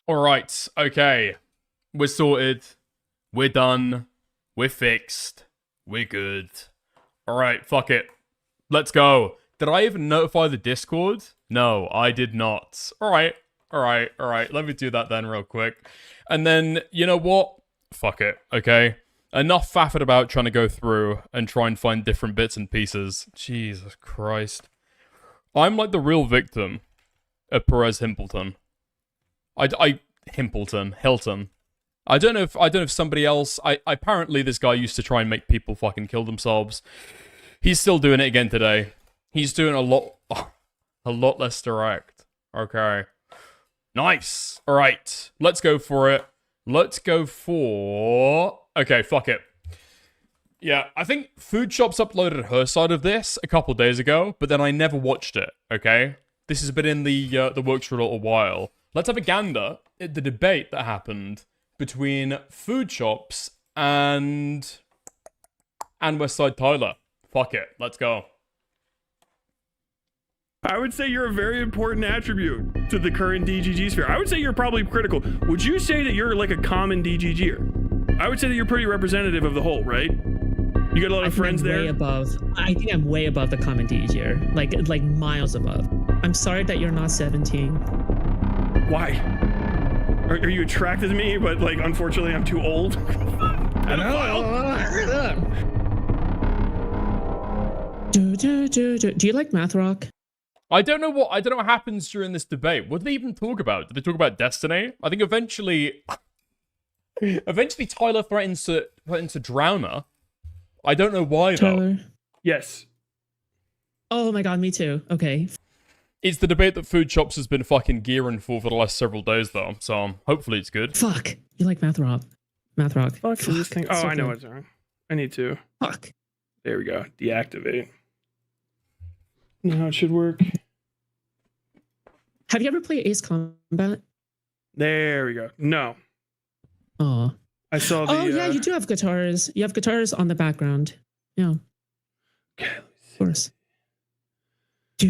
All right, okay. We're sorted. We're done. We're fixed. We're good. All right, fuck it. Let's go. Did I even notify the Discord? No, I did not. All right. Let me do that then real quick. And then, you know what? Fuck it, okay? Enough faffing about trying to go through and try and find different bits and pieces. Jesus Christ. I'm like the real victim of Perez Hilton. Hilton. I don't know if somebody else. Apparently this guy used to try and make people fucking kill themselves. He's still doing it again today. He's doing a lot less direct. Okay. Nice. All right. Let's go for it. Okay, fuck it. Yeah, I think Foodshops uploaded her side of this a couple days ago, but then I never watched it, okay? This has been in the works for a little while. Let's have a gander at the debate that happened between Foodshops and Westside Tyler. Fuck it, let's go. I would say you're a very important attribute to the current DGG sphere. I would say you're probably critical. Would you say that you're like a common DGGer? I would say that you're pretty representative of the whole, right? You got a lot of friends I'm there? way above. I think I'm way above the common D here. Like miles above. I'm sorry that you're not 17. Why? Are you attracted to me, but like unfortunately I'm too old? I know. Do you like math rock? I don't know what happens during this debate. What did they even talk about? Did they talk about Destiny? I think eventually Tyler threatens to drown her. I don't know why though. Tyler? Yes. Oh my god, me too. Okay. It's the debate that Foodshops has been fucking gearing for the last several days though, so hopefully it's good. Fuck. You like math rock? Math rock. Fuck is this thing? Oh, So I know good. what's wrong. I need to. Fuck. There we go. Deactivate. Now it should work. Have you ever played Ace Combat? There we go. No. Oh. I saw the. Oh yeah, you do have guitars. You have guitars on the background. Yeah. Okay. Of course. I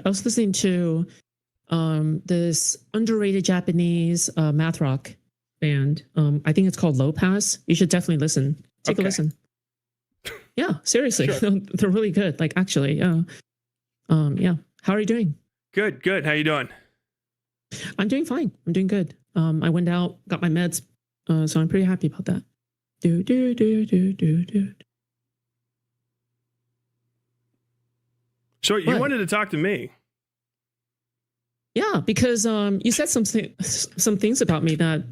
was listening to this underrated Japanese math rock band. I think it's called Low Pass. You should definitely listen. Take a listen. Yeah, seriously. Sure. They're really good. Like actually, yeah. Yeah. How are you doing? Good, good. How you doing? I'm doing fine. I'm doing good. I went out, got my meds, so I'm pretty happy about that. So you What? wanted to talk to me. Yeah, because you said some things about me that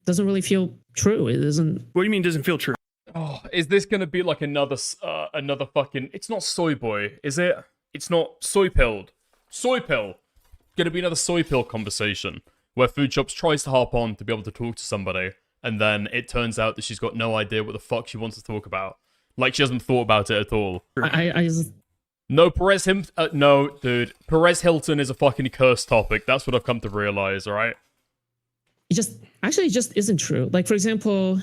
doesn't really feel true. It isn't. What do you mean doesn't feel true? Oh, is this gonna be like another fucking? It's not soy boy, is it? It's not soy pilled. Soy pill. Gonna be another soy pill conversation where Foodshops tries to harp on to be able to talk to somebody, and then it turns out that she's got no idea what the fuck she wants to talk about. Like she hasn't thought about it at all. I just. No, no, dude. Perez Hilton is a fucking cursed topic. That's what I've come to realize, alright? It just isn't true. Like for example,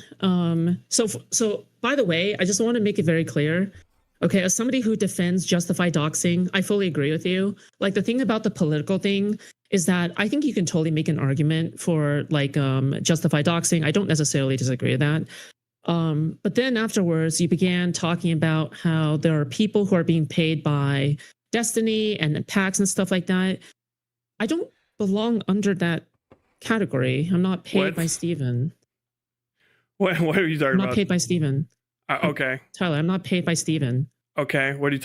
so by the way, I just want to make it very clear. Okay, as somebody who defends justified doxing, I fully agree with you. Like the thing about the political thing is that I think you can totally make an argument for like justified doxing. I don't necessarily disagree with that. But then afterwards, you began talking about how there are people who are being paid by Destiny and PAX and stuff like that. I don't belong under that category. I'm not paid What? by Steven. What are you talking I'm not about? paid by Steven. Okay. Tyler, I'm not paid by Steven. Okay. What are you?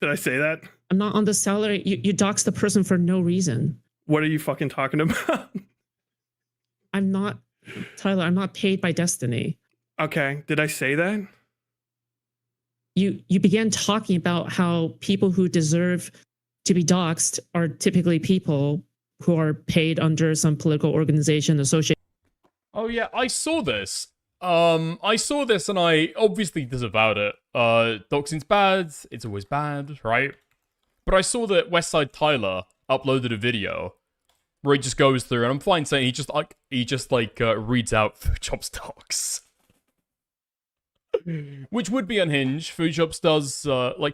Did I say that? I'm not on the salary. You dox the person for no reason. What are you fucking talking about? I'm not, Tyler, I'm not paid by Destiny. Okay. Did I say that? You began talking about how people who deserve to be doxed are typically people who are paid under some political organization associated. Oh yeah, I saw this. And I obviously disavowed it. Doxing's bad. It's always bad, right? But I saw that Westside Tyler uploaded a video where he just goes through, and I'm fine saying he just reads out Foodshops docs. Which would be unhinged. Foodshops does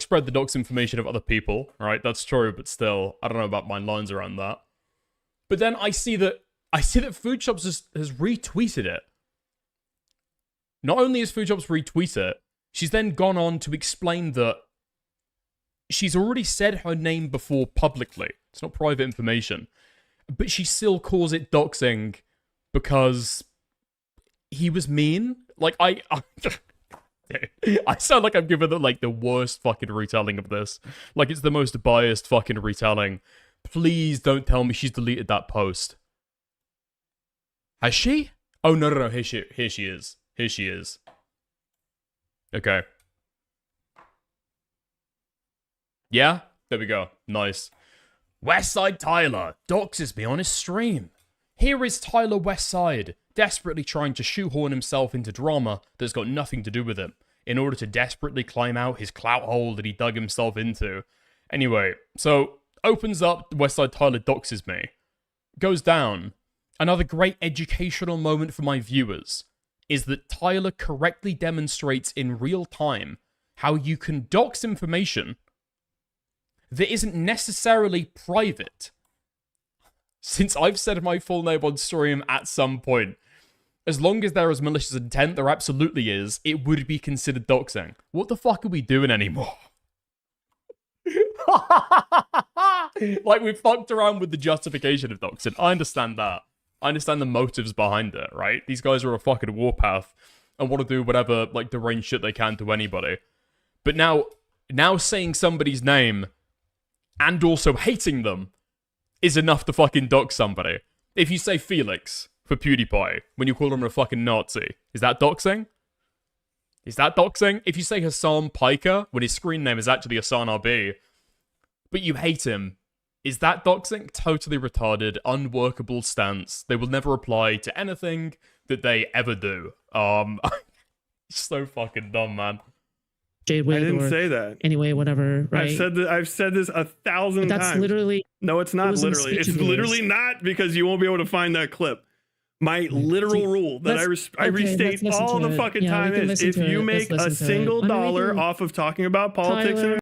spread the docs information of other people, right? That's true, but still, I don't know about my lines around that. But then I see that Foodshops has retweeted it. Not only has Foodshops retweeted it, she's then gone on to explain that she's already said her name before publicly. It's not private information. But she still calls it doxing because he was mean. Like, I sound like I'm giving the worst fucking retelling of this. Like, it's the most biased fucking retelling. Please don't tell me she's deleted that post. Has she? Oh, no. Here she is. Here she is. Okay. Yeah? There we go. Nice. Westside Tyler doxes me on his stream. Here is Tyler Westside, desperately trying to shoehorn himself into drama that's got nothing to do with him, in order to desperately climb out his clout hole that he dug himself into. Anyway, so, opens up, Westside Tyler doxes me. Goes down. Another great educational moment for my viewers is that Tyler correctly demonstrates in real time how you can dox information that isn't necessarily private. Since I've said my full name on stream at some point, As long as there is malicious intent, there absolutely is, it would be considered doxing. What the fuck are we doing anymore? Like, we fucked around with the justification of doxing. I understand that. I understand the motives behind it, right? These guys are a fucking warpath and want to do whatever, like, deranged shit they can to anybody. But now saying somebody's name and also hating them is enough to fucking dox somebody. If you say Felix for PewDiePie when you call him a fucking Nazi, is that doxing? Is that doxing? If you say Hassan Piker when his screen name is actually Hassan RB, but you hate him, is that doxing? Totally retarded, unworkable stance. They will never apply to anything that they ever do. So fucking dumb, man. Jade I didn't say that. Anyway, whatever. Right? I've said this 1,000 times. That's literally. No, it's not literally. It's literally not, because you won't be able to find that clip. My literal rule that I restate all the fucking time is, if you make a single dollar off of talking about politics.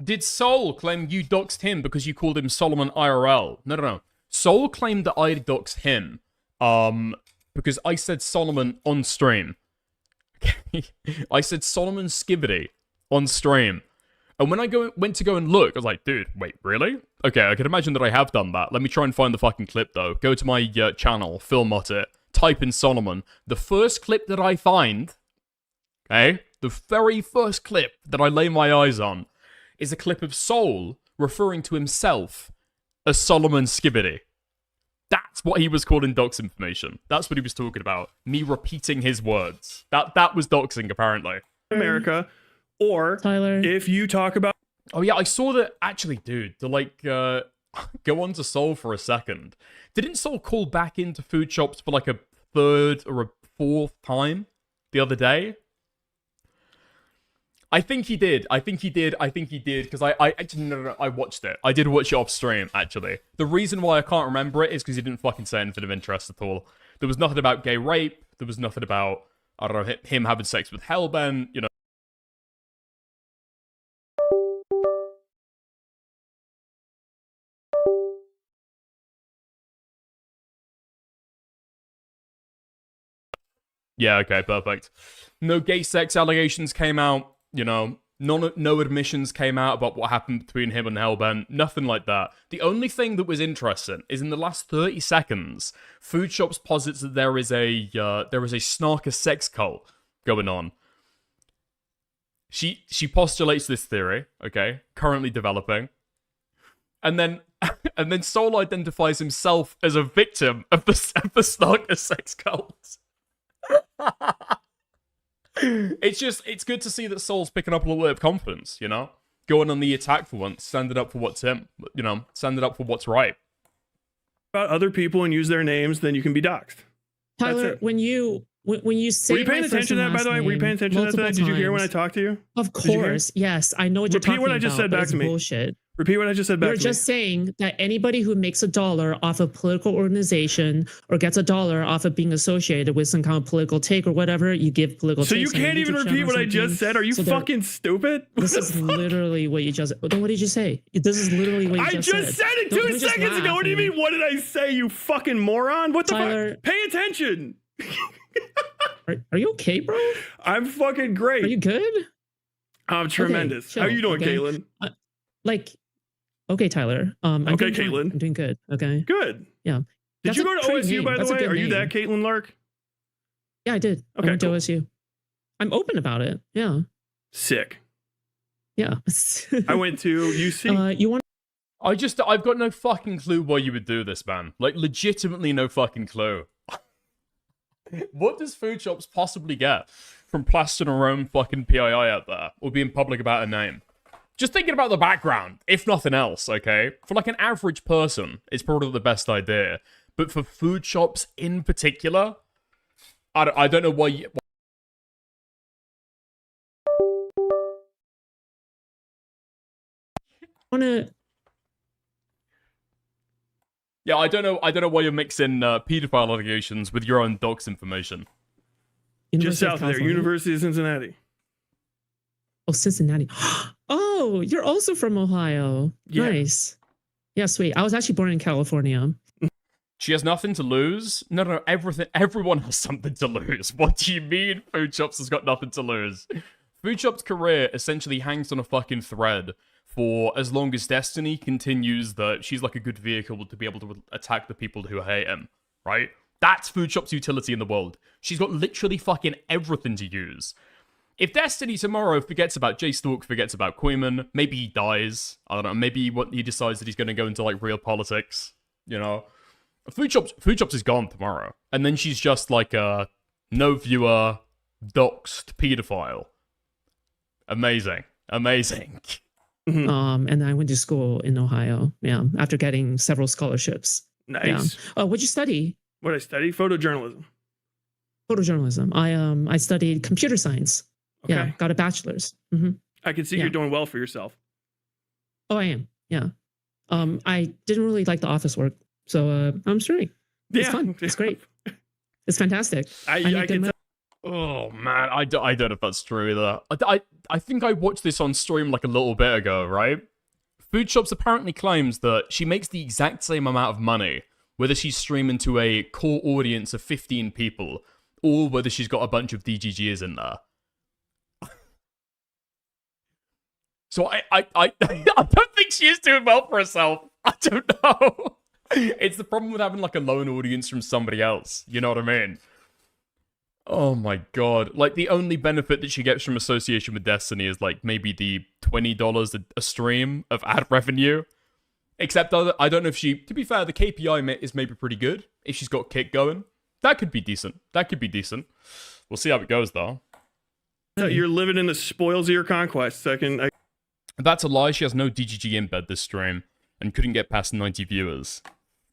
Did Soul claim you doxed him because you called him Solomon IRL? No. Soul claimed that I doxed him because I said Solomon on stream. I said Solomon Skibbity on stream. And when I went to go and look, I was like, dude, wait, really? Okay, I can imagine that I have done that. Let me try and find the fucking clip, though. Go to my channel, Filmot it, type in Solomon. The first clip that I find, okay, the very first clip that I lay my eyes on is a clip of Soul referring to himself as Solomon Skibbity. That's what he was calling dox information. That's what he was talking about. Me repeating his words. That was doxing, apparently. America, or Tyler, if you talk about... Oh yeah, I saw that, actually, dude, to like, go on to Soul for a second. Didn't Soul call back into Foodshops for like a third or a fourth time the other day? I think he did, because I actually, no, I watched it. I did watch it off stream, actually. The reason why I can't remember it is because he didn't fucking say anything of interest at all. There was nothing about gay rape, there was nothing about, I don't know, him having sex with Hellben, you know. Yeah, okay, perfect. No gay sex allegations came out, you know. No admissions came out about what happened between him and Hellbent. Nothing like that. The only thing that was interesting is in the last 30 seconds, Foodshops posits that there is a snarker sex cult going on. She postulates this theory, okay, currently developing, and then Soul identifies himself as a victim of the snarker sex cult. It's good to see that Soul's picking up a little bit of confidence, you know? Going on the attack for once, standing up for what's him, you know, standing up for what's right. About other people and use their names, then you can be doxxed. Tyler, when you say, were you paying attention to that, by the way? Were you paying attention to that? Did you hear when I talked to you? Of course, yes. I know what you're talking about. Repeat what I just said back to me. Bullshit. Repeat what I just said back to me. You're just saying that anybody who makes $1 off a political organization or gets $1 off of being associated with some kind of political take or whatever, you give political. So you can't even repeat what I just said? Are you fucking stupid? This is literally what you just. Then what did you say? This is literally what you just said. I just said it 2 seconds ago. What do you mean? What did I say? You fucking moron! What the fuck? Pay attention. Are you okay, bro? I'm fucking great. Are you good? I'm tremendous. Okay, how are you doing, okay. Caitlin? Okay, Tyler. Okay, Caitlin. I'm doing good. Okay. Good. Yeah. Did you go to OSU, by the way? Are you that Caitlin Lark? Yeah, I did. Okay, I went to OSU. I'm open about it. Yeah. Sick. Yeah. I went to UC. You want? I've got no fucking clue why you would do this, man. Like, legitimately no fucking clue. What does Foodshops possibly get from plastering her own fucking PII out there or being public about her name? Just thinking about the background, if nothing else, okay? For like an average person, it's probably the best idea. But for Foodshops in particular, I don't know why you... Yeah, I don't know why you're mixing pedophile allegations with your own docs information. Just south of there, University of Cincinnati. Oh, Cincinnati. Oh, you're also from Ohio. Yeah. Nice. Yeah, sweet. I was actually born in California. She has nothing to lose? No, everyone has something to lose. What do you mean Foodshops has got nothing to lose? Foodshops' career essentially hangs on a fucking thread for as long as Destiny continues that she's like a good vehicle to be able to attack the people who hate him, right? That's Foodshops' utility in the world. She's got literally fucking everything to use. If Destiny tomorrow forgets about J-Stalk, forgets about Queeman, maybe he dies. I don't know, maybe he decides that he's going to go into like real politics, you know? Foodshops is gone tomorrow. And then she's just like a no viewer, doxed pedophile. Amazing. And I went to school in Ohio. Yeah, after getting several scholarships. Nice. Yeah. What'd you study? What did I study? Photojournalism. I studied computer science. Okay. Yeah, got a bachelor's. Mm-hmm. I can see you're doing well for yourself. Oh, I am. Yeah. I didn't really like the office work, so I'm straight. It's fun. It's great. It's fantastic. Oh man, I don't know if that's true either. I think I watched this on stream like a little bit ago, right? Foodshops apparently claims that she makes the exact same amount of money whether she's streaming to a core audience of 15 people or whether she's got a bunch of DGGs in there. So I don't think she is doing well for herself. I don't know. It's the problem with having like a lone audience from somebody else. You know what I mean? Oh my god. Like, the only benefit that she gets from association with Destiny is, like, maybe the $20 a stream of ad revenue. Except, I don't know if she... To be fair, the KPI is maybe pretty good. If she's got Kick going. That could be decent. We'll see how it goes, though. So you're living in the spoils of your conquest. That's a lie. She has no DGG embed this stream. And couldn't get past 90 viewers.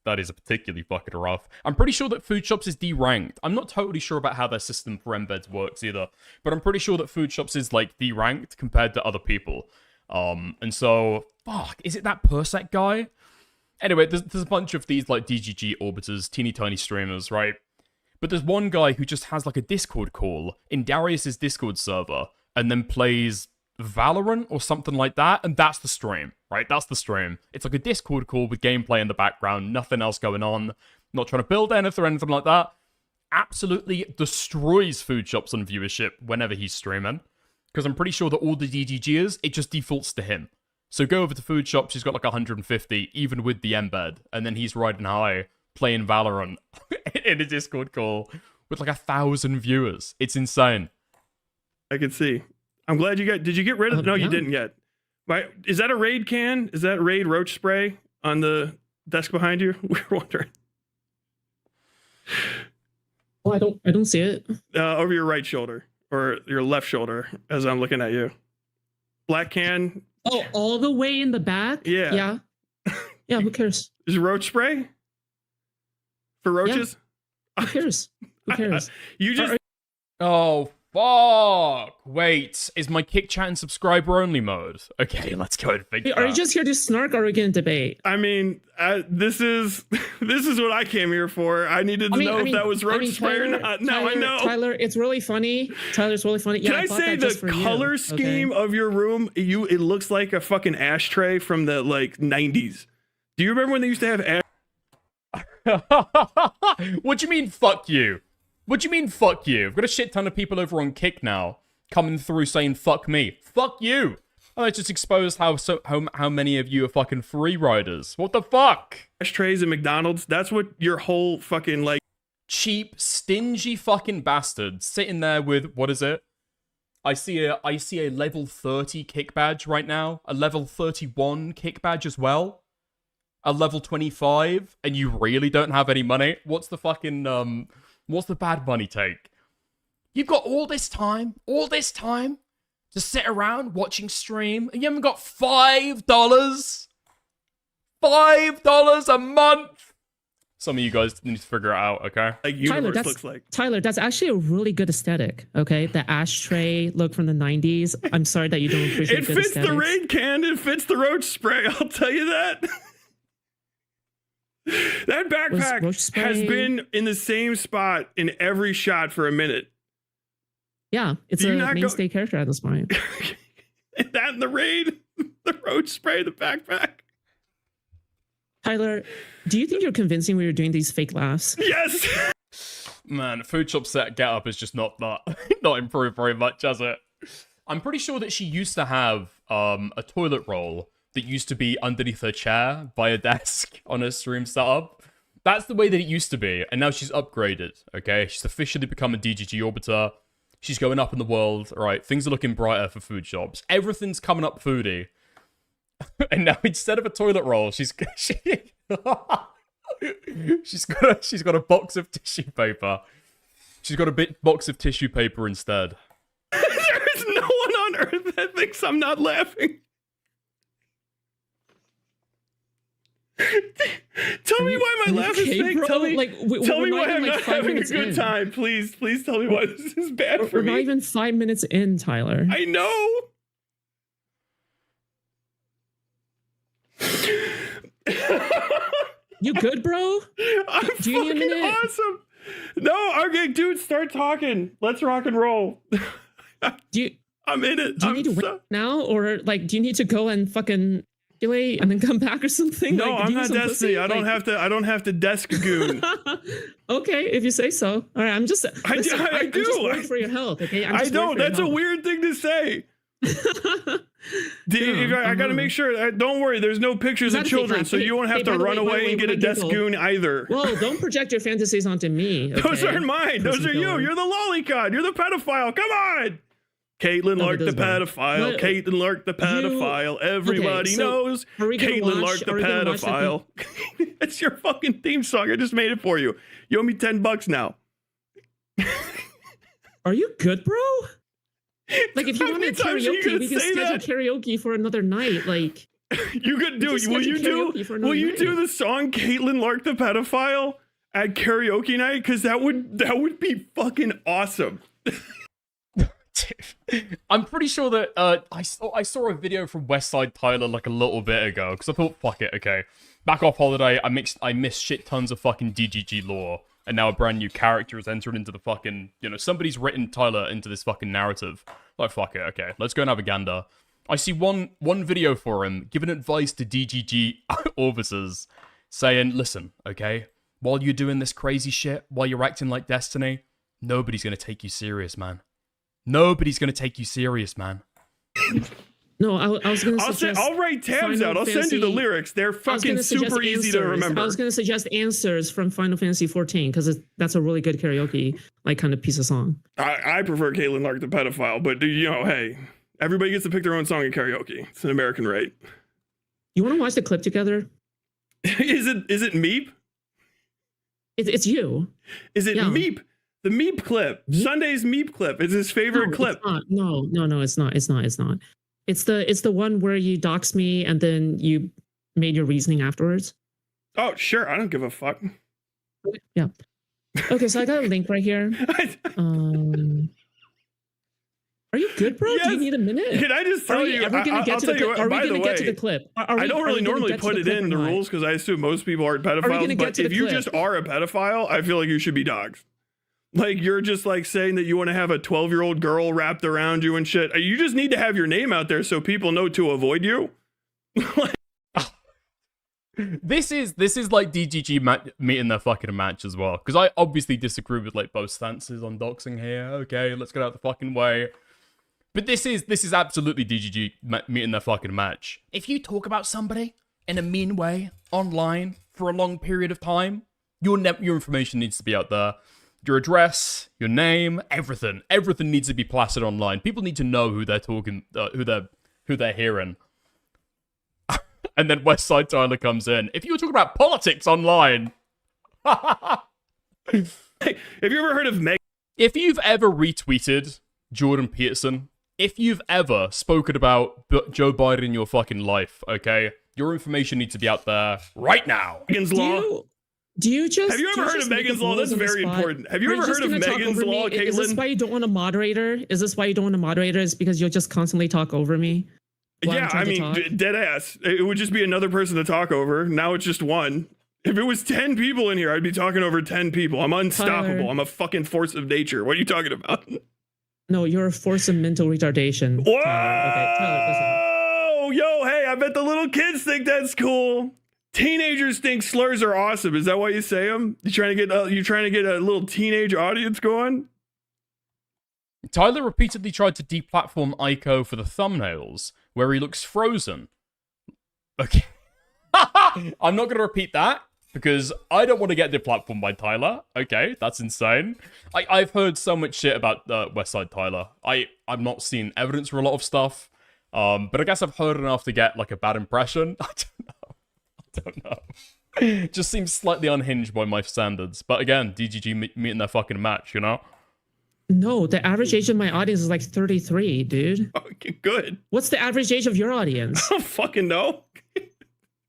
That is particularly fucking rough. I'm pretty sure that Foodshops is deranked. I'm not totally sure about how their system for embeds works either, but I'm pretty sure that Foodshops is like deranked compared to other people. And so, fuck, is it that Persec guy? Anyway, there's a bunch of these like DGG orbiters, teeny tiny streamers, right? But there's one guy who just has like a Discord call in Darius's Discord server and then plays Valorant or something like that, and that's the stream, right? That's the stream. It's like a Discord call with gameplay in the background, nothing else going on, not trying to build anything or anything like that. Absolutely destroys Foodshops on viewership whenever he's streaming, because I'm pretty sure that all the DGGers, it just defaults to him. So go over to Foodshops, he's got like 150, even with the embed, and then he's riding high, playing Valorant in a Discord call with like 1,000 viewers. It's insane. I can see. I'm glad you got... Did you get rid of... No, you didn't yet. Right? Is that a Raid can? Is that Raid roach spray on the desk behind you? We were wondering. Oh, I don't see it. Over your right shoulder. Or your left shoulder, as I'm looking at you. Black can. Oh, all the way in the back? Yeah. Yeah. Yeah, who cares? Is it roach spray? For roaches? Yeah. Who cares? Who cares? You just... Oh, fuck. Wait, is my Kick Chat and subscriber only mode? Okay, let's go and figure it out. Are you just here to snark or are we going to debate? I mean, this is what I came here for. I needed to know if that was roach spray or not. Now I know. Tyler, it's really funny. Tyler's really funny. Can I say the color scheme of your room, it looks like a fucking ashtray from the like 90s. Do you remember when they used to have What do you mean, fuck you? What do you mean, fuck you? I've got a shit ton of people over on Kick now coming through saying, fuck me. Fuck you. Oh, it just exposed how many of you are fucking free riders. What the fuck? Ashtrays at McDonald's? That's what your whole fucking, like... Cheap, stingy fucking bastard sitting there with, what is it? I see a level 30 Kick badge right now. A level 31 Kick badge as well. A level 25. And you really don't have any money? What's the fucking, what's the bad money take? You've got all this time to sit around watching stream, and you haven't got $5? $5 a month? Some of you guys need to figure it out, okay? Like universe looks like. Tyler, that's actually a really good aesthetic, okay? The ashtray look from the 90s. I'm sorry that you don't appreciate it. It fits the Raid can, it fits the roach spray, I'll tell you that. That backpack has been in the same spot in every shot for a minute. Yeah, it's a mainstay character at this point. That and the Raid, the roach spray, the backpack. Tyler, do you think you're convincing when you're doing these fake laughs? Yes. Man, Foodshops set get up is just not improved very much, has it? I'm pretty sure that she used to have a toilet roll that used to be underneath her chair by a desk on her stream setup. That's the way that it used to be, and now she's upgraded, okay? She's officially become a DGG Orbiter. She's going up in the world, alright? Things are looking brighter for Foodshops. Everything's coming up foodie. And now instead of a toilet roll, she's got a box of tissue paper. She's got a box of tissue paper instead. There's no one on earth that thinks I'm not laughing. Tell me why my laugh is fake. Bro? Tell me, like, tell me why I'm not having a good time. Please tell me why this is bad for me. We're not even 5 minutes in, Tyler. I know. You good, bro? Do you need a minute? Awesome. No, okay, dude, start talking. Let's rock and roll. I'm in it. Do you need to wait now, or like, do you need to go and fucking and then come back or something? No, like, I'm not Destiny. I don't have to desk goon. Okay, if you say so. All right, I'm just. I do. I'm just worried for your health. Okay, I don't. That's a weird thing to say. I gotta make sure. Don't worry, there's no pictures of children, so you won't have to run away and get a desk goon either. Well, don't project your fantasies onto me. Okay? Those aren't mine. Those are you. You're the lolicon. You're the pedophile. Come on. Caitlin Lark the pedophile. Caitlin Lark the pedophile. Everybody knows. Caitlin Lark the pedophile. That's your fucking theme song. I just made it for you. You owe me $10 now. Are you good, bro? Like, if you want to karaoke, we can schedule karaoke for another night. Like, you could do. Will you do the song "Caitlin Lark the Pedophile" at karaoke night? Because that would be fucking awesome. I'm pretty sure that I saw a video from Westside Tyler like a little bit ago because I thought, fuck it, okay. Back off holiday, I missed shit tons of fucking DGG lore, and now a brand new character is entered into the fucking, somebody's written Tyler into this fucking narrative. Like, fuck it, okay, let's go and have a gander. I see one video for him giving advice to DGG officers, saying, listen, okay, while you're doing this crazy shit, while you're acting like Destiny, nobody's gonna take you serious, man. Nobody's gonna take you serious, man. No, I was gonna suggest. I'll write tabs out. I'll send you the lyrics. They're fucking super easy to remember. I was gonna suggest answers from Final Fantasy 14 because that's a really good karaoke like kind of piece of song. I prefer Caitlin Lark the pedophile, but hey, everybody gets to pick their own song in karaoke. It's an American right. You want to watch the clip together? Is it Meep? It's you. Is it Meep? The Meep clip. Meep? Sunday's Meep clip. It's his favorite clip. It's not. No, it's not. It's the one where you doxed me and then you made your reasoning afterwards. Oh, sure. I don't give a fuck. Yeah. Okay, so I got a link right here. Are you good, bro? Yes. Do you need a minute? Can I just tell you? Are we going to get to the clip? Are we going to get to the clip? I don't really normally put it in the rules because I assume most people aren't pedophiles. But if you just are a pedophile, I feel like you should be doxxed. Like, you're just like saying that you want to have a 12-year-old girl wrapped around you and shit. You just need to have your name out there so people know to avoid you. This is like DGG meeting their fucking match as well. Because I obviously disagree with like both stances on doxing here. Okay, let's get out the fucking way. But this is absolutely DGG meeting their fucking match. If you talk about somebody in a mean way online for a long period of time, your information needs to be out there. Your address, your name, everything needs to be plastered online. People need to know who they're talking, who they're hearing. And then Westside Tyler comes in. If you were talking about politics online, have you ever heard of Meg? If you've ever retweeted Jordan Peterson, if you've ever spoken about Joe Biden in your fucking life, okay, your information needs to be out there right now. Megan's Law. Do you just have you ever heard of Megan's Law? That's very important. Have you ever heard of Megan's Law, Caitlin? Is this why you don't want a moderator? Is because you'll just constantly talk over me? Yeah, I mean, dead ass. It would just be another person to talk over. Now it's just one. If it was 10 people in here, I'd be talking over 10 people. I'm unstoppable. Tyler. I'm a fucking force of nature. What are you talking about? No, you're a force of mental retardation. Whoa! Okay, Tyler, listen. Yo, hey, I bet the little kids think that's cool. Teenagers think slurs are awesome. Is that why you say them? You trying to get a little teenage audience going? Tyler repeatedly tried to deplatform Ico for the thumbnails, where he looks frozen. Okay. I'm not going to repeat that, because I don't want to get deplatformed by Tyler. Okay, that's insane. I've heard so much shit about Westside Tyler. I've not seen evidence for a lot of stuff, but I guess I've heard enough to get, like, a bad impression. I don't know. Just seems slightly unhinged by my standards. But again, DGG meeting their fucking match, you know? No, the average age of my audience is like 33, dude. Okay, good. What's the average age of your audience? I don't fucking know.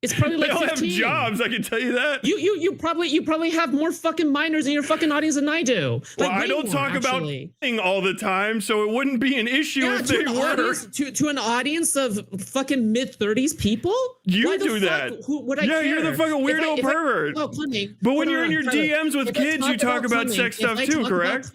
It's probably like they all 15. have jobs, I can tell you that. You probably have more fucking minors in your fucking audience than I do. Well, like, I don't talk about all the time, so it wouldn't be an issue if they were. To an audience of fucking mid-30s people? You do that. Who would I care? You're the fucking weirdo pervert. But when you're in your DMs with kids, you talk about sex stuff too, correct?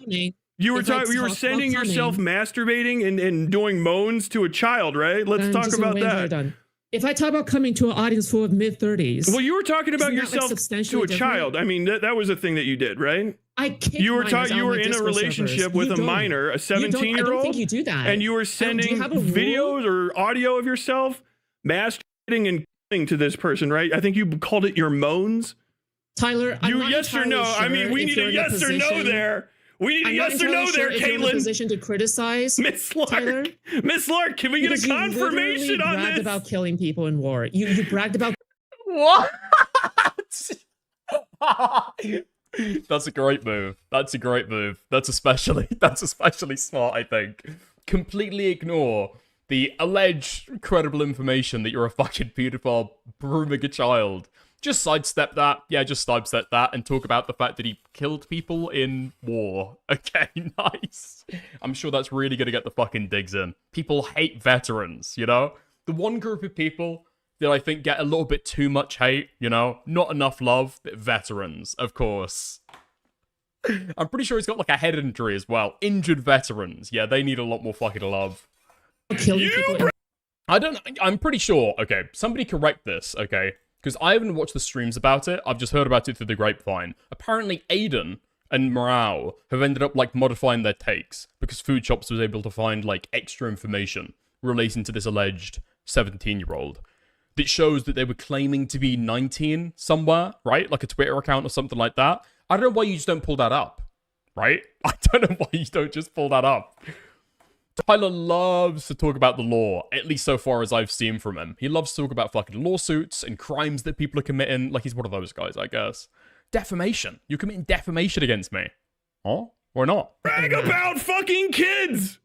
You were sending yourself masturbating and doing moans to a child, right? Let's talk about that. If I talk about coming to an audience full of mid-30s... Well, you were talking about yourself to a child. I mean, that was a thing that you did, right? You were in a relationship with a minor, a 17-year-old. I don't think you do that. And you were sending videos or audio of yourself masturbating and killing to this person, right? I think you called it your moans. Tyler, yes or no? I mean, we need a yes or no there. We need a yes or no there, Caitlin. In a position to criticize Miss Lark. Tyler? Miss Lark, can we get a confirmation on this? You bragged about killing people in war. You bragged about... What? That's a great move. That's a great move. That's especially smart, I think. Completely ignore the alleged credible information that you're a fucking pedophile grooming a child. Just sidestep that. Yeah, just sidestep that and talk about the fact that he killed people in war. Okay, nice. I'm sure that's really gonna get the fucking digs in. People hate veterans, you know? The one group of people that I think get a little bit too much hate, you know? Not enough love, but veterans, of course. I'm pretty sure he's got like a head injury as well. Injured veterans. Yeah, they need a lot more fucking love. I'm pretty sure, okay, somebody correct this, okay? Because I haven't watched the streams about it. I've just heard about it through the grapevine. Apparently, Aiden and Morale have ended up, like, modifying their takes. Because Foodshops was able to find, like, extra information relating to this alleged 17-year-old. That shows that they were claiming to be 19 somewhere, right? Like a Twitter account or something like that. I don't know why you just don't pull that up, right? I don't know why you don't just pull that up. Tyler loves to talk about the law, at least so far as I've seen from him. He loves to talk about fucking lawsuits and crimes that people are committing. Like, he's one of those guys, I guess. Defamation. You're committing defamation against me. Huh? Or not? Brag about fucking kids!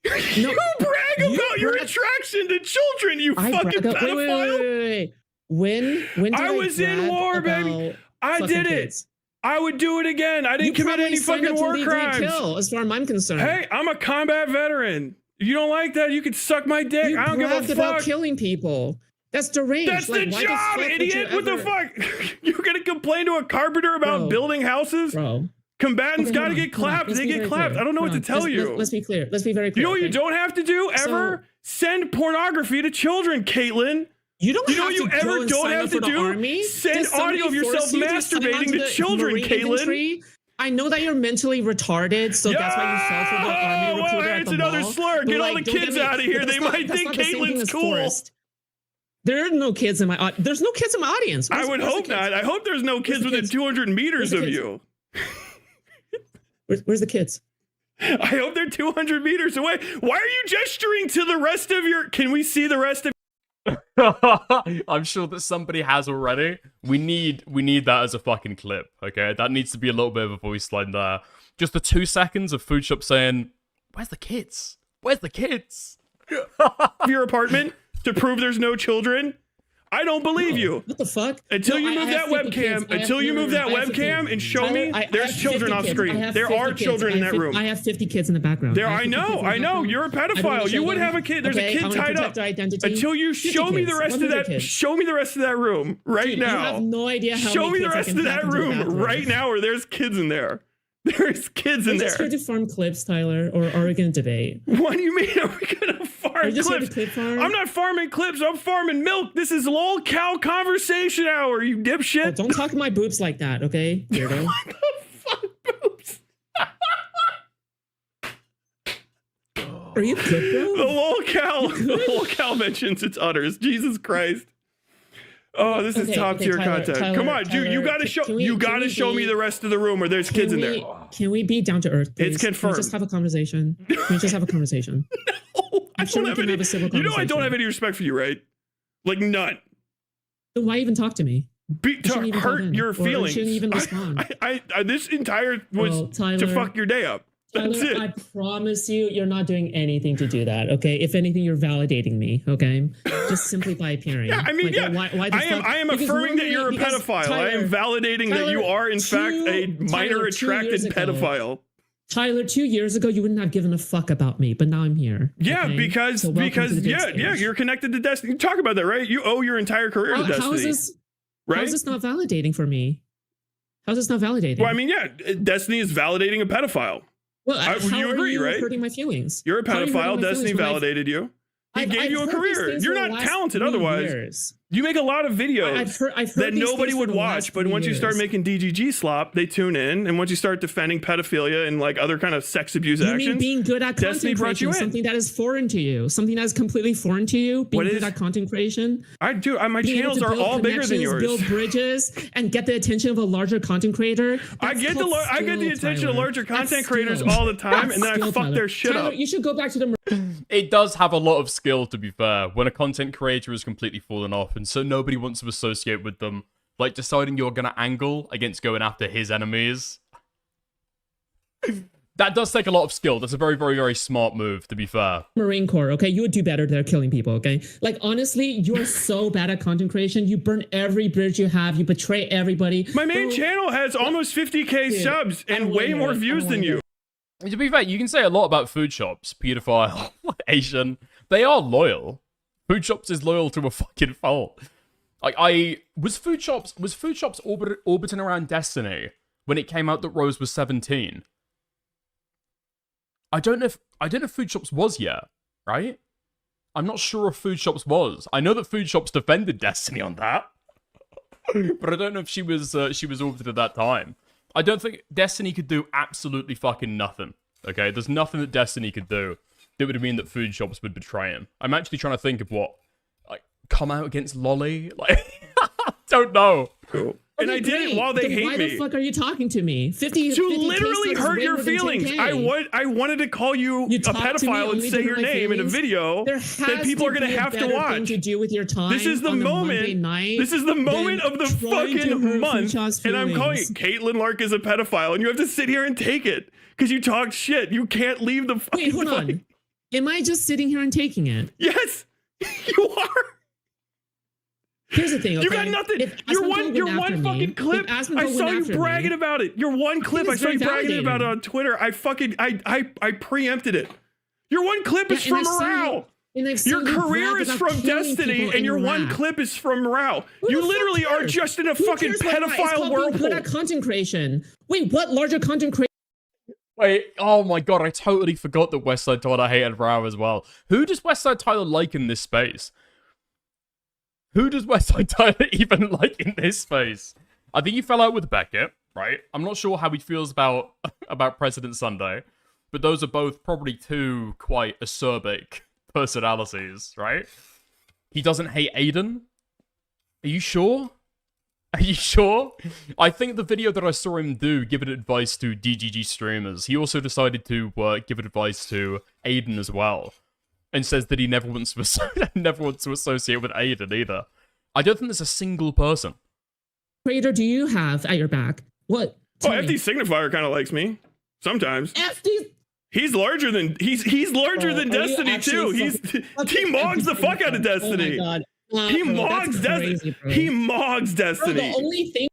You brag about your attraction to children, you fucking pedophile! Wait. When did I was in war, baby. I did it. Kids? I would do it again. I didn't commit any fucking war crimes. Kill, as far as I'm concerned. Hey, I'm a combat veteran. You don't like that? You can suck my dick. I don't give a fuck. About killing people. That's deranged. That's the job, idiot. What the fuck? You're gonna complain to a carpenter about building houses? Bro. Combatants gotta get clapped. They get clapped. I don't know what to tell you. Let's be clear. Let's be very clear. You know what you don't have to do ever? Send pornography to children, Caitlin. You know what you ever don't have to do? Send audio of yourself masturbating to children, Caitlin. I know that you're mentally retarded, so that's why you fell for the army recruiter at the mall. It's another slur. Get all the kids out of here. They might think Caitlin's cool. There are no kids in my there's no kids in my audience. I would hope not. I hope there's no kids within 200 meters of you. Where's the kids? I hope they're 200 meters away. Why are you gesturing to the rest of your... Can we see the rest of... I'm sure that somebody has already. We need that as a fucking clip, okay? That needs to be a little bit of a voice line there. Just the 2 seconds of Foodshop saying, "Where's the kids? Where's the kids?" Your apartment to prove there's no children. I don't believe you. What the fuck? Until you move that webcam, and show me there's children off screen. There are children in that room. I have 50 kids in the background. I know. You're a pedophile. You would have a kid. There's a kid tied up. Until you show me the rest of that. Show me the rest of that room right now. You have no idea how. Show me the rest of that room right now, or there's kids in there. There's kids in there. Are we just here to farm clips, Tyler, or are we going to debate? What do you mean? Are we going to farm clips. I'm not farming clips. I'm farming milk. This is lol cow conversation hour, you dipshit. Oh, don't talk to my boobs like that, okay, weirdo. What the fuck, boobs? Are you good, bro? The lol cow mentions its udders. Jesus Christ. Oh, this is top tier content. Come on, dude, you gotta show me the rest of the room where there's kids in there. Can we be down to earth, please? It's confirmed. Can we just have a conversation? Can we just have a conversation? No, I don't have any. You know I don't have any respect for you, right? Like none. Then why even talk to me? To hurt your feelings. You shouldn't even respond. This entire was to fuck your day up. That's Tyler, it. I promise you're not doing anything to do that, okay? If anything, you're validating me, okay? Just simply by appearing. Yeah, I mean, like, Why I am affirming that you're a pedophile. Tyler, I am validating that you are, in fact, a minor attracted pedophile. Tyler, 2 years ago, you wouldn't have given a fuck about me, but now I'm here. Yeah, okay? because you're connected to Destiny. You talk about that, right? You owe your entire career to Destiny. How is this not validating for me? How is this not validating? Well, I mean, yeah, Destiny is validating a pedophile. Well, you agree, right? Hurting my feelings. You're a pedophile. Destiny validated you. He gave you a career. You're not talented otherwise. Years. You make a lot of videos I've heard that nobody would watch, but once you start making DGG slop, they tune in. And once you start defending pedophilia and like other kind of sex abuse actions, mean being good at content creation, something that is foreign to you, something that is completely foreign to you, being good at content creation. I do. My channels are all bigger than yours. Build bridges and get the attention of a larger content creator. I get the attention of larger content creators all the time, and then I fuck their shit up. You should go back to the. It does have a lot of skill, to be fair, when a content creator is completely fallen off, and so nobody wants to associate with them. Like, deciding you're gonna angle against going after his enemies. That does take a lot of skill. That's a very, very, very smart move, to be fair. Marine Corps, okay? You would do better there killing people, okay? Like, honestly, you're so bad at content creation. You burn every bridge you have. You betray everybody. My main channel has almost 50k subs and way more views than you. To be fair, you can say a lot about Foodshops, pedophile, Asian. They are loyal. Foodshops is loyal to a fucking fault. Like, was Foodshops orbiting around Destiny when it came out that Rose was 17? I don't know if Foodshops was yet, right? I'm not sure if Foodshops was. I know that Foodshops defended Destiny on that, but I don't know if she was orbited at that time. I don't think Destiny could do absolutely fucking nothing. Okay, there's nothing that Destiny could do that would mean that Foodshops would betray him. I'm actually trying to think of what, like, come out against Lolly. Like, don't know. Cool. And I did it while they hate me. Why the fuck are you talking to me? 50 to literally hurt your feelings. I wanted to call you a pedophile and say your name in a video that people are going to have to watch. To do with your time. This is the moment. This is the moment of the fucking month, and I'm calling it Caitlin Lark is a pedophile, and you have to sit here and take it because you talked shit. You can't leave the. Wait, hold on. Am I just sitting here and taking it? Yes, you are. Here's the thing, okay? You got nothing. Your one fucking clip. I saw you bragging about it. Your one clip. I saw you bragging about it on Twitter. I preempted it. Your one clip is from morale. Your career is from Destiny, and your one clip is from morale. You literally are just in a fucking pedophile whirlpool. Good at content creation. Wait, what larger content creation? Wait, oh my god, I totally forgot that Westside Tyler hated Rao as well. Who does Westside Tyler like in this space? Who does Westside Tyler even like in this space? I think he fell out with Beckett, right? I'm not sure how he feels about President Sunday, but those are both probably two quite acerbic personalities, right? He doesn't hate Aiden? Are you sure? Are you sure? I think the video that I saw him do, giving advice to DGG streamers, he also decided to give advice to Aiden as well. And says that he never wants to associate with Aiden either. I don't think there's a single person. Creator do you have at your back? What? FD Signifier kind of likes me sometimes. FD. He's larger than Destiny too. He mogs the fuck out of Destiny. Oh my god. He mogs Destiny. He mogs Destiny. Bro, the only thing.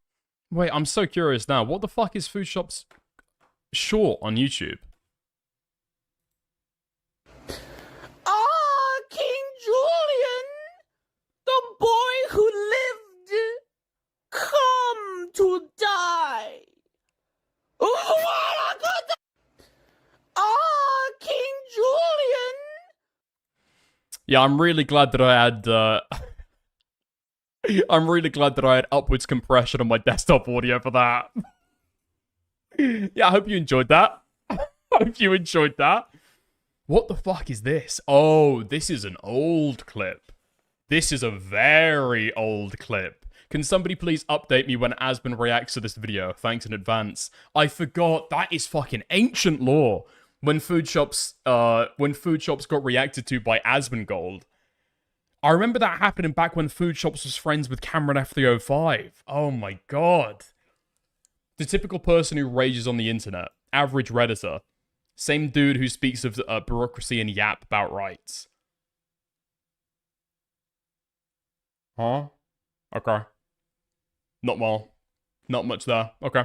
Wait, I'm so curious now. What the fuck is Foodshops short on YouTube? King Julian, the boy who lived, come to die. King Julian. Yeah, I'm really glad that I had. I'm really glad that I had upwards compression on my desktop audio for that. Yeah, I hope you enjoyed that. I hope you enjoyed that. What the fuck is this? Oh, this is an old clip. This is a very old clip. Can somebody please update me when Asbin reacts to this video? Thanks in advance. I forgot. That is fucking ancient lore. When Foodshops got reacted to by Asmongold. I remember that happening back when Foodshops was friends with Cameron F305. Oh my god. The typical person who rages on the internet. Average Redditor. Same dude who speaks of bureaucracy and yap about rights. Huh? Okay. Not well. Not much there. Okay.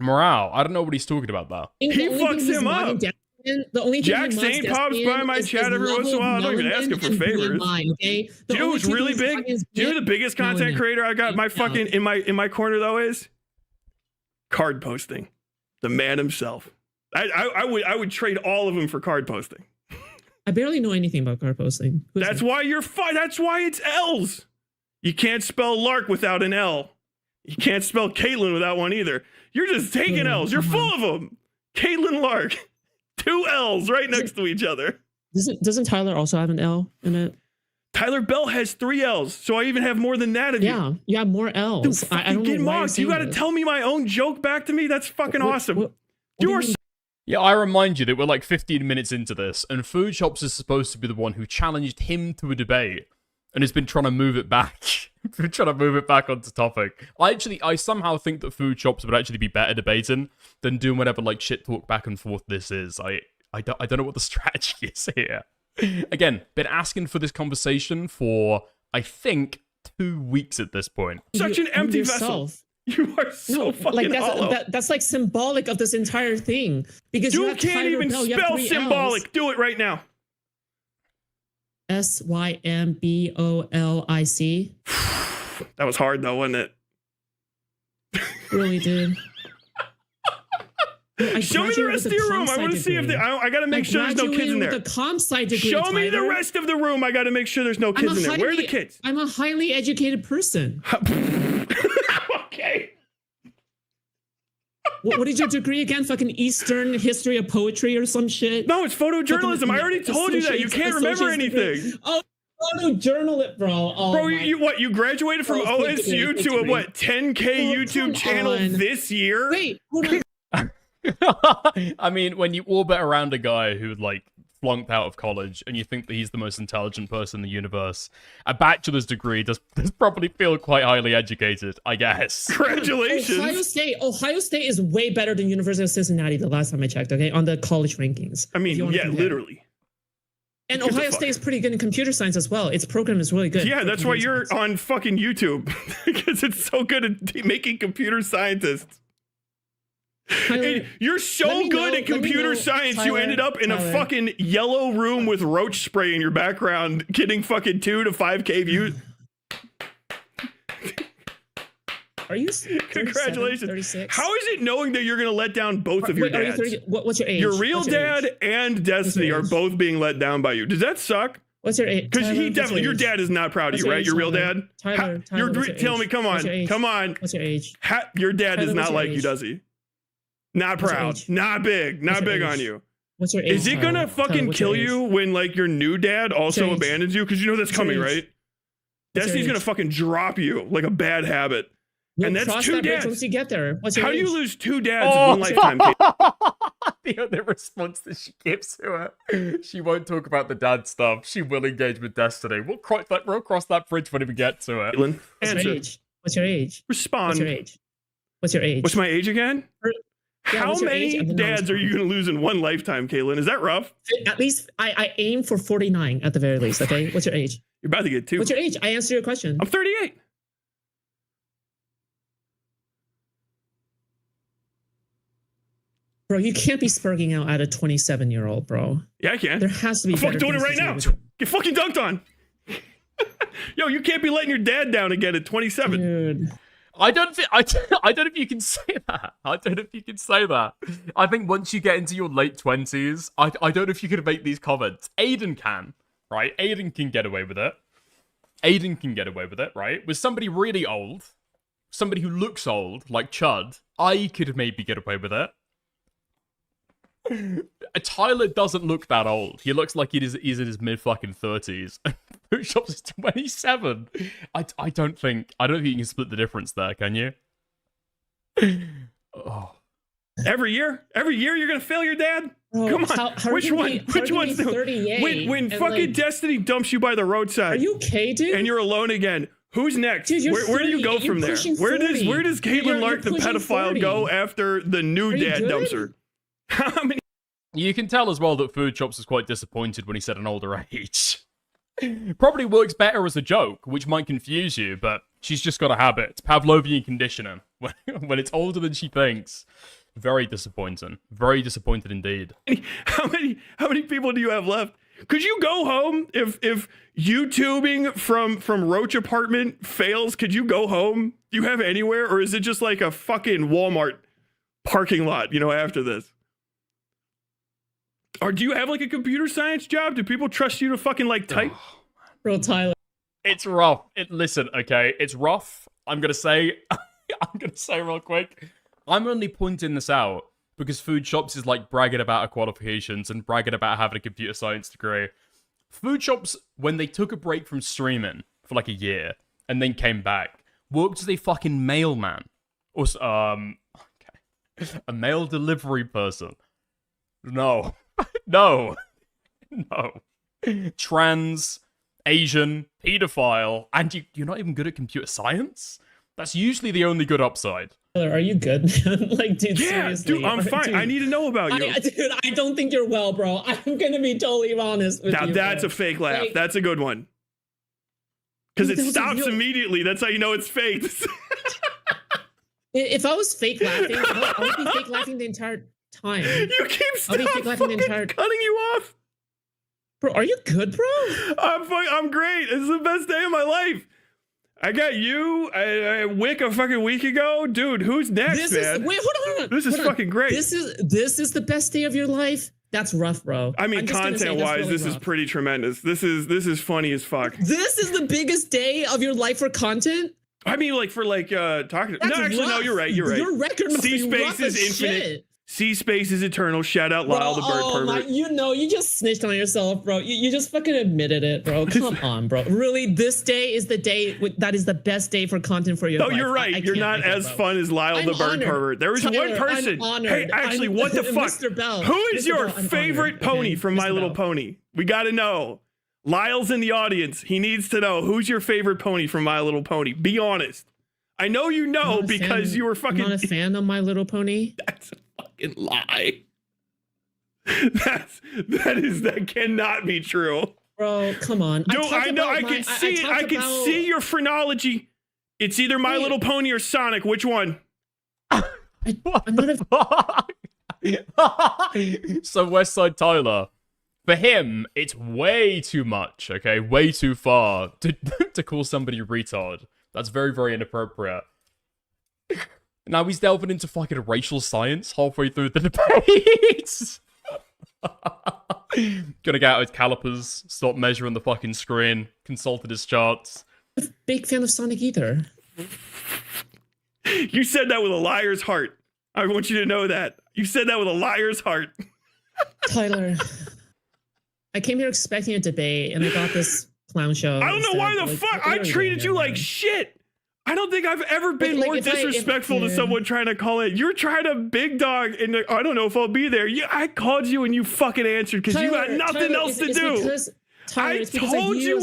Morale. I don't know what he's talking about though. He fucks him up. The only Jack Saint pops by my chat every once in a while. I don't even ask him for favors. Okay? Do you know who's really big? Do you know who the biggest content creator I got my fucking in my corner though is? Card posting. The man himself. I would trade all of them for card posting. I barely know anything about card posting. That's why you're fine. That's why it's L's. You can't spell Lark without an L. You can't spell Caitlyn without one either. You're just taking L's. You're full of them. Caitlyn Lark. 2 L's right next to each other. Doesn't Tyler also have an L in it? Tyler Bell has 3 L's, so I even have more than that of you. Yeah, you have more L's. Dude, I don't get know why mocked. You got to tell me my own joke back to me. That's fucking awesome. You are. Yeah, I remind you that we're like 15 minutes into this, and Foodshops is supposed to be the one who challenged him to a debate, and has been trying to move it back. Been trying to move it back onto topic. I somehow think that Foodshops would actually be better debating than doing whatever like shit talk back and forth this is. I don't know what the strategy is here. Again, been asking for this conversation for I think 2 weeks at this point. Such an empty vessel. You are so fucking hollow. That's like symbolic of this entire thing. Because you can't even spell symbolic. L's. Do it right now. Symbolic. That was hard though, wasn't it? Really did. Show me the rest of your room. I want to see if I got to make sure there's no kids in there. Show me the rest of the room. I got to make sure there's no kids in there. Where are the kids? I'm a highly educated person. Okay. What is your degree again? Fucking Eastern history of poetry or some shit? No, it's photojournalism. I already told you that. You can't remember anything. Oh, photojournalist, bro. Oh, bro, you graduated from OSU to a what 10K YouTube channel this year? Wait, hold on. I mean, when you orbit around a guy who like flunked out of college and you think that he's the most intelligent person in the universe, a bachelor's degree does probably feel quite highly educated, I guess. Congratulations. Ohio State is way better than University of Cincinnati the last time I checked, okay, on the college rankings. I mean, yeah, literally. And Ohio State is pretty good in computer science as well. Its program is really good. Yeah, that's why you're on fucking YouTube. Because it's so good at making computer scientists. Tyler, you're so good at computer science, Tyler, you ended up in a fucking yellow room with roach spray in your background, getting fucking 2 to 5K views. Are you? Congratulations. 36? How is it knowing that you're going to let down both of your dads? What's your age? Your real dad and Destiny are both being let down by you. Does that suck? What's your age? Because he definitely, your dad is not proud of you, right? Your real dad? Tyler, tell me, come on. Come on. What's your age? Your dad does not like you, does he? Not proud. Not big. Not big on you. What's your age? Is it gonna fucking kill you when like your new dad also abandons you? Because you know that's coming, right? Destiny's gonna fucking drop you like a bad habit. And that's 2 dads. Once you get there. How do you lose 2 dads in one lifetime? The other response that she gives to her, she won't talk about the dad stuff. She will engage with Destiny. We'll cross that bridge when we get to it. What's your age? Respond. What's your age? What's your age? What's my age again? How many dads are you going to lose in one lifetime, Caitlin? Is that rough? At least I aim for 49 at the very least, okay? What's your age? You're about to get 2. What's your age? I answered your question. I'm 38. Bro, you can't be spurging out at a 27-year-old, bro. Yeah, I can. There has to be. I'm fucking doing it right now. Get fucking dunked on. Yo, you can't be letting your dad down again at 27. Dude. I don't know if you can say that. I don't know if you can say that. I think once you get into your late 20s, I don't know if you can make these comments. Aiden can. right? Aiden can get away with it. Aiden can get away with it, right? With somebody really old, somebody who looks old, like Chud, I could maybe get away with it. Tyler doesn't look that old. He looks like he's in his mid-fucking 30s. Foodshops is 27. I don't think you can split the difference there, can you? Oh. Every year you're gonna fail your dad. Oh, come on, which one's 38 when fucking Destiny dumps you by the roadside? Are you okay, dude? And you're alone again. Who's next? Dude, where do you go from there? Where does Caitlin Lark, the pedophile, 40. go after the new dad dumps her? How many? You can tell as well that Foodshops was quite disappointed when he said an older age. Probably works better as a joke, which might confuse you, but she's just got a habit. It's Pavlovian conditioning. When it's older than she thinks. Very disappointing. Very disappointed indeed. How many people do you have left? Could you go home if YouTubing from Roach Apartment fails? Could you go home? Do you have anywhere, or is it just like a fucking Walmart parking lot? After this, or do you have like a computer science job? Do people trust you to fucking like type? Bro, Tyler. It's rough. Listen, okay, it's rough. I'm gonna say real quick. I'm only pointing this out because Foodshops is like bragging about her qualifications and bragging about having a computer science degree. Foodshops, when they took a break from streaming for like a year and then came back, worked as a fucking mailman. Or, a mail delivery person. No. No. Trans, Asian, pedophile, and you're not even good at computer science? That's usually the only good upside. Are you good, man? Like, dude, yeah, seriously. Dude, I'm fine. Dude, I need to know about you. Dude, I don't think you're well, bro. I'm gonna be totally honest with you. Now, that's a fake laugh. Like, that's a good one. Because it stops immediately. That's how you know it's fake. If I was fake laughing, I would be fake laughing the entire time. You keep cutting you off. Bro, are you good, bro? I'm great. This is the best day of my life. I got you a fucking week ago. Dude, who's next, man? Wait, hold on. This is fucking great. This is the best day of your life? That's rough, bro. I mean, content-wise, really this is pretty tremendous. This is funny as fuck. This is the biggest day of your life for content? I mean, like, for, like, talking... No, actually, no, you're right. Your record must be C-Space is infinite. Shit. C-Space is eternal. Shout out Lyle the bird pervert. You just snitched on yourself, bro. You just fucking admitted it, bro. Come on, bro. Really, this day is the day that is the best day for content for your life. No, you're right. You're not as fun as Lyle the bird pervert. There was one person. Hey, actually, what the fuck? Mr. Bell. Who is your favorite pony from My Little Pony? We got to know. Lyle's in the audience. He needs to know who's your favorite pony from My Little Pony. Be honest. I know you know because you were fucking. I'm not a fan of My Little Pony. That's a fucking lie. That cannot be true. Bro, come on. Dude, I know. I can see it. I can see your phrenology. It's either My Little Pony or Sonic. Which one? I'm not So Westside Tyler, for him, it's way too much. Okay, way too far to call somebody retard. That's very, very inappropriate. Now he's delving into fucking racial science halfway through the debate. Gonna get out his calipers, stop measuring the fucking screen, consulted his charts. I'm not a big fan of Sonic either. You said that with a liar's heart. I want you to know that. You said that with a liar's heart. Tyler, I came here expecting a debate, and I got this clown show. I don't know why the fuck I treated you like shit. I don't think I've ever been more disrespectful to someone trying to call it. You're trying to big dog, and I don't know if I'll be there. I called you and you fucking answered because you got nothing else to do. I told you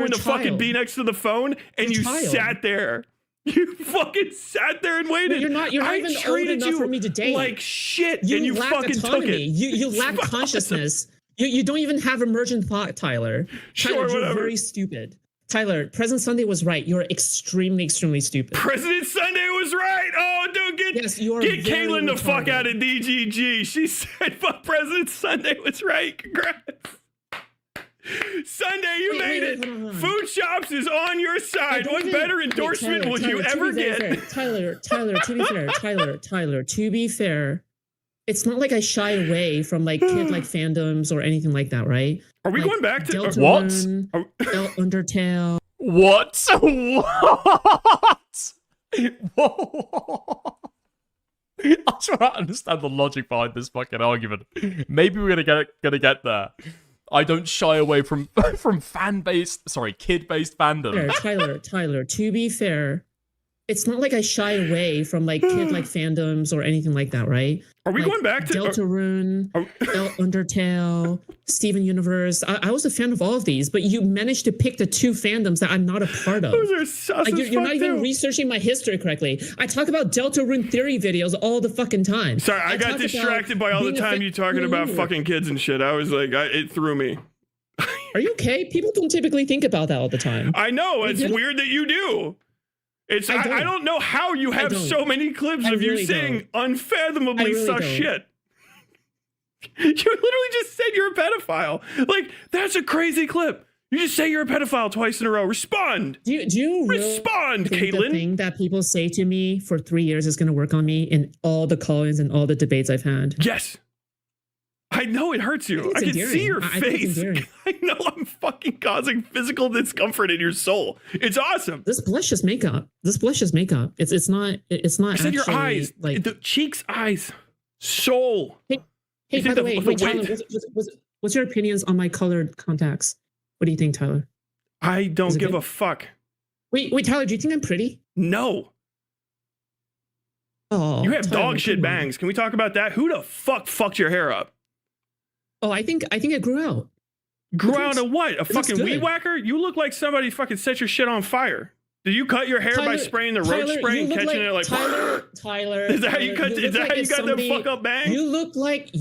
when to fucking be next to the phone, and you sat there. You fucking sat there and waited. You're not even old enough for me to date. Like shit, and you fucking took it. You lack consciousness. You don't even have emergent thought, Tyler. Sure, Tyler, you're very stupid. Tyler, President Sunday was right. You're extremely, extremely stupid. President Sunday was right. Oh, dude, get Caitlin the fuck out of DGG. She said, "Fuck, President Sunday was right." Congrats, Sunday. You made it. Foodshops is on your side. What better endorsement will you ever get? Tyler, to be fair, to be fair. it's not like I shy away from like kid like fandoms or anything like that, right? Are we like, going back to Deltarune, Undertale? What? What? I'm trying to understand the logic behind this fucking argument. Maybe we're gonna get there. I don't shy away from kid-based fandom. Tyler, to be fair, it's not like I shy away from like kid like fandoms or anything like that, right? Are we like, going back to Deltarune, Undertale, Steven Universe? I was a fan of all of these, but you managed to pick the two fandoms that I'm not a part of. Those are sus like, you're not even too. researching my history correctly. I talk about Deltarune theory videos all the fucking time. Sorry, I got distracted by all the time you talking about fucking kids and shit. I was like, it threw me. Are you okay? People don't typically think about that all the time. I know. It's weird that you do. It's I don't know how you have so many clips of you saying unfathomably sus shit. You literally just said you're a pedophile. Like, that's a crazy clip. You just say you're a pedophile twice in a row. Respond. Do you respond, think Caitlin? The thing that people say to me for 3 years is going to work on me in all the call-ins and all the debates I've had? Yes. I know it hurts you. I can see your face. I know I'm fucking causing physical discomfort in your soul. It's awesome. This blush is makeup. It's not. I said your eyes, like the cheeks, eyes, soul. Hey, by the way, Tyler, what's your opinions on my colored contacts? What do you think, Tyler? I don't give a fuck. Wait, Tyler, do you think I'm pretty? No. Oh, you have dog shit bangs. Can we talk about that? Who the fuck fucked your hair up? Oh, I think it grew out. Grew out of what? A fucking weed whacker? You look like somebody fucking set your shit on fire. Did you cut your hair by spraying the roach spray and catching it like Tyler? Is that how you cut? Is that how you got them fuck up bangs? You look like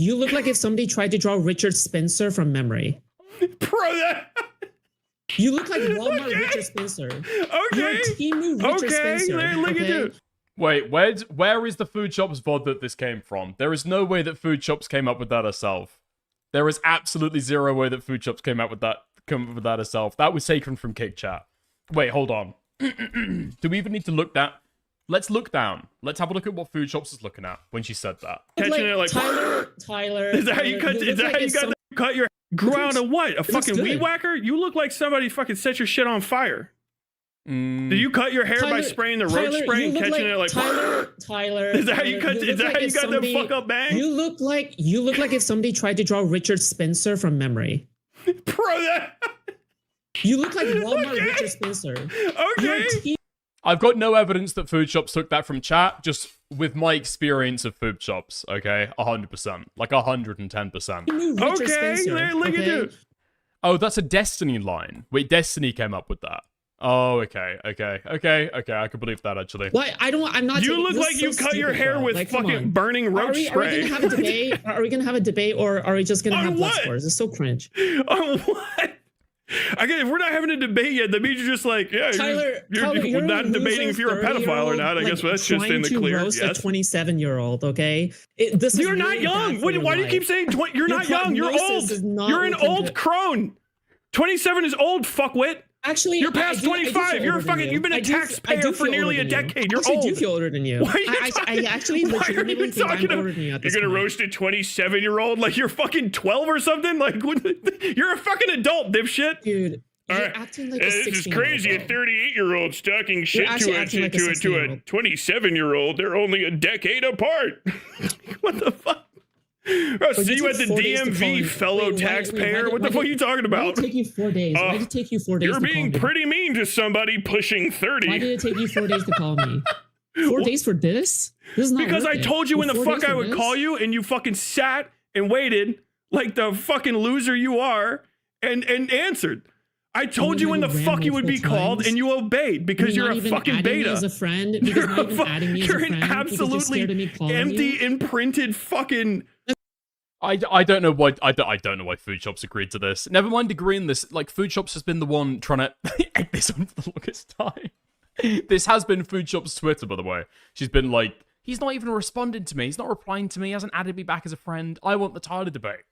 if somebody tried to draw Richard Spencer from memory. Bro, you look like Walmart Richard Spencer. Okay. You're Richard Spencer. Look at you. Wait, where is the Foodshops VOD that this came from? There is no way that Foodshops came up with that herself. There is absolutely zero way that Foodshops came up with that herself. That was taken from Kick Chat. Wait, hold on. Do we even need to look down? Let's look down. Let's have a look at what Foodshops is looking at when she said that. Catching it like Tyler. Is that how you cut? Is that how you cut your grew out of what? A fucking weed whacker? You look like somebody fucking set your shit on fire. Did you cut your hair by spraying the roach spray and catching it like Tyler? Is that how you cut? Is that how you got them fuck up bangs? You look like if somebody tried to draw Richard Spencer from memory. Bro, you look like Walmart Richard Spencer. Okay. I've got no evidence that Foodshops took that from chat, just with my experience of Foodshops, okay? 100%. Like 110%. Okay, look at you. Oh, that's a Destiny line. Wait, Destiny came up with that. Oh, okay. I can believe that, actually. Why? I'm not. You look like you cut your hair with fucking burning roach spray. Are we gonna have a debate, or are we just gonna have blood spores? It's so cringe. On what? Again, if we're not having a debate yet, that means you're just like, yeah, you're not debating if you're a pedophile or not. I guess that's just in the clear. Yes. A 27-year-old, okay? You're not young. Why do you keep saying you're not young? You're old. You're an old crone. 27 is old, fuckwit. Actually, you're past 25. You're fucking. You've been a taxpayer for nearly a decade. You're old. I do feel older than you. I actually legitimately think I'm older than you at this point. You're gonna roast a 27-year-old like you're fucking 12 or something? Like, you're a fucking adult, dipshit. Dude, you're acting like a 16-year-old. This is crazy. A 38-year-old talking shit to a 27-year-old. They're only a decade apart. What the fuck? Bro, see you at the DMV, fellow taxpayer. What the fuck are you talking about? Why did it take you 4 days? Why did it take you 4 days? You're being pretty mean to somebody pushing 30. Why did it take you 4 days to call me? 4 days for this? This is not because I told you when the fuck I would call you, and you fucking sat and waited like the fucking loser you are, and answered. I told you when the fuck you would be called, and you obeyed because you're a fucking beta. As a friend, you're an absolutely empty, imprinted fucking. I don't know why don't know why Foodshops agreed to this. Never mind agreeing this. Like, Foodshops has been the one trying to egg this on for the longest time. This has been Foodshops' Twitter, by the way. She's been like, he's not even responding to me. He's not replying to me. He hasn't added me back as a friend. I want the Tyler debate.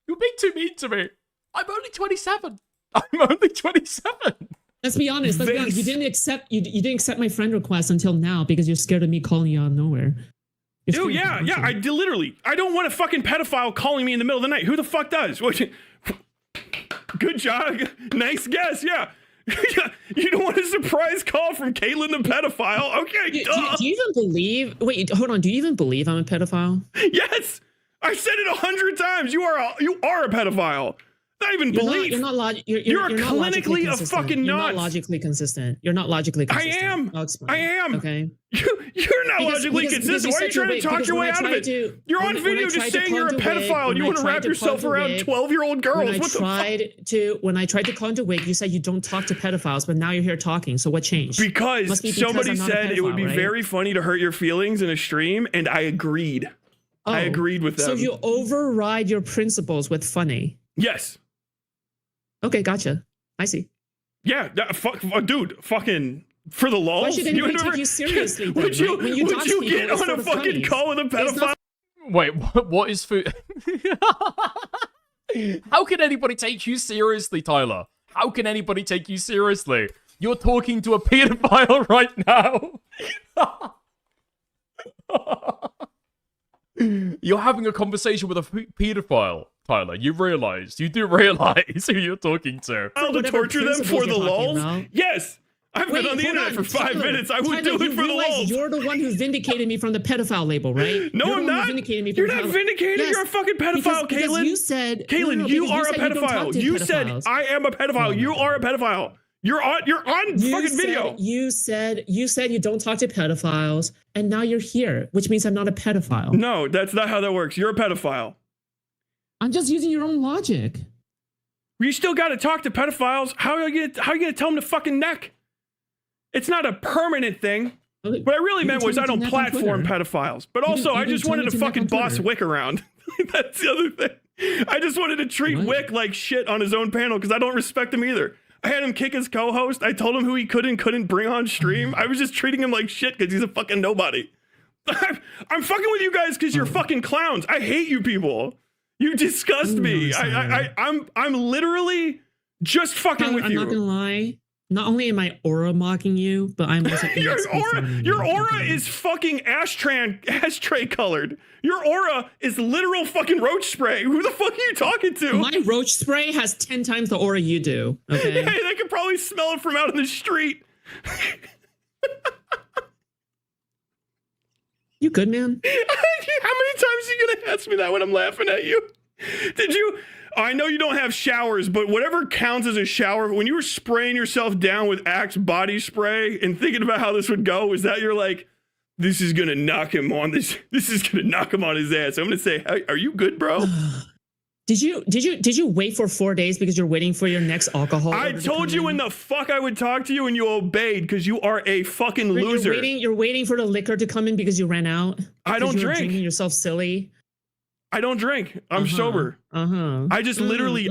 You're being too mean to me. I'm only 27. Let's be honest. You didn't accept my friend request until now because you're scared of me calling you out of nowhere. Dude, yeah. I literally, I don't want a fucking pedophile calling me in the middle of the night. Who the fuck does? Good job. Nice guess. Yeah. You don't want a surprise call from Caitlin the pedophile? Okay. Do you even believe? Wait, hold on. Do you even believe I'm a pedophile? Yes. I said it 100 times. You are a pedophile. Not even believe. You're clinically a fucking You're nuts. not logically consistent. You're not logically consistent. I am. I'll explain. I am. Okay. You're not logically consistent. Why are you trying to talk your way out of it? You're on video just saying you're a pedophile and you want to wrap yourself around 12-year-old girls. What the fuck? When I tried to call into WIG, you said you don't talk to pedophiles, but now you're here talking. So what changed? Because somebody said it would be very funny to hurt your feelings in a stream, and I agreed. I agreed with them. So you override your principles with funny. Yes. Okay, gotcha. I see. Yeah, dude, fucking for the lulz. Why should anybody take you seriously? Then, would you get on a fucking call with a pedophile? Wait, what is food? How can anybody take you seriously, Tyler? How can anybody take you seriously? You're talking to a pedophile right now. You're having a conversation with a pedophile, Tyler. You do realize who you're talking to. I'll to torture them for the lulz? Yes. I've been on the internet for 5 minutes. I would do it for the lulz. You're the one who vindicated me from the pedophile label, right? No, I'm not. You're not vindicated. Yes, you're a fucking pedophile, Caitlin. You said, Caitlin, you are a pedophile. You said I am a pedophile. You are a pedophile. You're on fucking video. You said you don't talk to pedophiles, and now you're here, which means I'm not a pedophile. No, that's not how that works. You're a pedophile. I'm just using your own logic. You still got to talk to pedophiles. How are you gonna tell them to fucking neck? It's not a permanent thing. What I really meant was I don't platform pedophiles. But also, I just wanted to fucking boss Wick around. That's the other thing. I just wanted to treat Wick like shit on his own panel because I don't respect him either. I had him kick his co-host. I told him who he could and couldn't bring on stream. I was just treating him like shit because he's a fucking nobody. I'm fucking with you guys because you're fucking clowns. I hate you people. You disgust me. I'm literally just fucking with you. I'm not gonna lie. Not only am I aura mocking you, but I'm also your aura is fucking ashtray colored. Your aura is literal fucking roach spray. Who the fuck are you talking to? My roach spray has 10 times the aura you do. Okay. Hey, they could probably smell it from out in the street. You good, man? How many times are you gonna ask me that when I'm laughing at you? Did you? I know you don't have showers, but whatever counts as a shower, when you were spraying yourself down with Axe body spray and thinking about how this would go, is that you're like, this is gonna knock him on this is gonna knock him on his ass. I'm gonna say, hey, are you good, bro? Did you wait for 4 days because you're waiting for your next alcohol? I told you when the fuck I would talk to you and you obeyed because you are a fucking loser. You're waiting for the liquor to come in because you ran out. I don't drink. Drinking yourself silly. I don't drink. I'm sober. I just literally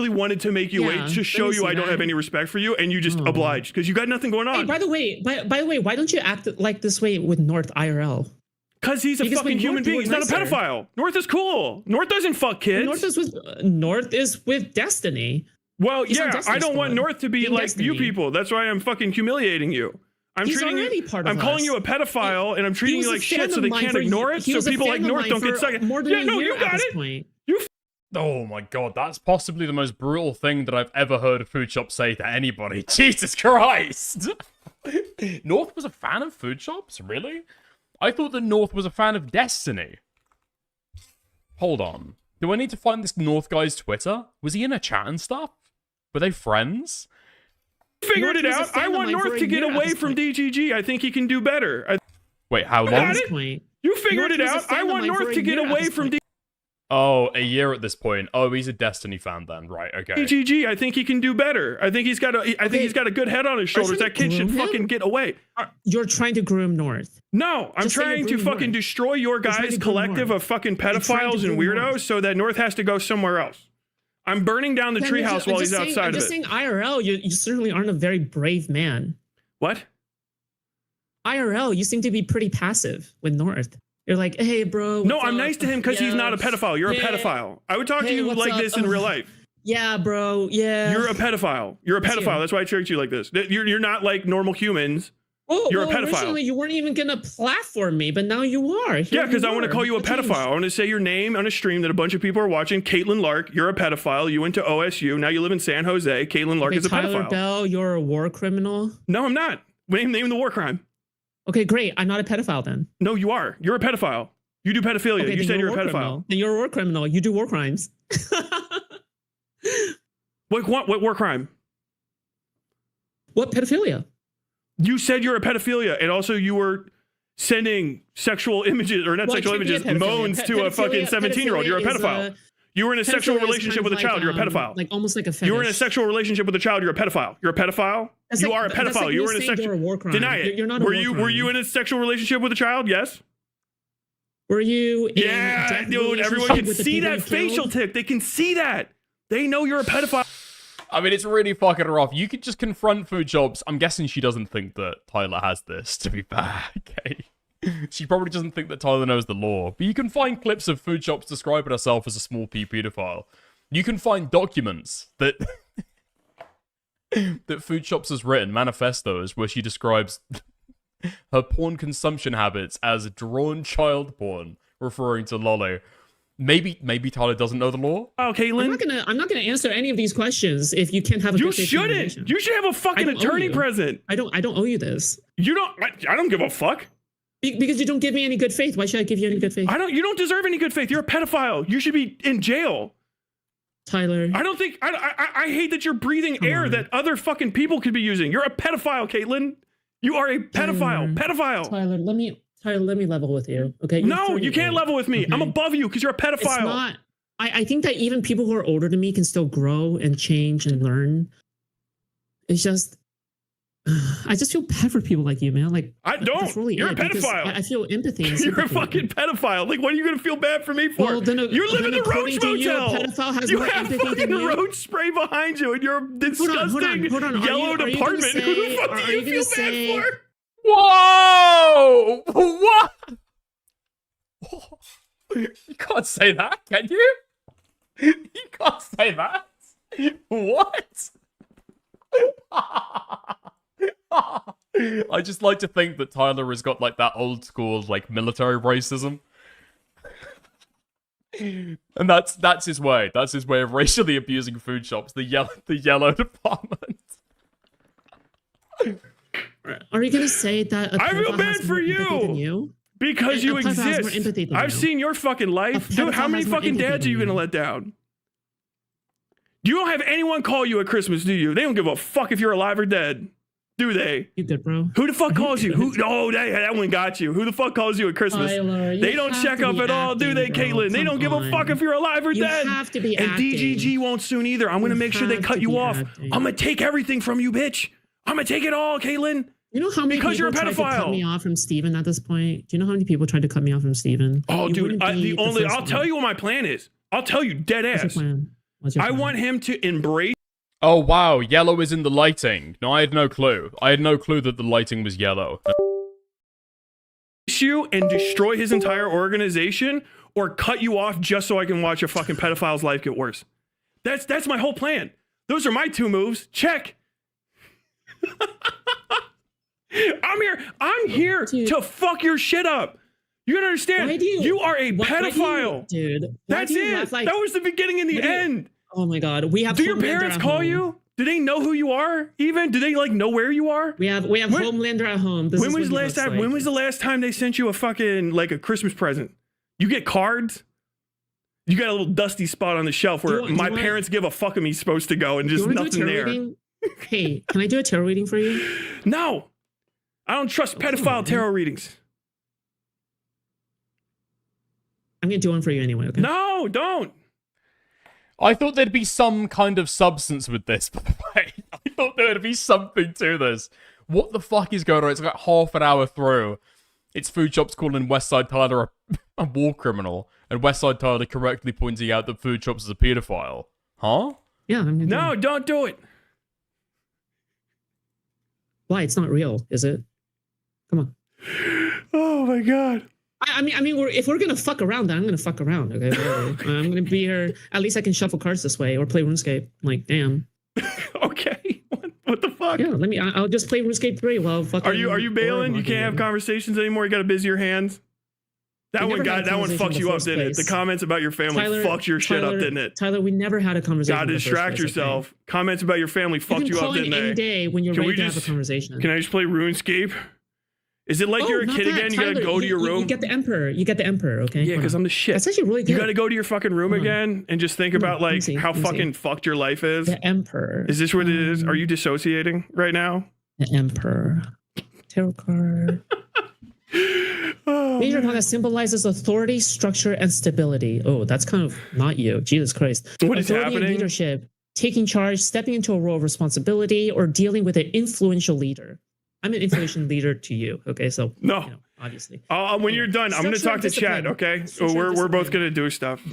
wanted to make you wait to show you I don't have any respect for you, and you just obliged because you got nothing going on. Hey, by the way, why don't you act like this way with North IRL? Because he's a fucking human being. He's not a pedophile. North is cool. North doesn't fuck kids. North is with Destiny. Well, yeah, I don't want North to be like you people. That's why I'm fucking humiliating you. I'm calling you a pedophile, and I'm treating you like shit so they can't ignore it. So people like North don't get stuck. Yeah, no, you got it. Oh my god, that's possibly the most brutal thing that I've ever heard Foodshops say to anybody. Jesus Christ! North was a fan of Foodshops? Really? I thought that North was a fan of Destiny. Hold on. Do I need to find this North guy's Twitter? Was he in a chat and stuff? Were they friends? Figured it out. I want North to get away from DGG. I think he can do better. Wait, how long? You figured it out. I want North to get away from DGG. Oh, a year at this point. Oh, he's a Destiny fan then, right? Okay. DGG. I think he can do better. I think he's got a good head on his shoulders. That kid should fucking get away. You're trying to groom North. No, I'm trying to fucking destroy your guys' collective of fucking pedophiles and weirdos so that North has to go somewhere else. I'm burning down the treehouse while he's outside of it. I'm just saying IRL, you certainly aren't a very brave man. What? IRL, you seem to be pretty passive with North. You're like, hey, bro. No, I'm nice to him because he's not a pedophile. You're a pedophile. I would talk to you like this in real life. Yeah, bro. Yeah. You're a pedophile. You're a pedophile. That's why I treat you like this. You're not like normal humans. You're a pedophile. Originally, you weren't even gonna platform me, but now you are. Yeah, because I want to call you a pedophile. I want to say your name on a stream that a bunch of people are watching. Caitlin Lark, you're a pedophile. You went to OSU. Now you live in San Jose. Caitlin Lark is a Tyler pedophile. Bell, you're a war criminal. No, I'm not. Name the war crime. Okay, great. I'm not a pedophile then. No, you are. You're a pedophile. You do pedophilia. Okay, you said you're a pedophile. Criminal. Then you're a war criminal. You do war crimes. What war crime? What pedophilia? You said you're a pedophilia, and also you were sending sexual images, or not sexual images, moans to a fucking 17-year-old. You're a pedophile. You were in a sexual relationship with a child. You're a pedophile. Like almost like a fetish. You were in a sexual relationship with a child. You're a pedophile. You're a pedophile. You are a pedophile. You were in a sexual. Deny it. You're not. Were you in a sexual relationship with a child? Yes. Were you? Yeah, dude. Everyone can see that facial tick. They can see that. They know you're a pedophile. I mean, it's really fucking her off. You could just confront Foodshops. I'm guessing she doesn't think that Tyler has this, to be fair. Okay. She probably doesn't think that Tyler knows the law. But you can find clips of Foodshops describing herself as a small p pedophile. You can find documents that that Foodshops has written, manifestos, where she describes her porn consumption habits as drawn child porn, referring to Lolly. Maybe Tyler doesn't know the law. Oh, Caitlin. I'm not gonna answer any of these questions if you can't have a. You shouldn't. You should have a fucking attorney present. I don't owe you this. You don't. I don't give a fuck. Because you don't give me any good faith. Why should I give you any good faith? You don't deserve any good faith. You're a pedophile. You should be in jail. Tyler. I don't think. I hate that you're breathing air that other fucking people could be using. You're a pedophile, Caitlin. You are a pedophile. Pedophile. Tyler, let me level with you. Okay. No, you can't level with me. Okay. I'm above you because you're a pedophile. It's not. I think that even people who are older than me can still grow and change and learn. It's just. I just feel bad for people like you, man. Like I don't. Really you're a pedophile. I feel empathy. And you're a fucking pedophile. Like, what are you gonna feel bad for me for? Well, you live in the Roach Motel. You have fucking roach spray behind you, and you're a disgusting yellow apartment. Who the fuck do you feel bad for? Whoa! What? You can't say that, can you? You can't say that. What? I just like to think that Tyler has got like that old school like military racism. And that's his way. That's his way of racially abusing Foodshops, the yellow department. Are you gonna say that I feel bad for you because you exist? I've seen your fucking life. Dude, how many fucking dads are you gonna let down? You don't have anyone call you at Christmas, do you? They don't give a fuck if you're alive or dead. Do they? You good, bro? Who the fuck calls you? That one got you. Who the fuck calls you at Christmas? Tyler, they don't check up at all, do they, Caitlin? They don't give a fuck if you're alive or dead. You have to be and DGG won't soon either. I'm going to make sure they cut you off. I'm going to take everything from you, bitch. I'm going to take it all, Caitlin. You know how many people tried to cut me off from Steven at this point? Do you know how many people tried to cut me off from Steven? Oh, dude, I'll tell you what my plan is. I'll tell you dead ass. I want him to embrace. Oh, wow. Yellow is in the lighting. No, I had no clue. I had no clue that the lighting was yellow. You and destroy his entire organization or cut you off just so I can watch a fucking pedophile's life get worse. That's my whole plan. Those are my two moves. Check. I'm here to fuck your shit up. You gotta understand. You are a pedophile. Dude. That's it. That was the beginning and the end. Oh my god. Do your parents call you? Do they know who you are? Even do they like know where you are? We have Homelander at home. When was the last time they sent you a fucking like a Christmas present? You get cards? You got a little dusty spot on the shelf where my parents give a fuck of me's supposed to go and just nothing there. Hey, can I do a tarot reading for you? No. I don't trust pedophile tarot readings. I'm gonna do one for you anyway, okay? No, don't. I thought there'd be some kind of substance with this, by the way. I thought there'd be something to this. What the fuck is going on? It's like half an hour through. It's Foodshops calling Westside Tyler a war criminal, and Westside Tyler correctly pointing out that Foodshops is a pedophile. Huh? Yeah. No, don't do it. Why? It's not real, is it? Come on. Oh my god. I mean, if we're gonna fuck around, then I'm gonna fuck around. Okay, whatever. I'm gonna be here. At least I can shuffle cards this way or play RuneScape. Like, damn. Okay. What the fuck? Yeah, I'll just play RuneScape 3 while fucking. Are you bailing? You can't have conversations anymore. You got to busy your hands. That one fucked you up, didn't it? The comments about your family fucked your shit up, didn't it? Tyler, we never had a conversation. Gotta distract yourself. Okay? Comments about your family fucked you up, didn't they? Any day when you're ready to have a conversation. Can I just play RuneScape? Is it like you're a kid again? You gotta go to your room. You get the Emperor. Okay. Yeah, because I'm the shit. That's actually really good. You gotta go to your fucking room again and just think about like how fucking fucked your life is. The Emperor. Is this what it is? Are you dissociating right now? The Emperor. Tarot card. Major arcana symbolizes authority, structure, and stability. Oh, that's kind of not you. Jesus Christ. What is authority happening? And leadership, taking charge, stepping into a role of responsibility, or dealing with an influential leader. I'm an influential leader to you. Okay, so no, you know, obviously. When you're done, I'm going to talk to chat. Okay, so we're both going to do stuff.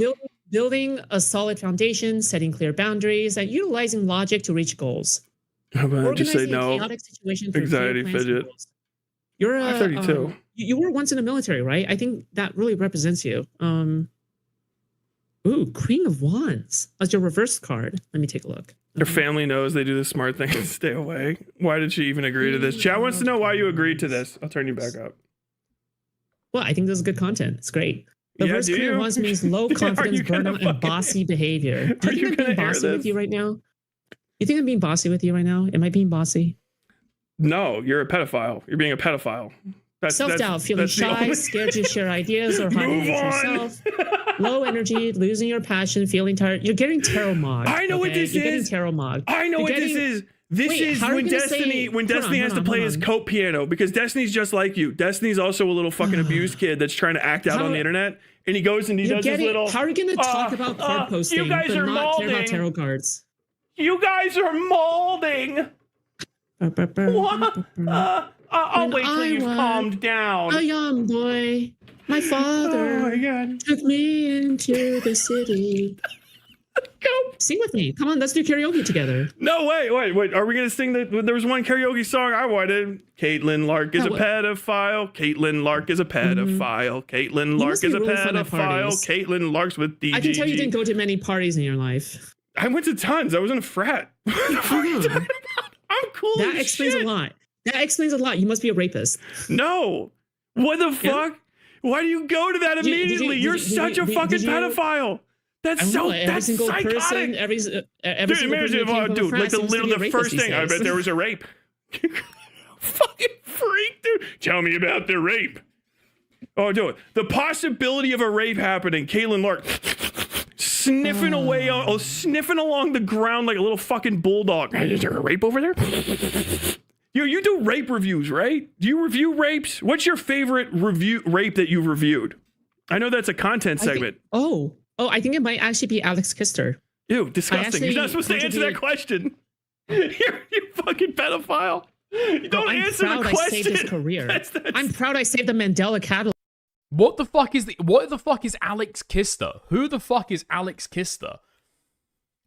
Building a solid foundation, setting clear boundaries, and utilizing logic to reach goals. How about I just say no? Anxiety, fidget. You're a 32. You were once in the military, right? I think that really represents you. Ooh, Queen of Wands as your reverse card. Let me take a look. Her family knows they do the smart thing and stay away. Why did she even agree to this? Chat wants to know why you agreed to this. I'll turn you back up. Well, I think this is good content. It's great. The reverse Queen of Wands means low confidence, burnout, and bossy behavior. Do you think I'm being bossy with you right now? You think I'm being bossy with you right now? Am I being bossy? No, you're a pedophile. You're being a pedophile. Self-doubt, feeling shy, scared to share ideas or hiding it yourself. Low energy, losing your passion, feeling tired. You're getting tarot mogged. I know what this You're is. getting tarot mogged. I know what this is. This is when Destiny has to play his coat piano because Destiny's just like you. Destiny's also a little fucking abused kid that's trying to act out on the internet. And he goes and he does his little. How are you going to talk about card posting you guys but are not molding. care about tarot cards? You guys are molding. What? I'll wait till you've calmed down. A young boy, my father took me into the city. Go sing with me. Come on, let's do karaoke together. No, wait. Are we gonna sing that? There was one karaoke song I wanted. Caitlin Lark is a pedophile. Caitlin Lark is a pedophile. Caitlin Lark is a pedophile. Caitlin Larks with DGG. I can tell you didn't go to many parties in your life. I went to tons. I was in a frat. I'm cool. That explains a lot. That explains a lot. You must be a rapist. No. What the fuck? Why do you go to that immediately? You're such a fucking pedophile. That's so that's psychotic. Person, every single person dude, like the first thing. I bet there was a rape. Fucking freak, dude. Tell me about the rape. Oh, dude. The possibility of a rape happening. Caitlin Lark sniffing away, sniffing along the ground like a little fucking bulldog. Is there a rape over there? You do rape reviews, right? Do you review rapes? What's your favorite rape that you've reviewed? I know that's a content segment. I think it might actually be Alex Kister. Ew, disgusting. You're not supposed to answer that question. You fucking pedophile. You don't answer the question. I saved his career. I'm proud I saved the Mandela catalog. What the fuck is Alex Kister? Who the fuck is Alex Kister?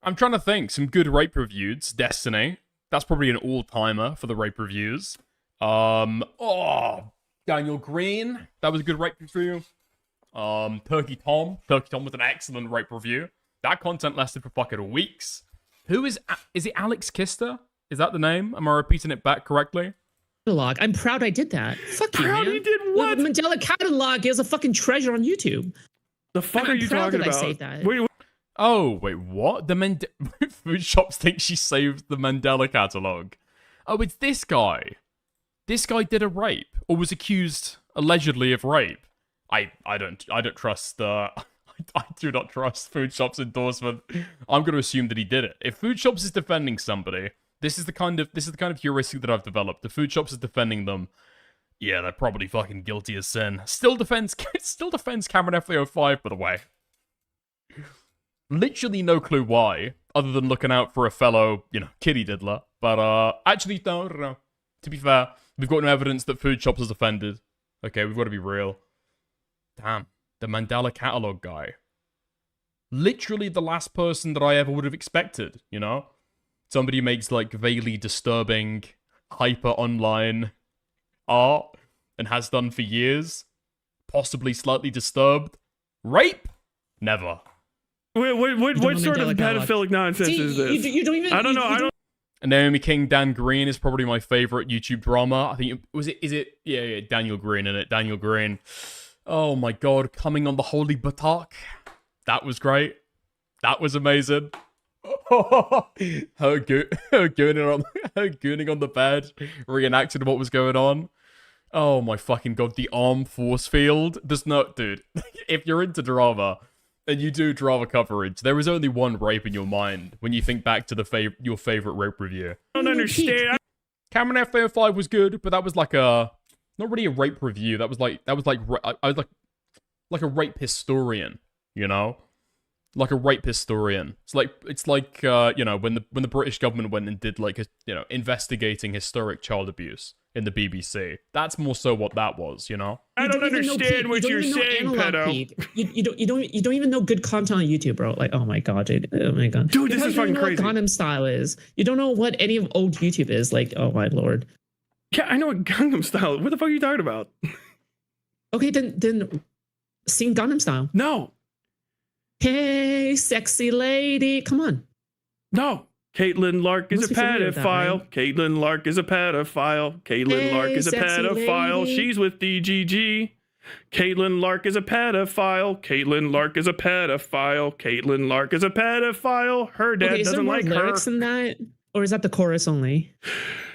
I'm trying to think. Some good rape reviews. Destiny. That's probably an all-timer for the rape reviews. Daniel Green. That was a good rape review. Turkey Tom was an excellent rape review. That content lasted for fucking weeks. Who is it Alex Kister? Is that the name? Am I repeating it back correctly? I'm proud I did that. Fuck you, man. You did what? The Mandela catalog is a fucking treasure on YouTube. The fuck are you talking about? I saved that. Wait, what? Foodshops think she saved the Mandela catalog. Oh, it's this guy. This guy did a rape, or was accused allegedly of rape. I don't trust. I do not trust Foodshops' endorsement. I'm going to assume that he did it. If Foodshops is defending somebody, this is the kind of heuristic that I've developed. If Foodshops is defending them, yeah, they're probably fucking guilty as sin. Still defends Cameron F305, by the way. Literally no clue why, other than looking out for a fellow, kitty diddler. But actually, no. To be fair, we've got no evidence that Foodshops is offended. Okay, we've got to be real. Damn, the Mandela catalog guy. Literally the last person that I ever would have expected, Somebody who makes, vaguely disturbing, hyper online art, and has done for years. Possibly slightly disturbed. Rape? Never. What sort of pedophilic nonsense is this? You don't even... I don't know. And Naomi King, Dan Green is probably my favorite YouTube drama. I think yeah, Daniel Green in it. Daniel Green. Oh my god, coming on the Holy Buttock. That was great. That was amazing. her gooning on the bed, reenacting what was going on. Oh my fucking god, the arm force field. There's no, dude, if you're into drama and you do drama coverage, there is only one rape in your mind when you think back to your favorite rape review. I don't understand. Cameron F5 was good, but that was like not really a rape review. That was like I was like a rape historian, you know? Like a rape historian. It's like you know, when the British government went and did like investigating historic child abuse in the BBC. That's more so what that was, you know. I don't understand what you're saying, pedo. You don't even know good content on YouTube, bro. Like, oh my god, dude. Oh my god. Dude, this is fucking crazy. What Gangnam Style is. You don't know what any of old YouTube is. Like, oh my lord. Yeah, I know what Gangnam Style. What the fuck are you talking about? Okay, then sing Gangnam Style. No. Hey, sexy lady. Come on. No. Caitlin Lark is a pedophile. Right? Caitlin Lark is a pedophile. Caitlin Lark is a pedophile. Lady. She's with DGG. Caitlin Lark is a pedophile. Caitlin Lark is a pedophile. Caitlin Lark is a pedophile. Her dad doesn't like her. Lyrics in that? Or is that the chorus only?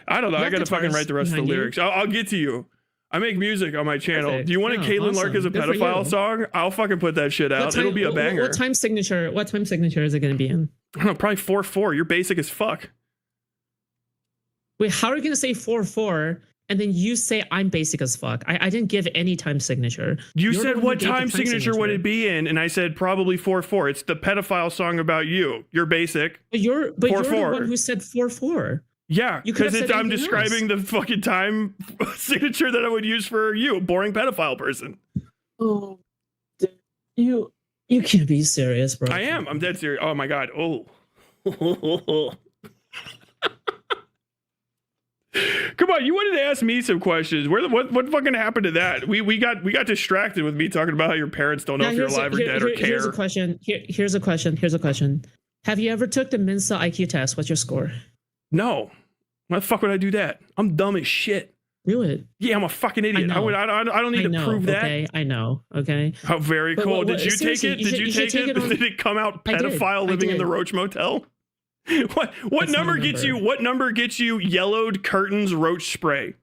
I don't know. I gotta fucking write the rest of the lyrics. I'll get to you. I make music on my channel. Perfect. Do you want a Caitlin Lark is a pedophile song? I'll fucking put that shit out. It'll be a banger. What time signature is it going to be in? I don't know, probably 4/4. You're basic as fuck. Wait, how are you going to say 4/4 and then you say I'm basic as fuck? I didn't give any time signature. You said what time signature would it be in? And I said probably 4/4. It's the pedophile song about you. You're basic. But you're the one who said 4/4. Yeah, because I'm describing the fucking time signature that I would use for you, boring pedophile person. Oh, you can't be serious, bro. I am. I'm dead serious. Oh my god. Oh. Come on, you wanted to ask me some questions. What fucking happened to that? We got distracted with me talking about how your parents don't know if you're alive or dead or care. Here's a question. Here's a question. Have you ever took the Mensa IQ test? What's your score? No. Why the fuck would I do that? I'm dumb as shit. Do it. Yeah, I'm a fucking idiot. I don't need to prove that. Okay, I know. Okay. How very cool. Did you take it? Did you take it? Did it come out pedophile living in the Roach Motel? What number gets you? What number gets you yellowed curtains roach spray?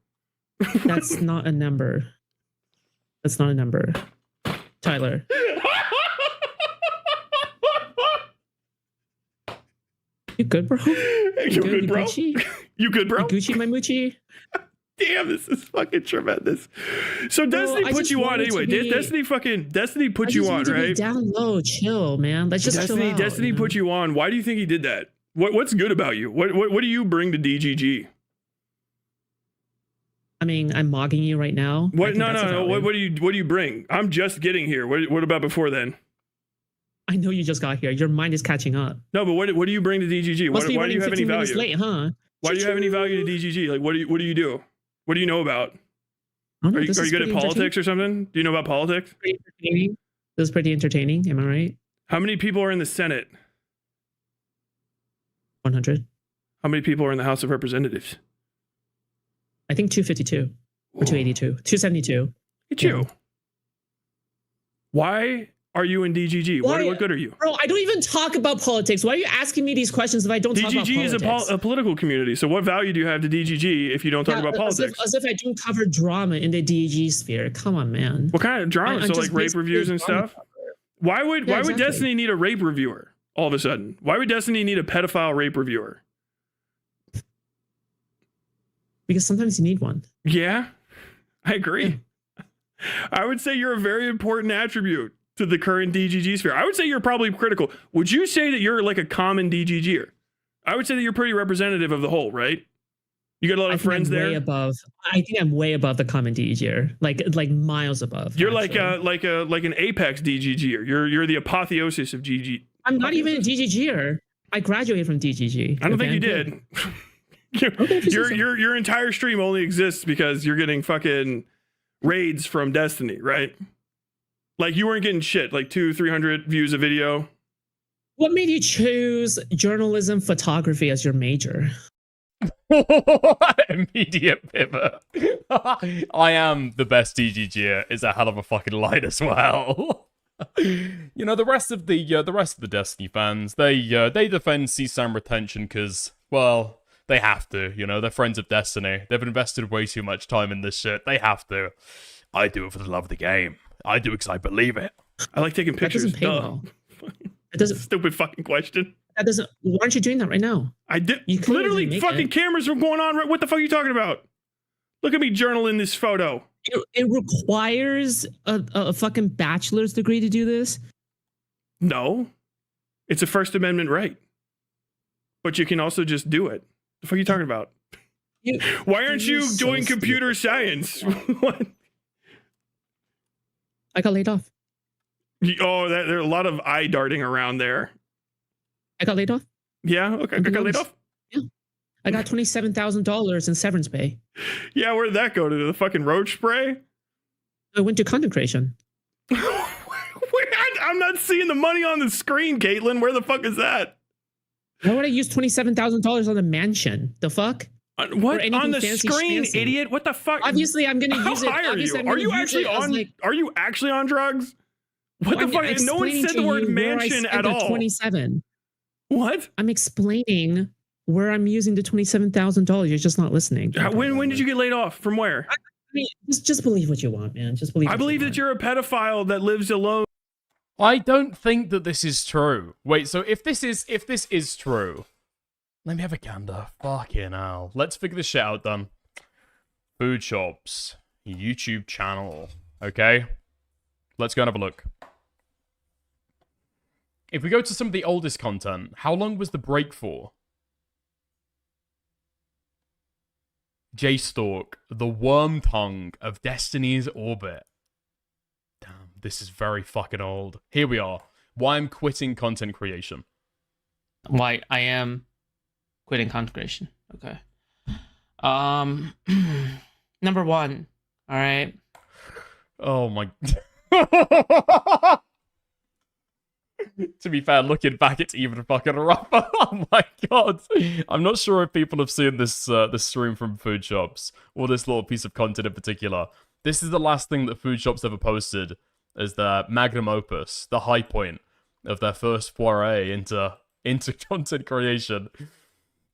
That's not a number. That's not a number. Tyler. You good, bro? You good, bro? You good, bro? Gucci, my moochie. Damn, this is fucking tremendous. So Destiny put you on anyway. Destiny put you on, right? Down low, chill, man. Let's just chill out. Destiny put you on. Why do you think he did that? What's good about you? What do you bring to DGG? I mean, I'm mogging you right now. What? No. What do you bring? I'm just getting here. What about before then? I know you just got here. Your mind is catching up. No, but what do you bring to DGG? Why do you have any value? Late, huh? Why do you have any value to DGG? Like, what do you do? What do you know about? Are you good at politics or something? Do you know about politics? Pretty entertaining. This is pretty entertaining. Am I right? How many people are in the Senate? 100. How many people are in the House of Representatives? I think 252 or 282, 272. It's you. Why are you in DGG? What good are you? Bro, I don't even talk about politics. Why are you asking me these questions if I don't talk about politics? DGG is a political community. So what value do you have to DGG if you don't talk about politics? As if I don't cover drama in the DGG sphere. Come on, man. What kind of drama? So like rape reviews and stuff? Why would Destiny need a rape reviewer all of a sudden? Why would Destiny need a pedophile rape reviewer? Because sometimes you need one. Yeah, I agree. I would say you're a very important attribute to the current DGG sphere. I would say you're probably critical. Would you say that you're like a common DGGer? I would say that you're pretty representative of the whole, right? You got a lot of friends there. I think I'm way above the common DGGer, like miles above. You're like an apex DGGer. You're the apotheosis of GG. I'm not even a DGGer. I graduated from DGG. I don't think you did. Your entire stream only exists because you're getting fucking raids from Destiny, right? Like you weren't getting shit, like 200-300 views a video. What made you choose journalism photography as your major? Immediate pivot. I am the best TGG is a hell of a fucking line as well. You know, the rest of the Destiny fans, they defend CSAM retention because, well, they have to. You know, they're friends of Destiny. They've invested way too much time in this shit. They have to. I do it for the love of the game. I do it because I believe it. I like taking pictures. That doesn't pay well. It doesn't. Stupid fucking question. That doesn't. Why aren't you doing that right now? I did. You Literally, fucking cameras were going on. What the fuck are you talking about? Look at me journaling this photo. It requires a fucking bachelor's degree to do this. No, it's a First Amendment right. But you can also just do it. The fuck are you talking about? Why aren't you doing computer science? What? I got laid off. Oh, there are a lot of eye darting around there. I got laid off. Yeah, okay. I got laid off? Yeah. I got $27,000 in severance pay. Yeah, where did that go? To the fucking roach spray? I went to content creation. I'm not seeing the money on the screen, Caitlin. Where the fuck is that? Why would I use $27,000 on the mansion? The fuck? What on the screen, fancy. Idiot? What the fuck? Obviously, I'm gonna use it. Are you actually on? Are you actually on drugs? What the fuck? No one said the word mansion at all. 27. What? I'm explaining where I'm using the $27,000. You're just not listening. When did you get laid off? From where? I mean, just believe what you want, man. Just believe. I believe that you're a pedophile that lives alone. I don't think that this is true. Wait, so if this is true, let me have a gander. Fucking hell. Let's figure this shit out then. Foodshops YouTube channel. Okay? Let's go and have a look. If we go to some of the oldest content, how long was the break for? J-Stalk, the worm tongue of Destiny's orbit. Damn, this is very fucking old. Here we are. Why I'm quitting content creation. Why I am quitting content creation. Okay. Number one. All right. Oh my. To be fair, looking back, it's even fucking rougher. Oh my god. I'm not sure if people have seen this this stream from Foodshops, or this little piece of content in particular. This is the last thing that Foodshops ever posted as their magnum opus, the high point of their first foray into content creation.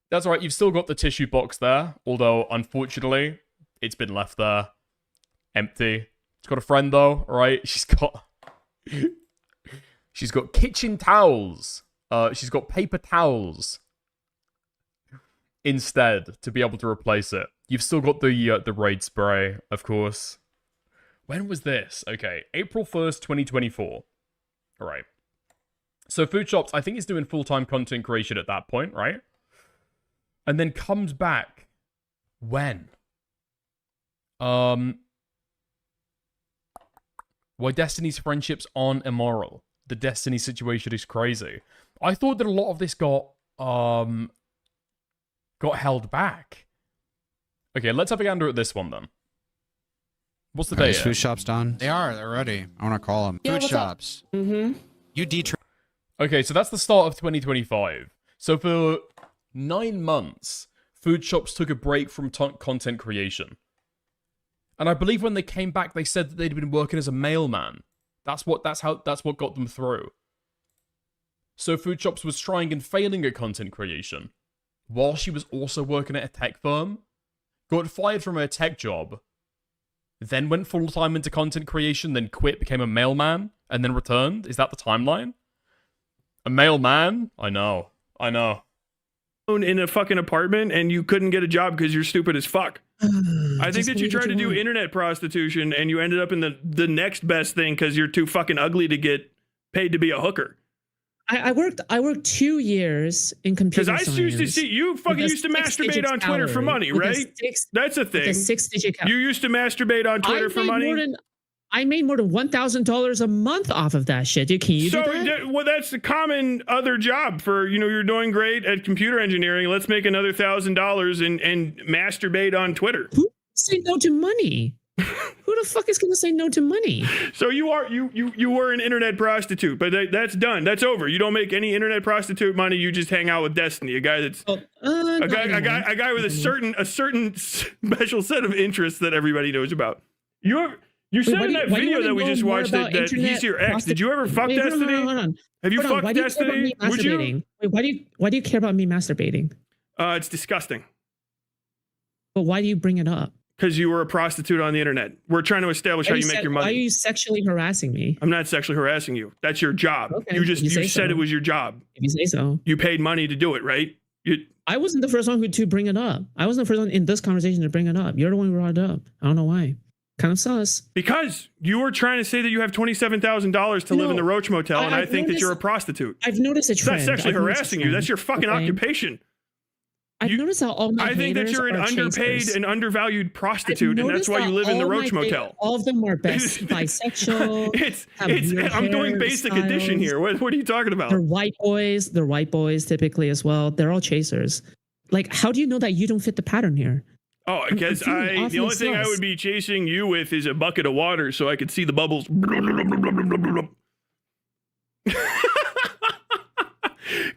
That's right, you've still got the tissue box there, although, unfortunately, it's been left there empty. It's got a friend, though, right? She's got kitchen towels. She's got paper towels instead to be able to replace it. You've still got the raid spray, of course. When was this? Okay, April 1st, 2024. All right. So Foodshops, I think, is doing full-time content creation at that point, right? And then comes back when? Why Destiny's friendships aren't immoral. The Destiny situation is crazy. I thought that a lot of this got held back. Okay, let's have a gander at this one then. What's the date? Is Foodshops done? They're ready. I want to call them. Yeah, Foodshops. Mm-hmm. Okay, so that's the start of 2025. So for 9 months, Foodshops took a break from content creation. And I believe when they came back, they said that they'd been working as a mailman. That's what got them through. So Foodshops was trying and failing at content creation, while she was also working at a tech firm, got fired from her tech job, then went full-time into content creation, then quit, became a mailman, and then returned? Is that the timeline? A mailman? I know. In a fucking apartment and you couldn't get a job because you're stupid as fuck. I think that you tried to do internet prostitution and you ended up in the next best thing because you're too fucking ugly to get paid to be a hooker. I worked 2 years in computer science. Because I used to see you fucking used to masturbate on Twitter for money, right? That's a thing. A 6-digit you used to masturbate on Twitter for money. I made more than $1,000 a month off of that shit. Can you do that? Well, that's a common other job for, you're doing great at computer engineering. Let's make another $1,000 and masturbate on Twitter. Who say no to money? Who the fuck is gonna say no to money? So you were an internet prostitute, but that's done. That's over. You don't make any internet prostitute money. You just hang out with Destiny, a guy that's a guy with a certain special set of interests that everybody knows about. You said in that video that we just watched that he's your ex. Did you ever fuck Destiny? Hold on. Have you fucked Destiny? Would you? Wait, why do you care about me masturbating? It's disgusting. But why do you bring it up? Because you were a prostitute on the internet. We're trying to establish how you make your money. Why are you sexually harassing me? I'm not sexually harassing you. That's your job. Okay, you said it was your job. If you say so. You paid money to do it, right? I wasn't the first one to bring it up. I wasn't the first one in this conversation to bring it up. You're the one who brought it up. I don't know why. Kind of sus. Because you were trying to say that you have $27,000 to live in the Roach Motel, and I think that you're a prostitute. I've noticed a trend. That's sexually harassing you. That's your fucking occupation. I've noticed how all my I think that you're an underpaid and undervalued prostitute, and that's why you live in the Roach Motel. All of them are bisexual. I'm doing basic addition here. What are you talking about? They're white boys. They're white boys typically as well. They're all chasers. Like, how do you know that you don't fit the pattern here? Oh, because the only thing I would be chasing you with is a bucket of water so I could see the bubbles.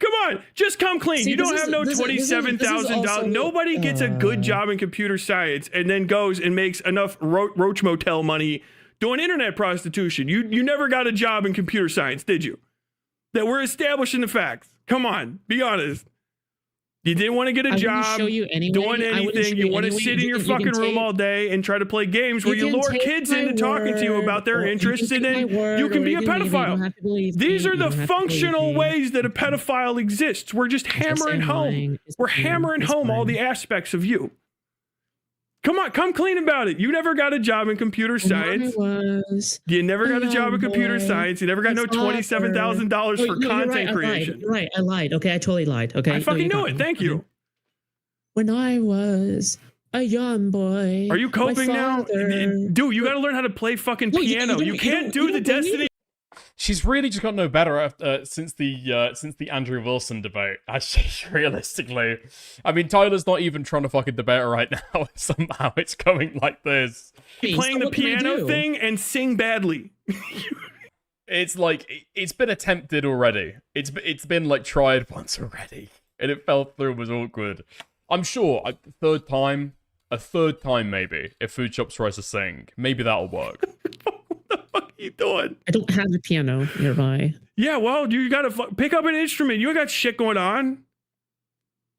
Come on, just come clean. You don't have no $27,000. Nobody gets a good job in computer science and then goes and makes enough Roach Motel money doing internet prostitution. You never got a job in computer science, did you? That we're establishing the facts. Come on, be honest. You didn't want to get a job doing anything. You want to sit in your fucking room all day and try to play games where you lure kids into talking to you about their interests, and then you can be a pedophile. These are the functional ways that a pedophile exists. We're just hammering home. We're hammering home all the aspects of you. Come on, come clean about it. You never got a job in computer science. You never got a job in computer science. You never got no $27,000 for content creation. You're right. I lied. Okay, I totally lied. Okay. I fucking know it. Thank you. When I was a young boy. Are you coping now? Dude, you got to learn how to play fucking piano. You can't do the Destiny. She's really just got no better after since the Andrew Wilson debate. Actually, realistically, I mean, Tyler's not even trying to fucking debate her right now. Somehow it's going like this. Playing the piano thing and sing badly. It's like it's been attempted already. It's been like tried once already, and it fell through. It was awkward. I'm sure a third time maybe. If Foodshops tries to sing, maybe that'll work. What are you doing? I don't have a piano nearby. Yeah, well, you gotta pick up an instrument. You got shit going on.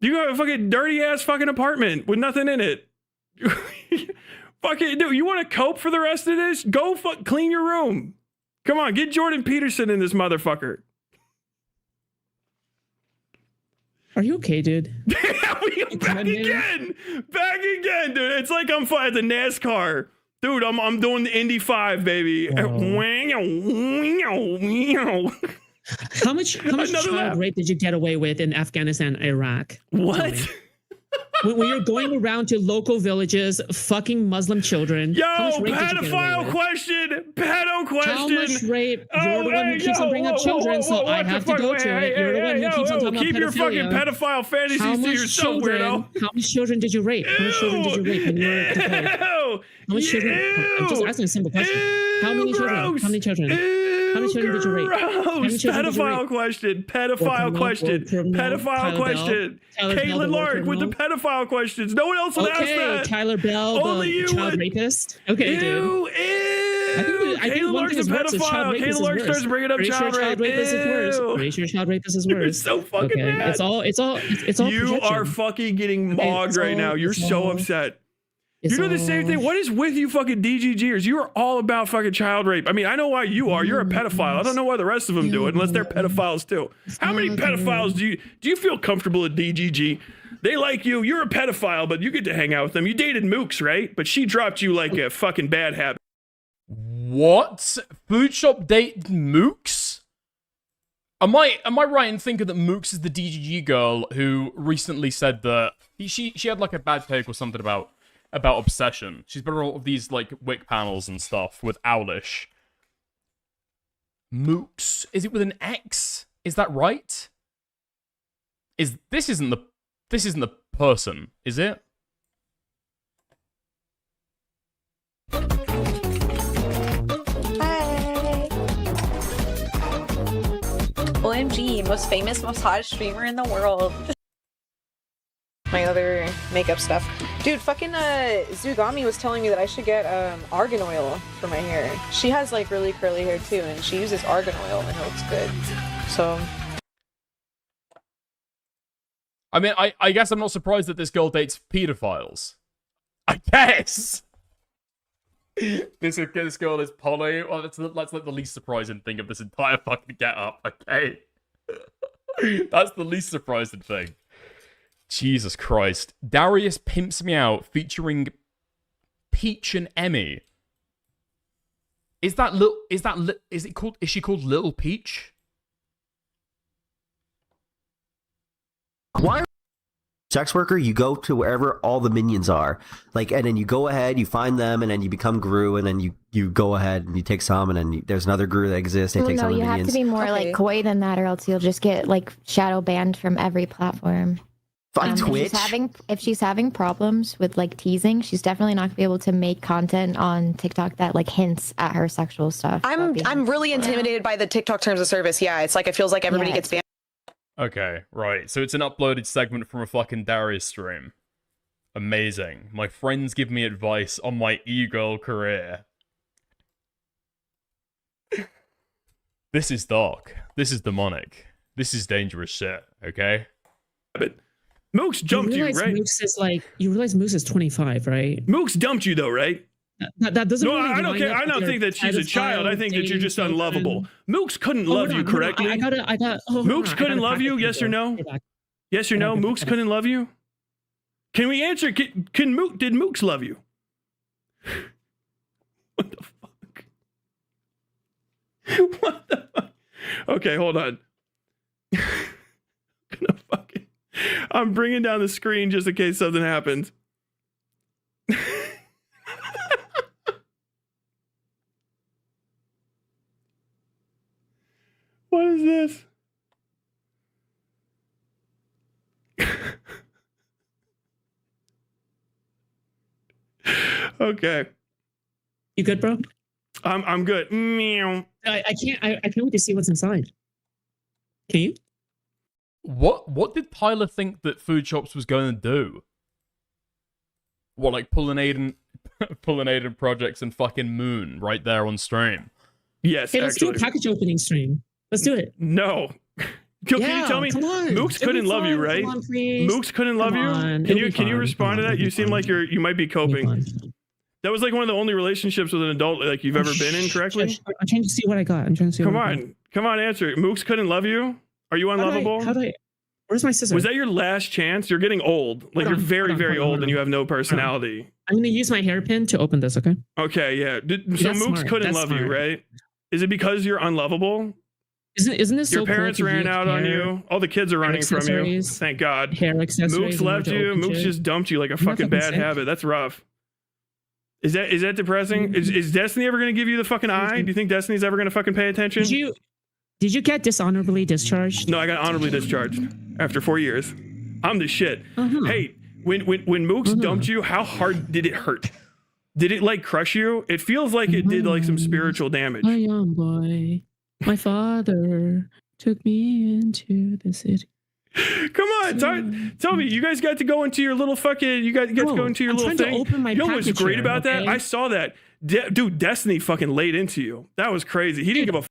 You got a fucking dirty ass fucking apartment with nothing in it. Fucking dude, you want to cope for the rest of this? Go clean your room. Come on, get Jordan Peterson in this motherfucker. Are you okay, dude? Back again, dude. It's like I'm at the NASCAR. Dude, I'm doing the Indy 5, baby. How much child rape did you get away with in Afghanistan, Iraq? What? When you're going around to local villages, fucking Muslim children. Yo, pedophile question. Pedo question. How much rape? You're the one who keeps on bringing up children, so I have to go to it. You're the one who keeps on talking about Keep your fucking pedophile fantasies to yourself, weirdo. How many children did you rape? How many children did you rape when you were deployed? How many children? I'm just asking a simple question. How many children? How many children? How many children did you rape? Pedophile question. Pedophile question. Pedophile question. Caitlin Lark with the pedophile questions. No one else will ask that. Tyler Bell, only you child rapist. Okay, dude. Caitlin Lark's a pedophile. Caitlin Lark starts bringing up child rape. Pretty sure child rapist is worse. It's so fucking bad. It's all. You are fucking getting mogged right now. You're so upset. You do the same thing. What is with you fucking DGGers? You are all about fucking child rape. I mean, I know why you are. You're a pedophile. I don't know why the rest of them do it, unless they're pedophiles too. How many pedophiles do you feel comfortable at DGG? They like you. You're a pedophile, but you get to hang out with them. You dated Mooks, right? But she dropped you like a fucking bad habit. What? Foodshop dated Mooks? Am I right in thinking that Mooks is the DGG girl who recently said that she had like a bad take or something about obsession? She's been on all of these like Wik panels and stuff with Owlish. Mooks. Is it with an X? Is that right? This isn't the person, is it? most famous massage streamer in the world. My other makeup stuff. Dude, fucking Zugami was telling me that I should get argan oil for my hair. She has like really curly hair too, and she uses argan oil and it looks good. So I mean, I guess I'm not surprised that this girl dates pedophiles. I guess. This girl is poly. Well, that's like the least surprising thing of this entire fucking get-up, okay? That's the least surprising thing. Jesus Christ. Darius Pimps Me Out featuring Peach and Emmy. Is she called Little Peach? Why? Sex worker, you go to wherever all the minions are, like, and then you go ahead, you find them, and then you become Gru, and then you go ahead and you take some, and then there's another Gru that exists. They take some of the minions. You have to be more like coy than that, or else you'll just get like shadow banned from every platform. Twitch. If she's having problems with like teasing, she's definitely not gonna be able to make content on TikTok that like hints at her sexual stuff. I'm really intimidated by the TikTok terms of service. Yeah, it's like it feels like everybody gets banned. Okay, right. So it's an uploaded segment from a fucking Darius stream. Amazing. My friends give me advice on my e-girl career. This is dark. This is demonic. This is dangerous shit, okay? But Mooks jumped you, right? You realize Moose is 25, right? Mooks dumped you though, right? That doesn't. No, really I don't care. I don't think that she's a child. I think that you're just unlovable. Mooks couldn't love you correctly. Mooks couldn't love you. Yes or no? Yes or no? Mooks couldn't love you. Can we answer? Did Mooks love you? What the fuck? What the fuck? Okay, hold on. I'm bringing down the screen just in case something happens. What is this? Okay. You good, bro? I'm good. Meow. I can't wait to see what's inside. Can you? What did Tyler think that Foodshops was going to do? What, like pulling Aiden projects and fucking Moon right there on stream? Yes, hey, let's do a package opening stream. Let's do it. No. Can you tell me? Mooks couldn't love you, right? Mooks couldn't love you. Can you respond to that? You seem like you might be coping. That was like one of the only relationships with an adult like you've ever been in, correctly? I'm trying to see what I got. Come on, answer it. Mooks couldn't love you? Are you unlovable? Where's my sister? Was that your last chance? You're getting old. Like you're very old and you have no personality. I'm gonna use my hairpin to open this, okay? Okay, yeah. So Mooks couldn't love you, right? Is it because you're unlovable? Isn't this your parents ran out on you? All the kids are running from you. Thank God. Mooks left you. Mooks just dumped you like a fucking bad habit. That's rough. Is that depressing? Is Destiny ever gonna give you the fucking eye? Do you think Destiny's ever gonna fucking pay attention? Did you get dishonorably discharged? No, I got honorably discharged after 4 years. I'm the shit. Hey, when Mooks dumped you, how hard did it hurt? Did it like crush you? It feels like it did like some spiritual damage. My young boy, my father took me into the city. Come on, tell me, you guys got to go into your little fucking, you guys get to go into your little thing. You know what's great about that? I saw that. Dude, Destiny fucking laid into you. That was crazy. He didn't give a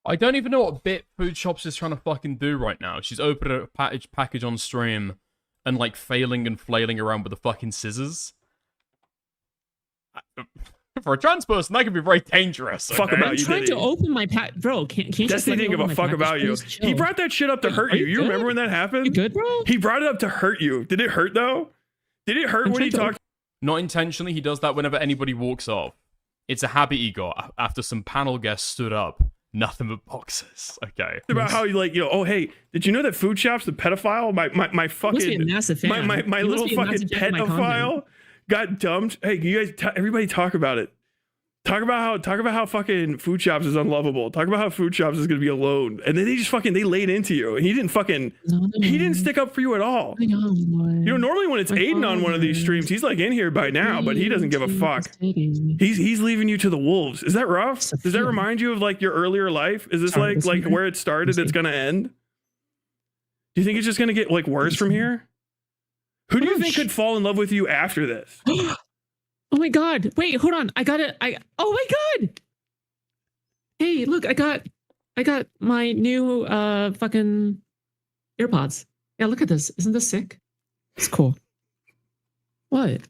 I don't even know what bit Foodshops is trying to fucking do right now. She's opening a package on stream and like failing and flailing around with the fucking scissors. For a trans person, that could be very dangerous. Fuck about you, I'm trying to open my pack, bro. Can't you Destiny didn't give a fuck about you. He brought that shit up to hurt you. You remember when that happened? You good, bro? He brought it up to hurt you. Did it hurt though? Did it hurt when he talked? Not intentionally. He does that whenever anybody walks off. It's a habit he got after some panel guests stood up. Nothing but boxes. Okay. About how you like, oh hey, did you know that Foodshops, the pedophile, my fucking my little fucking pedophile got dumped? Hey, you guys, everybody talk about it. Talk about how fucking Foodshops is unlovable. Talk about how Foodshops is gonna be alone. And then they laid into you, and he didn't stick up for you at all. Normally when it's Aiden on one of these streams, he's like in here by now, but he doesn't give a fuck. He's leaving you to the wolves. Is that rough? Does that remind you of like your earlier life? Is this like where it started? It's gonna end. Do you think it's just gonna get like worse from here? Who do you think could fall in love with you after this? Oh my god! Wait, hold on. I got it. Oh my god! Hey, look! I got my new fucking AirPods. Yeah, look at this. Isn't this sick? It's cool. What?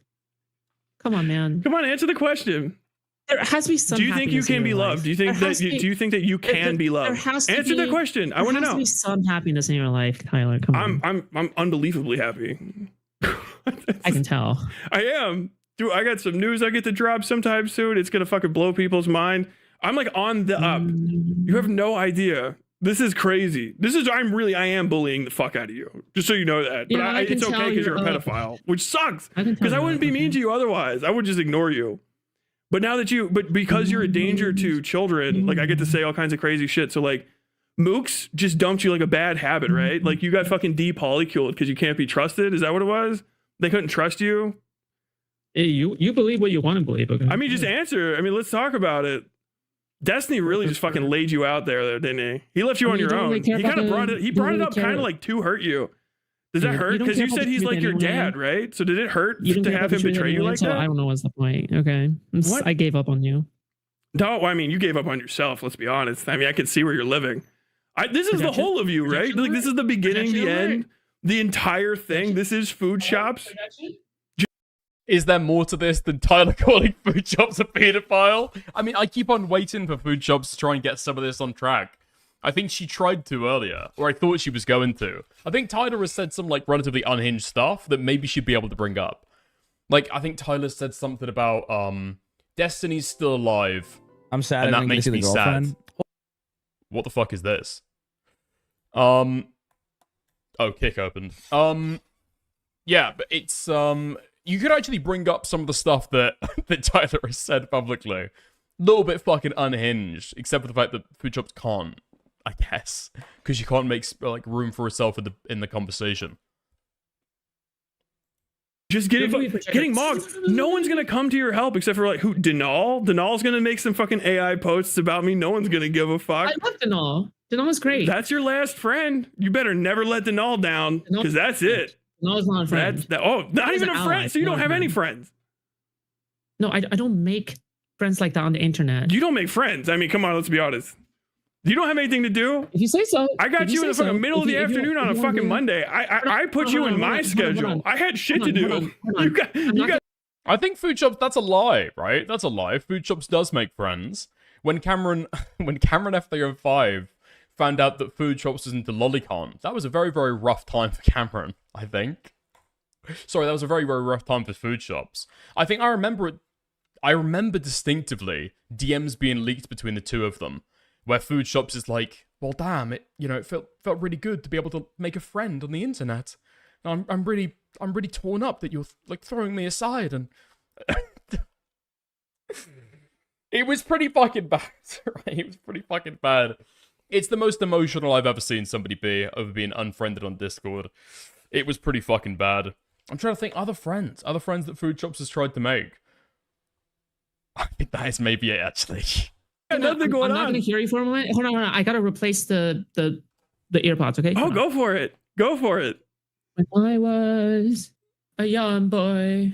Come on, man. Come on, answer the question. There has to be some. Do you think you can be loved? Do you think that? Do you think that you can be loved? Answer the question. I want to know. There has to be some happiness in your life, Tyler. Come on. I'm unbelievably happy. I can tell. I am. Dude, I got some news I get to drop sometime soon. It's gonna fucking blow people's mind. I'm like on the up. You have no idea. This is crazy. I am bullying the fuck out of you. Just so you know that. But Yeah, it's okay because you're a pedophile, which sucks. Because I wouldn't be mean to you otherwise. I would just ignore you. But now that because you're a danger to children, like I get to say all kinds of crazy shit. So like Mooks just dumped you like a bad habit, right? Like you got fucking depolyculed because you can't be trusted. Is that what it was? They couldn't trust you? Hey, you believe what you want to believe, okay? I mean, just answer. I mean, let's talk about it. Destiny really just fucking laid you out there, didn't he? He left you on your own. He kind of brought it. He brought it up kind of like to hurt you. Does that hurt? Because you said he's like your dad, right? So did it hurt to have him betray you like that? I don't know what's the point. Okay, I gave up on you. No, I mean you gave up on yourself. Let's be honest. I mean I can see where you're living. This is the whole of you, right? Like this is the beginning, the end, the entire thing. This is Foodshops. Is there more to this than Tyler calling Foodshops a pedophile? I mean, I keep on waiting for Foodshops to try and get some of this on track. I think she tried to earlier, or I thought she was going to. I think Tyler has said some, like, relatively unhinged stuff that maybe she'd be able to bring up. Like, I think Tyler said something about, Destiny's still alive. I'm sad. And that makes me sad. What the fuck is this? Oh, kick opened. Yeah, but it's, you could actually bring up some of the stuff that, that Tyler has said publicly. A little bit fucking unhinged, except for the fact that Foodshops can't, I guess. Because you can't make, like, room for herself in the conversation. Just getting mocked. No one's gonna come to your help except for, like, who? Denal? Denal's gonna make some fucking AI posts about me. No one's gonna give a fuck. I love Denal. Denal's great. That's your last friend. You better never let Denal down, because that's it. No, it's not a friend. Not even a friend. So you don't have any friends. No, I don't make friends like that on the internet. You don't make friends. I mean, come on, let's be honest. You don't have anything to do. If you say so. I got you in the fucking middle of the afternoon on a fucking Monday. I put you in my schedule. I had shit to do. You got. I think Foodshops, that's a lie, right? That's a lie. Foodshops does make friends. When Cameron F305 found out that Foodshops was into Lolicon, that was a very, very rough time for Cameron, I think. Sorry, that was a very, very rough time for Foodshops. I think I remember distinctively DMs being leaked between the two of them, where Foodshops is like, well, damn, it felt really good to be able to make a friend on the internet. I'm really torn up that you're, like, throwing me aside, and it was pretty fucking bad, right? It was pretty fucking bad. It's the most emotional I've ever seen somebody be over being unfriended on Discord. It was pretty fucking bad. I'm trying to think other friends that Foodshops has tried to make. I think that is maybe it, actually. Nothing going on. I'm not going to hear you for a moment. Hold on. I got to replace the earpods, okay? Oh, go for it. Go for it. When I was a young boy.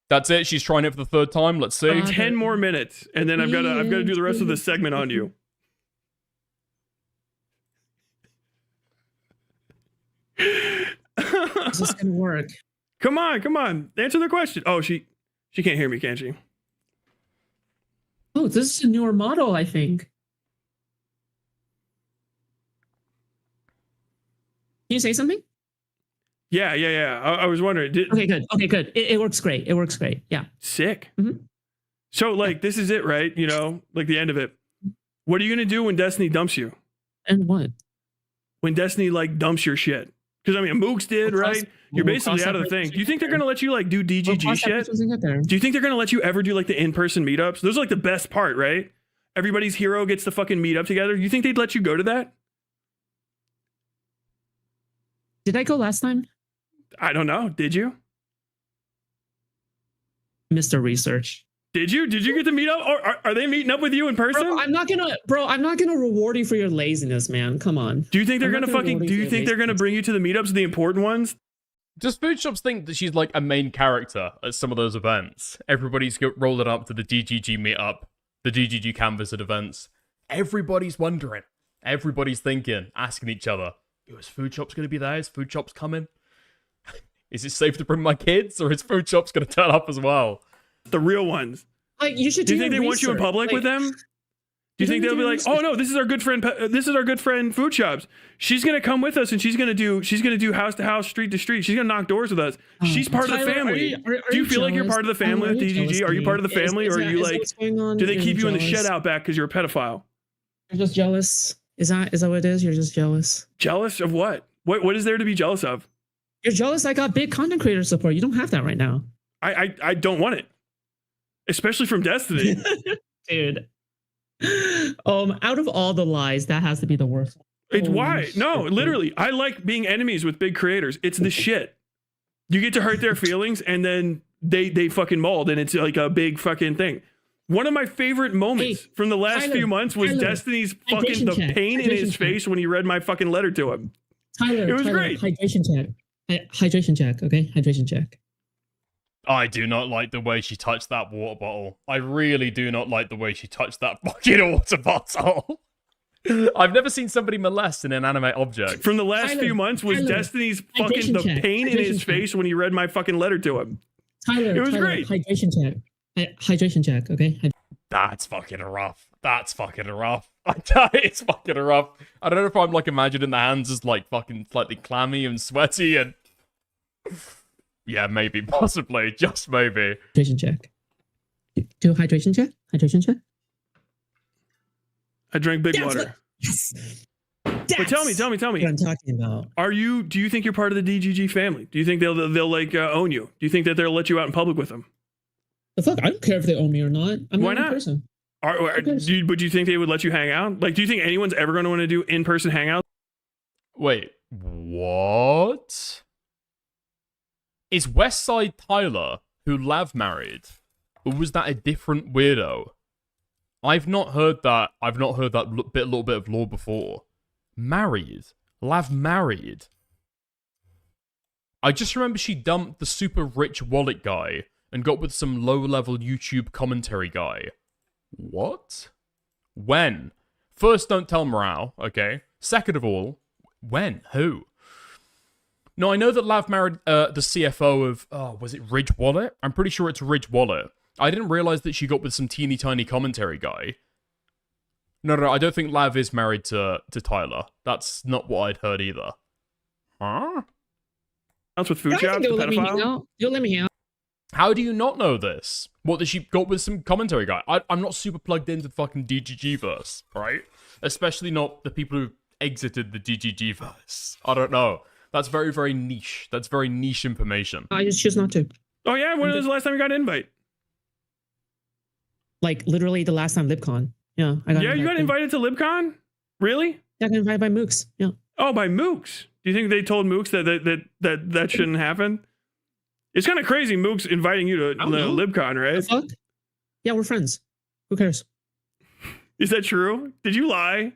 That's it. She's trying it for the third time. Let's see. 10 more minutes, and then I've got to do the rest of the segment on you. Is this gonna work? Come on. Answer the question. Oh, she can't hear me, can she? Oh, this is a newer model, I think. Can you say something? Yeah. I was wondering. Okay, good. It works great. Yeah. Sick. Mm-hmm. So, like, this is it, right? You know, like the end of it. What are you gonna do when Destiny dumps you? And what? When Destiny, like, dumps your shit? Because, I mean, Mooks did, right? You're basically out of the thing. Do you think they're going to let you, like, do DGG shit? Do you think they're going to let you ever do, like, the in-person meetups? Those are, like, the best part, right? Everybody's hero gets to fucking meet up together. You think they'd let you go to that? Did I go last time? I don't know. Did you? Mr. Research. Did you get to meet up? Or are they meeting up with you in person? Bro, I'm not gonna reward you for your laziness, man. Come on. Do you think they're gonna bring you to the meetups, the important ones? Does Foodshops think that she's like a main character at some of those events? Everybody's rolling up to the DGG meetup, the DGG Canvas at events. Everybody's wondering. Everybody's thinking, asking each other, is Foodshops going to be there? Is Foodshops coming? Is it safe to bring my kids? Or is Foodshops going to turn up as well? The real ones. Like, you should do you think they want you in public with them? Do you think they'll be like, oh no, this is our good friend Foodshops. She's gonna come with us and she's gonna do house to house, street to street. She's gonna knock doors with us. She's part of the family. Do you feel like you're part of the family with DGG? Are you part of the family, or are you like? Do they keep you in the shed out back because you're a pedophile? You're just jealous. Is that what it is? You're just jealous. Jealous of what? What is there to be jealous of? You're jealous. I got big content creator support. You don't have that right now. I don't want it, especially from Destiny, dude. Out of all the lies, that has to be the worst. It's why? No, literally. I like being enemies with big creators. It's the shit. You get to hurt their feelings and then they fucking mold and it's like a big fucking thing. One of my favorite moments from the last few months was Destiny's fucking the pain in his face when he read my fucking letter to him. It was great. Hydration check. Hydration check, okay? Hydration check. I do not like the way she touched that water bottle. I really do not like the way she touched that fucking water bottle. I've never seen somebody molest an inanimate object. From the last few months was Destiny's fucking the pain in his face when he read my fucking letter to him. It was great. Hydration check. Hydration check, okay? That's fucking rough. That's fucking rough. It's fucking rough. I don't know if I'm like imagining the hands as like fucking slightly clammy and sweaty and... Yeah, maybe, possibly, just maybe. Hydration check. Do a hydration check. Hydration check. I drank big water. Yes. But tell me. What I'm talking about. Do you think you're part of the DGG family? Do you think they'll like own you? Do you think that they'll let you out in public with them? The fuck? I don't care if they own me or not. I'm Why not not? Person. But do you think they would let you hang out? Like, do you think anyone's ever going to want to do in-person hangouts? Wait, what? Is Westside Tyler, who Lav married, or was that a different weirdo? I've not heard that little bit of lore before. Married? Lav married? I just remember she dumped the super rich wallet guy and got with some low-level YouTube commentary guy. What? When? First, don't tell Morale, okay? Second of all, when? Who? No, I know that Lav married the CFO of, was it Ridge Wallet? I'm pretty sure it's Ridge Wallet. I didn't realize that she got with some teeny tiny commentary guy. No, I don't think Lav is married to Tyler. That's not what I'd heard either. Huh? That's with Foodshops, the pedophile? You'll let me hang out. How do you not know this? What, did she got with some commentary guy? I'm not super plugged into the fucking DGG-verse, right? Especially not the people who exited the DGG-verse. I don't know. That's very, very niche. That's very niche information. I just choose not to. Oh yeah? When was the last time you got an invite? Like, literally the last time LibCon. Yeah, you got invited to LibCon? Really? Yeah, I got invited by Mooks. Yeah. Oh, by Mooks. Do you think they told Mooks that shouldn't happen? It's kind of crazy, Mooks inviting you to LibCon, right? Fuck? Yeah, we're friends. Who cares? Is that true? Did you lie?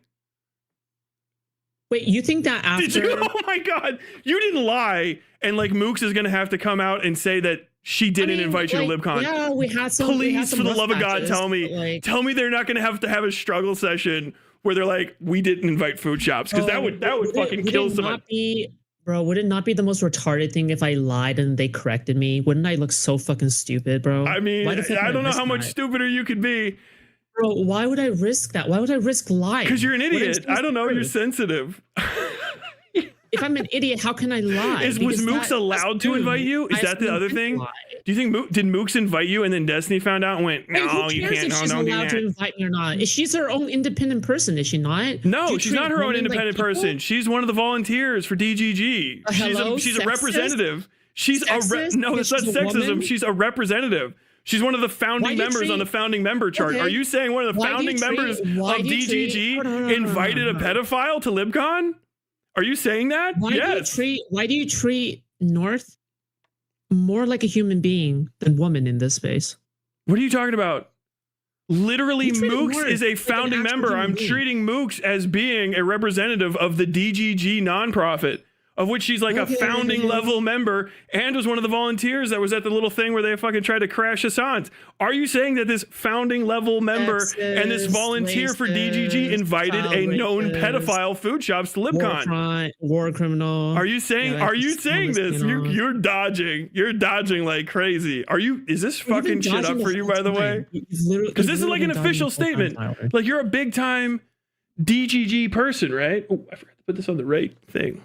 Wait, you think that after... Did you? Oh my god, you didn't lie, and like Mooks is gonna have to come out and say that she didn't invite you to LibCon. Yeah, we had some. Please, for the love of God, tell me they're not gonna have to have a struggle session where they're like, we didn't invite Foodshops, because that would fucking kill somebody. Bro, would it not be the most retarded thing if I lied and they corrected me? Wouldn't I look so fucking stupid, bro? I mean, I don't know how much stupider you could be. Bro, why would I risk that? Why would I risk lying? Because you're an idiot. I don't know. You're sensitive. If I'm an idiot, how can I lie? Was Mooks allowed to invite you? Is that the other thing? Do you think did Mooks invite you and then Destiny found out and went, no, you can't. If she's allowed to invite me or not? She's her own independent person, is she not? No, she's not her own independent person. She's one of the volunteers for DGG. She's a representative. She's no, that's not sexism. She's a representative. She's one of the founding members on the founding member chart. Are you saying one of the founding members of DGG invited a pedophile to LibCon? Are you saying that? Yes. Why do you treat North more like a human being than woman in this space? What are you talking about? Literally, You treat Mooks Mark is a like an founding actual member. human I'm being. treating Mooks as being a representative of the DGG nonprofit, of which she's like a founding level member and was one of the volunteers that was at the little thing where they fucking tried to crash Hassan's. Are you saying that this founding level member and this volunteer for DGG invited a known pedophile Foodshops to LibCon? War criminal. Are you saying? Yeah, Are you saying this? You're dodging. You're dodging like crazy. Are you? Is this fucking shit up for you, by the way? Because this is like an official statement. Like you're a big time DGG person, right? Oh, I forgot to put this on the right thing.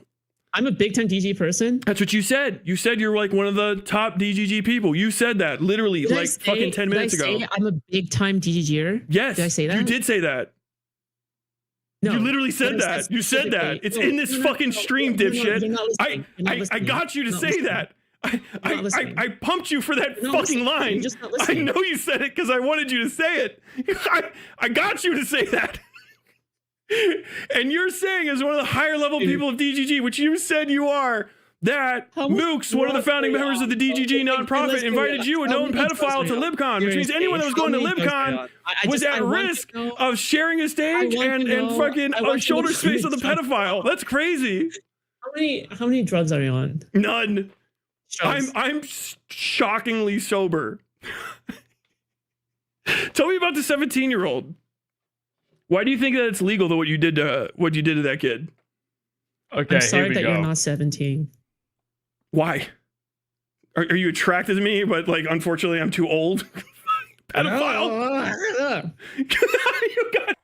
I'm a big time DG person. That's what you said. You said you're like one of the top DGG people. You said that literally like fucking 10 minutes ago. I'm a big time DGGer. Yes. Did I say that? You did say that. No, you literally said that. You said that. It's in this fucking stream, dipshit. I got you to say that. I pumped you for that fucking line. I know you said it because I wanted you to say it. I got you to say that. And you're saying, as one of the higher level people of DGG, which you said you are, that Mooks, one of the founding members of the DGG nonprofit, invited you, a known pedophile, to LibCon, which means anyone that was going to LibCon was at risk of sharing a stage and fucking shoulder space with a pedophile. That's crazy. How many drugs are you on? None. I'm shockingly sober. Tell me about the 17-year-old. Why do you think that it's legal to what you did to that kid? Okay, I'm sorry here we that go. you're not 17. Why? Are you attracted to me, but like unfortunately I'm too old? Pedophile. You got.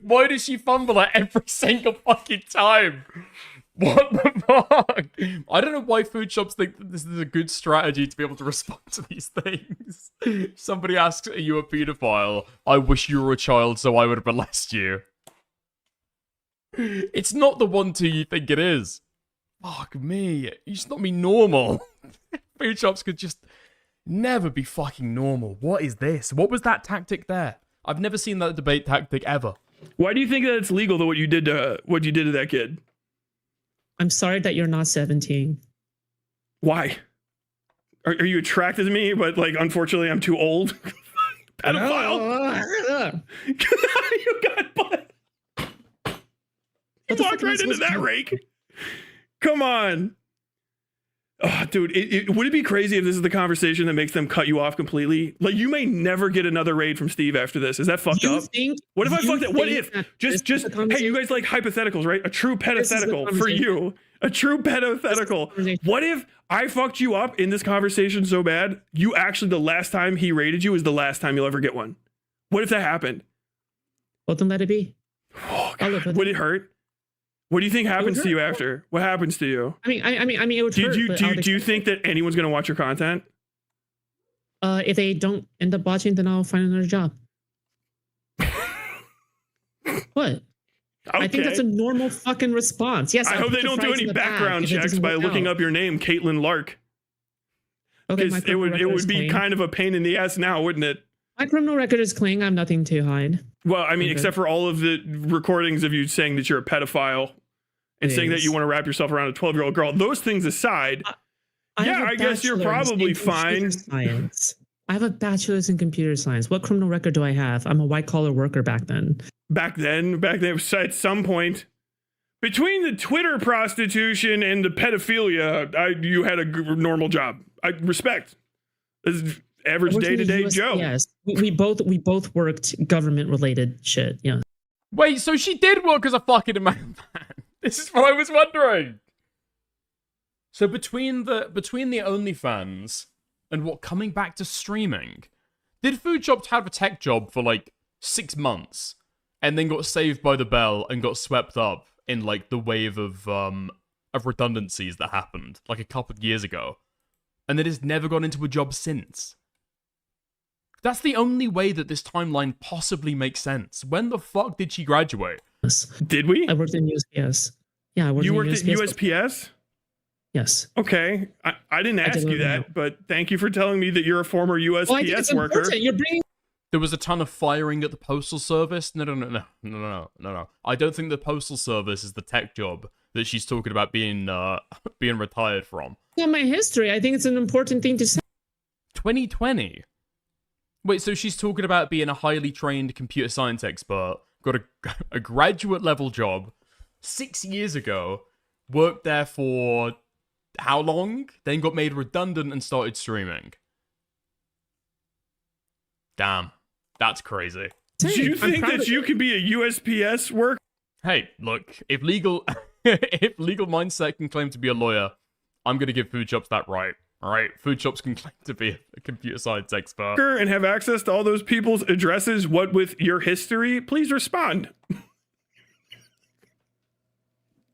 Why does she fumble at every single fucking time? What the fuck? I don't know why food shops think that this is a good strategy to be able to respond to these things. Somebody asks, are you a pedophile? I wish you were a child so I would molest you. It's not the 1-2 you think it is. Fuck me. You just not be normal. Food shops could just never be fucking normal. What is this? What was that tactic there? I've never seen that debate tactic ever. Why do you think that it's legal to what you did to that kid? I'm sorry that you're not 17. Why? Are you attracted to me, but like unfortunately I'm too old? Pedophile. You got butt. You walked right into that rake. Come on. Oh, dude, would it be crazy if this is the conversation that makes them cut you off completely? Like, you may never get another raid from Steve after this. Is that fucked up? What if I fucked it? What if? Just, hey, you guys like hypotheticals, right? A true hypothetical for you. A true hypothetical. What if I fucked you up in this conversation so bad, you actually, the last time he raided you is the last time you'll ever get one? What if that happened? Well, then let it be. Oh, God. Would it hurt? What do you think happens to you after? What happens to you? I mean, it would hurt. Do you think that anyone's going to watch your content? If they don't end up watching, then I'll find another job. What? Okay. I think that's a normal fucking response. Yes. I hope they don't do any background checks by looking up your name, Caitlin Lark. Because it would be kind of a pain in the ass now, wouldn't it? My criminal record is clean. I have nothing to hide. Well, I mean, except for all of the recordings of you saying that you're a pedophile and saying that you want to wrap yourself around a 12-year-old girl. Those things aside, I guess you're probably fine. Science. I have a bachelor's in computer science. What criminal record do I have? I'm a white-collar worker back then. Back then, at some point, between the Twitter prostitution and the pedophilia, you had a normal job. I respect. This is average day-to-day Joe. Yes, we both worked government-related shit. Yeah. Wait, so she did work as a fucking man? This is what I was wondering. So between the OnlyFans and what coming back to streaming, did Foodshops have a tech job for like 6 months and then got saved by the bell and got swept up in like the wave of redundancies that happened like a couple of years ago, and then has never gone into a job since? That's the only way that this timeline possibly makes sense. When the fuck did she graduate? Did we? I worked in USPS. Yeah, I worked you in worked USPS. at USPS? Yes. Okay. I didn't ask you that, but thank you for telling me that you're a former USPS worker. You're bringing... there was a ton of firing at the postal service. No. I don't think the postal service is the tech job that she's talking about being being retired from. Yeah, my history. I think it's an important thing to say. 2020. Wait, so she's talking about being a highly trained computer science expert, got a graduate level job 6 years ago, worked there for how long? Then got made redundant and started streaming. Damn, that's crazy. Do you think that you could be a USPS worker? Hey, look, if legal if legal mindset can claim to be a lawyer, I'm gonna give Foodshops that right. All right, Foodshops can claim to be a computer science expert And have access to all those people's addresses. What with your history? Please respond.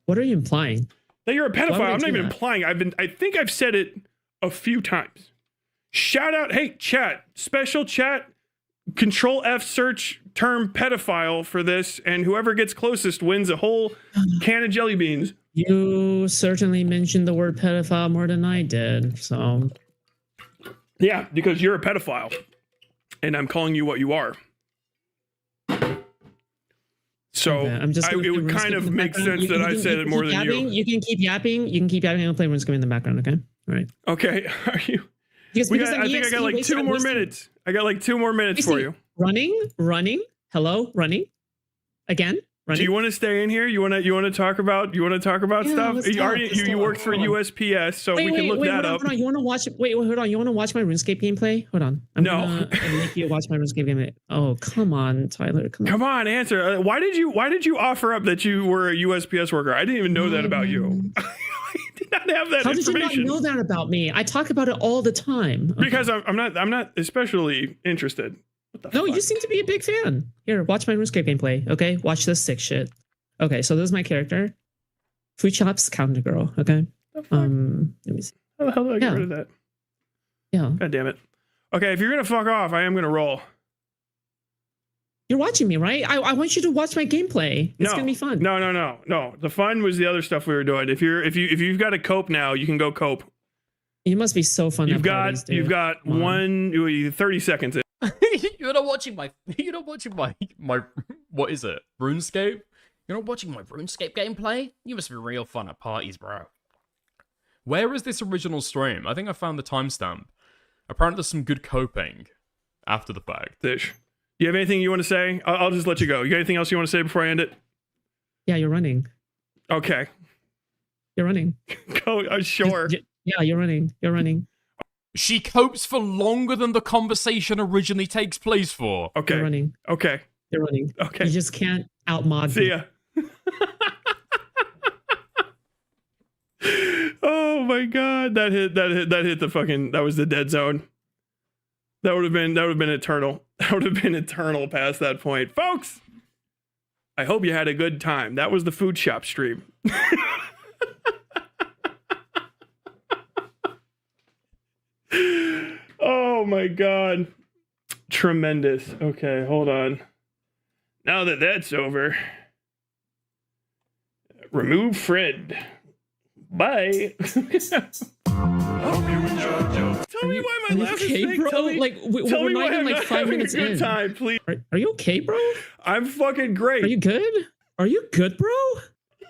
What are you implying? That you're a pedophile. I'm not even implying. I think I've said it a few times. Shout out, hey, chat, special chat, Control F search term pedophile for this, and whoever gets closest wins a whole can of jelly beans. You certainly mentioned the word pedophile more than I did, so. Yeah, because you're a pedophile, and I'm calling you what you are. So okay, it would kind of make sense that I said it more than you. You can keep yapping. You can keep yapping. I'll play RuneScape in the background. Okay. All right. Okay. Are you? I think I got like 2 more minutes. I got like 2 more minutes for you. Running. Hello, running. Again. Running. Do you want to stay in here? You want to talk about stuff? You worked for USPS, so we can look that up. Hold on. You want to watch? Hold on. You want to watch my RuneScape gameplay? Hold on. I'm gonna make you watch my RuneScape gameplay. Oh, come on, Tyler. Come on, answer. Why did you offer up that you were a USPS worker? I didn't even know that about you. I did not have that information. How did you not know that about me? I talk about it all the time. Okay. Because I'm not especially interested. No, you seem to be a big fan. Here, watch my RuneScape gameplay, okay? Watch this sick shit. Okay, so this is my character. Foodshops Counter Girl, okay? Let me see. How the hell do I get rid of that? Yeah. God damn it. Okay, if you're gonna fuck off, I am gonna roll. You're watching me, right? I want you to watch my gameplay. It's gonna be fun. No. The fun was the other stuff we were doing. If you've got to cope now, you can go cope. You must be so fun. You've got 30 seconds in. You're not watching my what is it? RuneScape? You're not watching my RuneScape gameplay? You must be real fun at parties, bro. Where is this original stream? I think I found the timestamp. Apparently there's some good coping after the fact. Dish. You have anything you want to say? I'll just let you go. You got anything else you want to say before I end it? Yeah, you're running. Okay. You're running. Go, sure. Yeah, you're running. She copes for longer than the conversation originally takes place for. Okay. You're running. Okay. You're running. Okay. You just can't outmod See ya. Oh my god, that hit the fucking, that was the dead zone. That would have been eternal. That would have been eternal past that point. Folks, I hope you had a good time. That was the food shop stream. Oh my god. Tremendous. Okay, hold on. Now that that's over, remove Fred. Bye. Tell me why my laugh is fake. Bro? Tell me, we're not even like 5 minutes a good in. time, please. Are you okay, bro? I'm fucking great. Are you good? Are you good, bro?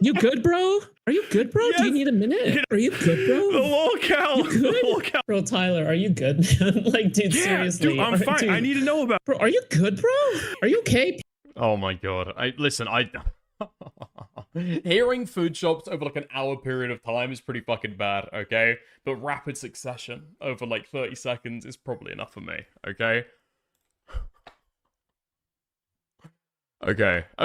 You good, bro? Are you good, bro? Yes. Do you need a minute? Are you good, bro? The lolcow. The lolcow. Bro, Tyler, are you good, man? Like, dude, seriously. Dude, I'm fine. Dude. I need to know about. Bro, are you good, bro? Are you okay? Oh my god. Hearing Foodshops over like an hour period of time is pretty fucking bad, okay? But rapid succession over like 30 seconds is probably enough for me, okay? Okay. I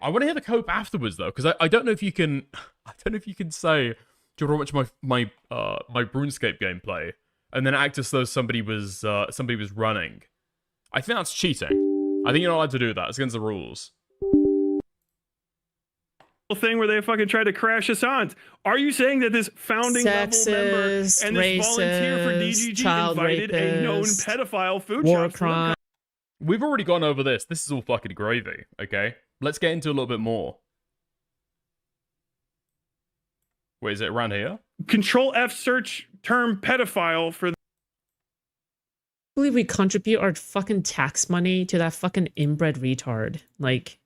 want to hear the cope afterwards though, because I don't know if you can. I don't know if you can say, "Do you want to watch my RuneScape gameplay?" and then act as though somebody was running. I think that's cheating. I think you're not allowed to do that. It's against the rules. Thing where they fucking tried to crash us on. Are you saying that this founding level member and this volunteer for DGG invited a known pedophile food shop? We've already gone over this. This is all fucking gravy, okay? Let's get into a little bit more. Wait, is it around here? Control F search term pedophile for believe we contribute our fucking tax money to that fucking inbred retard. Like,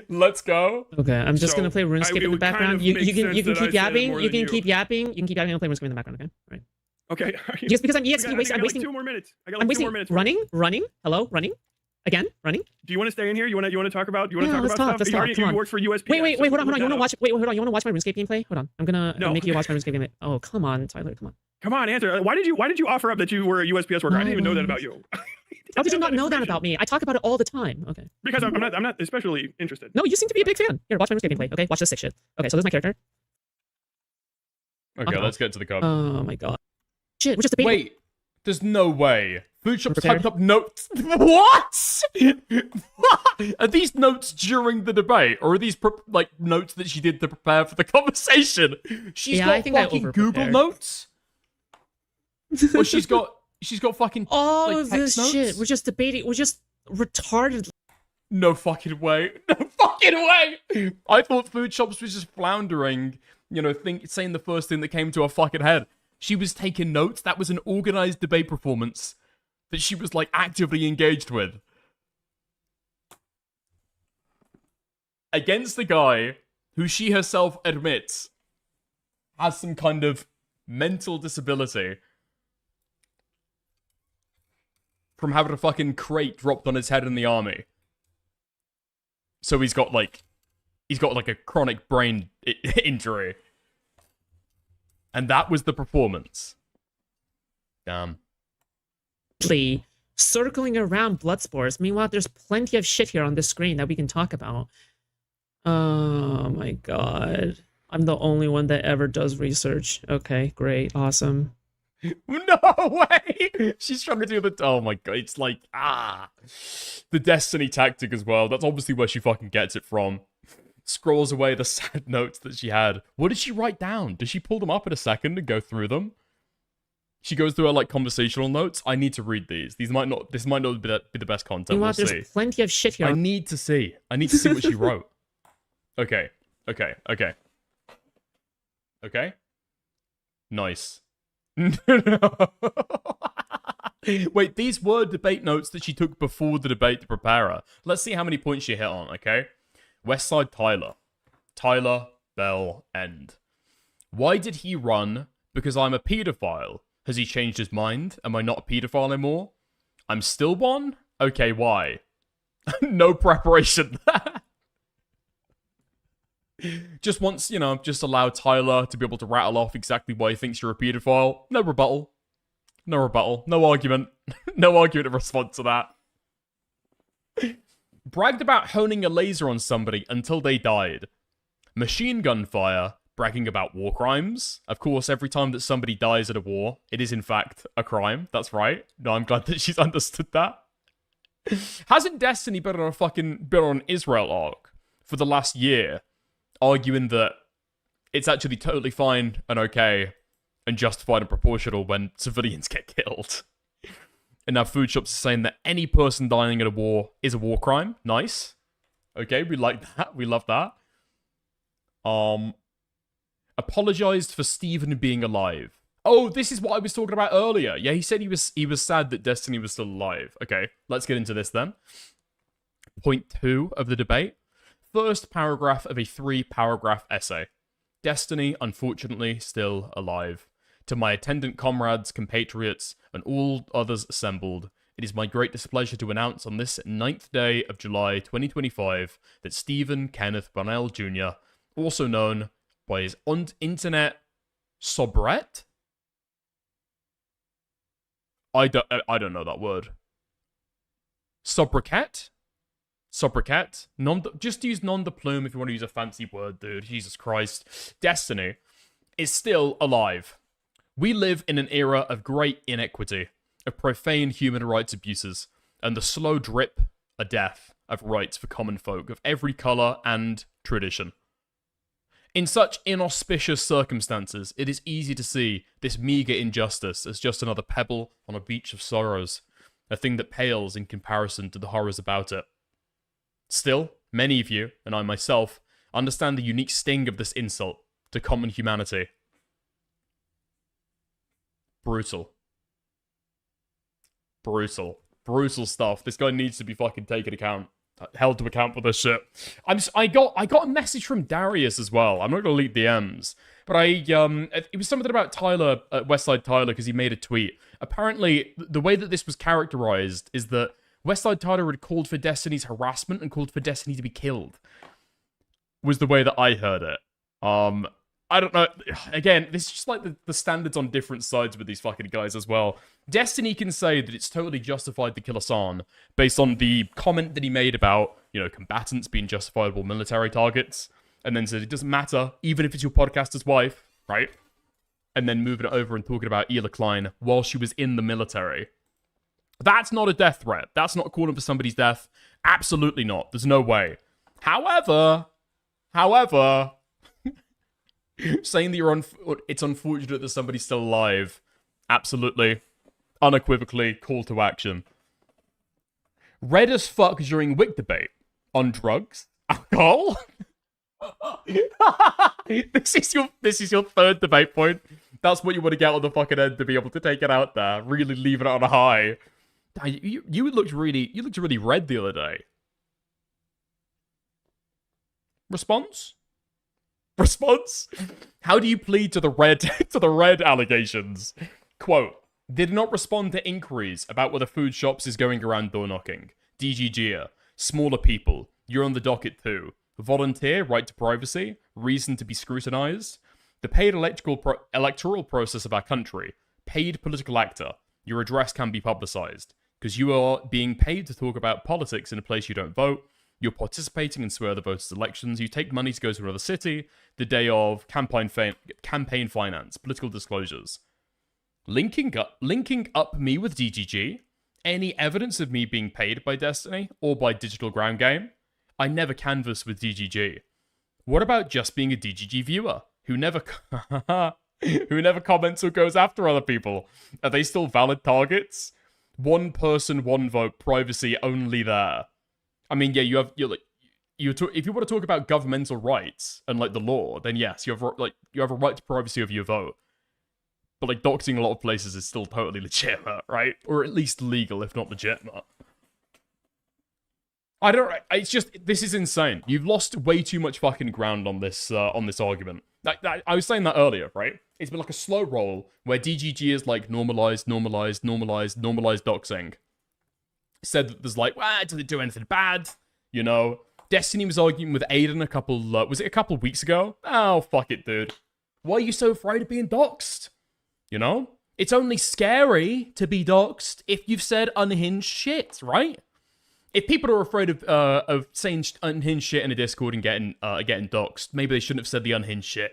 let's go. okay, I'm just gonna play RuneScape in the background. You can keep yapping. You can keep yapping. You can keep yapping. I'll play RuneScape in the background. Okay, all right. Okay. Just because I'm EXP wasting. I'm wasting 2 more minutes. I got I'm like 2 wasting. more minutes. Running. Hello, running. Again, running. Do you want to stay in here? You want to talk about? Let's talk. You work for USP. Wait, hold on. You want to watch? Wait, hold on. You want to watch my RuneScape gameplay? Hold on. I'm gonna make you watch my RuneScape gameplay. Oh, come on, Tyler. Come on. Come on, answer. Why did you offer up that you were a USPS worker? I didn't even know that about you. How did you not know that about me? I talk about it all the time. Okay. Because I'm not especially interested. No, you seem to be a big fan. Here, watch my RuneScape gameplay. Okay, watch this sick shit. Okay, so this is my character. Okay, let's get to the code. Oh my god. Shit, we're just debating. Wait, there's no way. Foodshops typed up notes. What? Are these notes during the debate, or are these like notes that she did to prepare for the conversation? She's got fucking Google notes. Or she's got fucking all like, of this notes? shit. We're just debating. We're just retarded. No fucking way. No fucking way. I thought Foodshops was just floundering. You know, saying the first thing that came to her fucking head. She was taking notes. That was an organized debate performance that she was, like, actively engaged with. Against the guy who she herself admits has some kind of mental disability from having a fucking crate dropped on his head in the army. So he's got a chronic brain injury. And that was the performance. Damn. Circling around blood spores. Meanwhile, there's plenty of shit here on this screen that we can talk about. Oh my god. I'm the only one that ever does research. Okay, great, awesome. No way! She's trying to do the... Oh my god, it's like... The Destiny tactic as well. That's obviously where she fucking gets it from. Scrolls away the sad notes that she had. What did she write down? Did she pull them up in a second and go through them? She goes through her, like, conversational notes. I need to read these. This might not be the best content. We'll see. There's plenty of shit here. I need to see what she wrote. Okay. Nice. Wait, these were debate notes that she took before the debate to prepare her. Let's see how many points she hit on, okay? Westside Tyler, Bell, End. Why did he run? Because I'm a pedophile. Has he changed his mind? Am I not a pedophile anymore? I'm still one? Okay, why? No preparation. Just once, just allow Tyler to be able to rattle off exactly why he thinks you're a pedophile. No rebuttal. No argument. No argument in response to that. Bragged about honing a laser on somebody until they died. Machine gun fire, bragging about war crimes. Of course, every time that somebody dies at a war, it is in fact a crime. That's right. No, I'm glad that she's understood that. Hasn't Destiny been on Israel arc for the last year, arguing that it's actually totally fine and okay and justified and proportional when civilians get killed? And now Foodshops is saying that any person dying in a war is a war crime. Nice. Okay, we like that. We love that. Apologized for Steven being alive. Oh, this is what I was talking about earlier. Yeah, he said he was sad that Destiny was still alive. Okay, let's get into this then. Point 2 of the debate. First paragraph of a 3-paragraph essay. Destiny, unfortunately, still alive. To my attendant comrades, compatriots, and all others assembled, it is my great displeasure to announce on this 9th day of July 2025 that Stephen Kenneth Bonnell Jr., also known by his internet soubrette? I don't know that word. Sobriquet? Just use nom de plume if you want to use a fancy word, dude. Jesus Christ. Destiny is still alive. We live in an era of great inequity, of profane human rights abuses, and the slow drip, a death, of rights for common folk of every colour and tradition. In such inauspicious circumstances, it is easy to see this meagre injustice as just another pebble on a beach of sorrows, a thing that pales in comparison to the horrors about it. Still, many of you, and I myself, understand the unique sting of this insult to common humanity. Brutal. Brutal stuff. This guy needs to be fucking held to account for this shit. I got a message from Darius as well. I'm not gonna leak DMs, but it was something about Tyler, Westside Tyler, because he made a tweet. Apparently, the way that this was characterized is that Westside Tyler had called for Destiny's harassment and called for Destiny to be killed. Was the way that I heard it. I don't know. Again, this is just like the standards on different sides with these fucking guys as well. Destiny can say that it's totally justified to kill Hassan based on the comment that he made about, combatants being justifiable military targets, and then said it doesn't matter, even if it's your podcaster's wife, right? And then moving it over and talking about Ela Klein while she was in the military. That's not a death threat. That's not calling for somebody's death. Absolutely not. There's no way. However, saying that it's unfortunate that somebody's still alive, absolutely, unequivocally, call to action. Red as fuck during WIC debate on drugs, alcohol. This is your third debate point. That's what you want to get on the fucking end to be able to take it out there, really leave it on a high. You looked really red the other day. Response? How do you plead to the red allegations? Quote, did not respond to inquiries about whether Foodshops is going around door knocking. DGG, smaller people, you're on the docket too. Volunteer, right to privacy, reason to be scrutinized. The paid electoral process of our country. Paid political actor. Your address can be publicized. Because you are being paid to talk about politics in a place you don't vote. You're participating in swear the voters' elections. You take money to go to another city. The day of campaign finance, political disclosures. Linking up me with DGG. Any evidence of me being paid by Destiny or by Digital Ground Game? I never canvass with DGG. What about just being a DGG viewer who never comments or goes after other people? Are they still valid targets? One person, one vote, privacy only there. I mean, yeah, if you want to talk about governmental rights and like the law, then yes, you have a right to privacy of your vote. But like doxing a lot of places is still totally legitimate, right? Or at least legal, if not legitimate. It's just, this is insane. You've lost way too much fucking ground on this argument. I was saying that earlier, right? It's been like a slow roll where DGG is like normalized doxing. Said that there's like, well, it doesn't do anything bad, Destiny was arguing with Aiden was it a couple weeks ago? Oh, fuck it, dude. Why are you so afraid of being doxed? It's only scary to be doxed if you've said unhinged shit, right? If people are afraid of saying unhinged shit in a Discord and getting doxed, maybe they shouldn't have said the unhinged shit,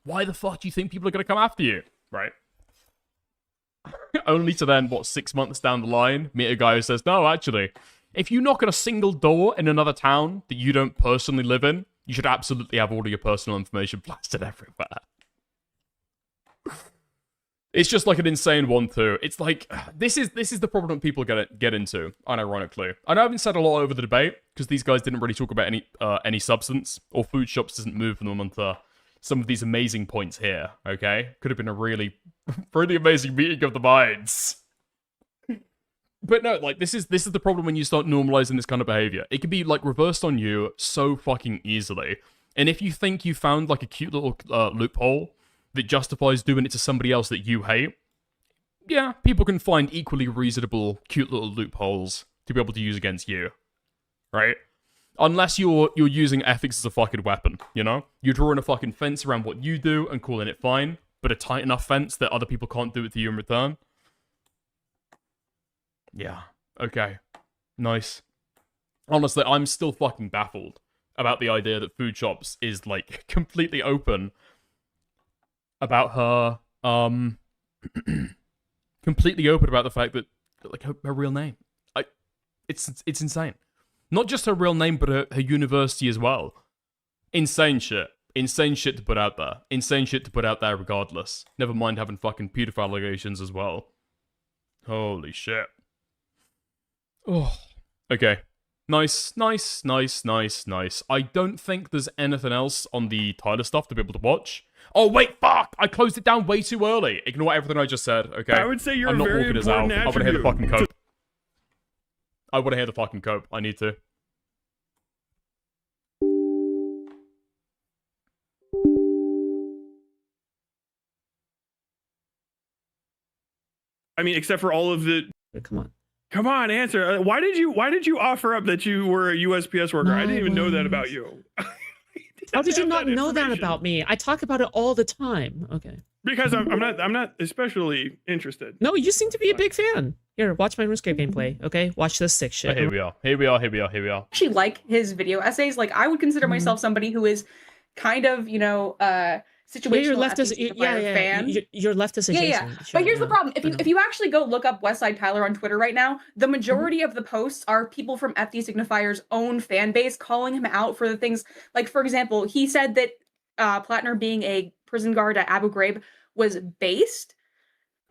Why the fuck do you think people are going to come after you, right? Only to then, 6 months down the line, meet a guy who says, no, actually, if you knock on a single door in another town that you don't personally live in, you should absolutely have all of your personal information blasted everywhere. It's just like an insane one too. It's like, this is the problem people get into, unironically. I know I haven't said a lot over the debate, because these guys didn't really talk about any substance, or Foodshops doesn't move them onto some of these amazing points here, okay? Could have been a really, really amazing meeting of the minds. But no, like, this is the problem when you start normalizing this kind of behavior. It can be, like, reversed on you so fucking easily. And if you think you found, like, a cute little loophole that justifies doing it to somebody else that you hate, yeah, people can find equally reasonable, cute little loopholes to be able to use against you, right? Unless you're using ethics as a fucking weapon, You're drawing a fucking fence around what you do and calling it fine, but a tight enough fence that other people can't do it to you in return. Yeah, okay. Nice. Honestly, I'm still fucking baffled about the idea that Foodshops is, like, completely open about her, completely open about the fact that, like, her real name. It's insane. Not just her real name, but her university as well. Insane shit. Insane shit to put out there. Insane shit to put out there regardless. Never mind having fucking pedophile allegations as well. Holy shit. Oh. Okay. Nice. I don't think there's anything else on the Tyler stuff to be able to watch. Oh, wait, fuck! I closed it down way too early. Ignore everything I just said, okay? I would say you're I'm not very walking us out. important I want to hear the attribute. fucking cope. I want to hear the fucking cope. I need to. I mean, except for all of the. Come on, answer. Why did you offer up that you were a USPS worker? I didn't even know that about you. How did you not know that about me? I talk about it all the time. Okay. Because I'm not especially interested. No, you seem to be a big fan. Here, watch my RuneScape gameplay. Okay, watch this sick shit. Oh, here we are. Actually, like his video essays. Like, I would consider myself somebody who is kind of, situational. You're leftist. Fan. You're leftist adjacent. Yeah. But here's the problem: if you actually go look up Westside Tyler on Twitter right now, the majority of the posts are people from FD Signifier's own fan base calling him out for the things. Like, for example, he said that Plattner being a prison guard at Abu Ghraib was based.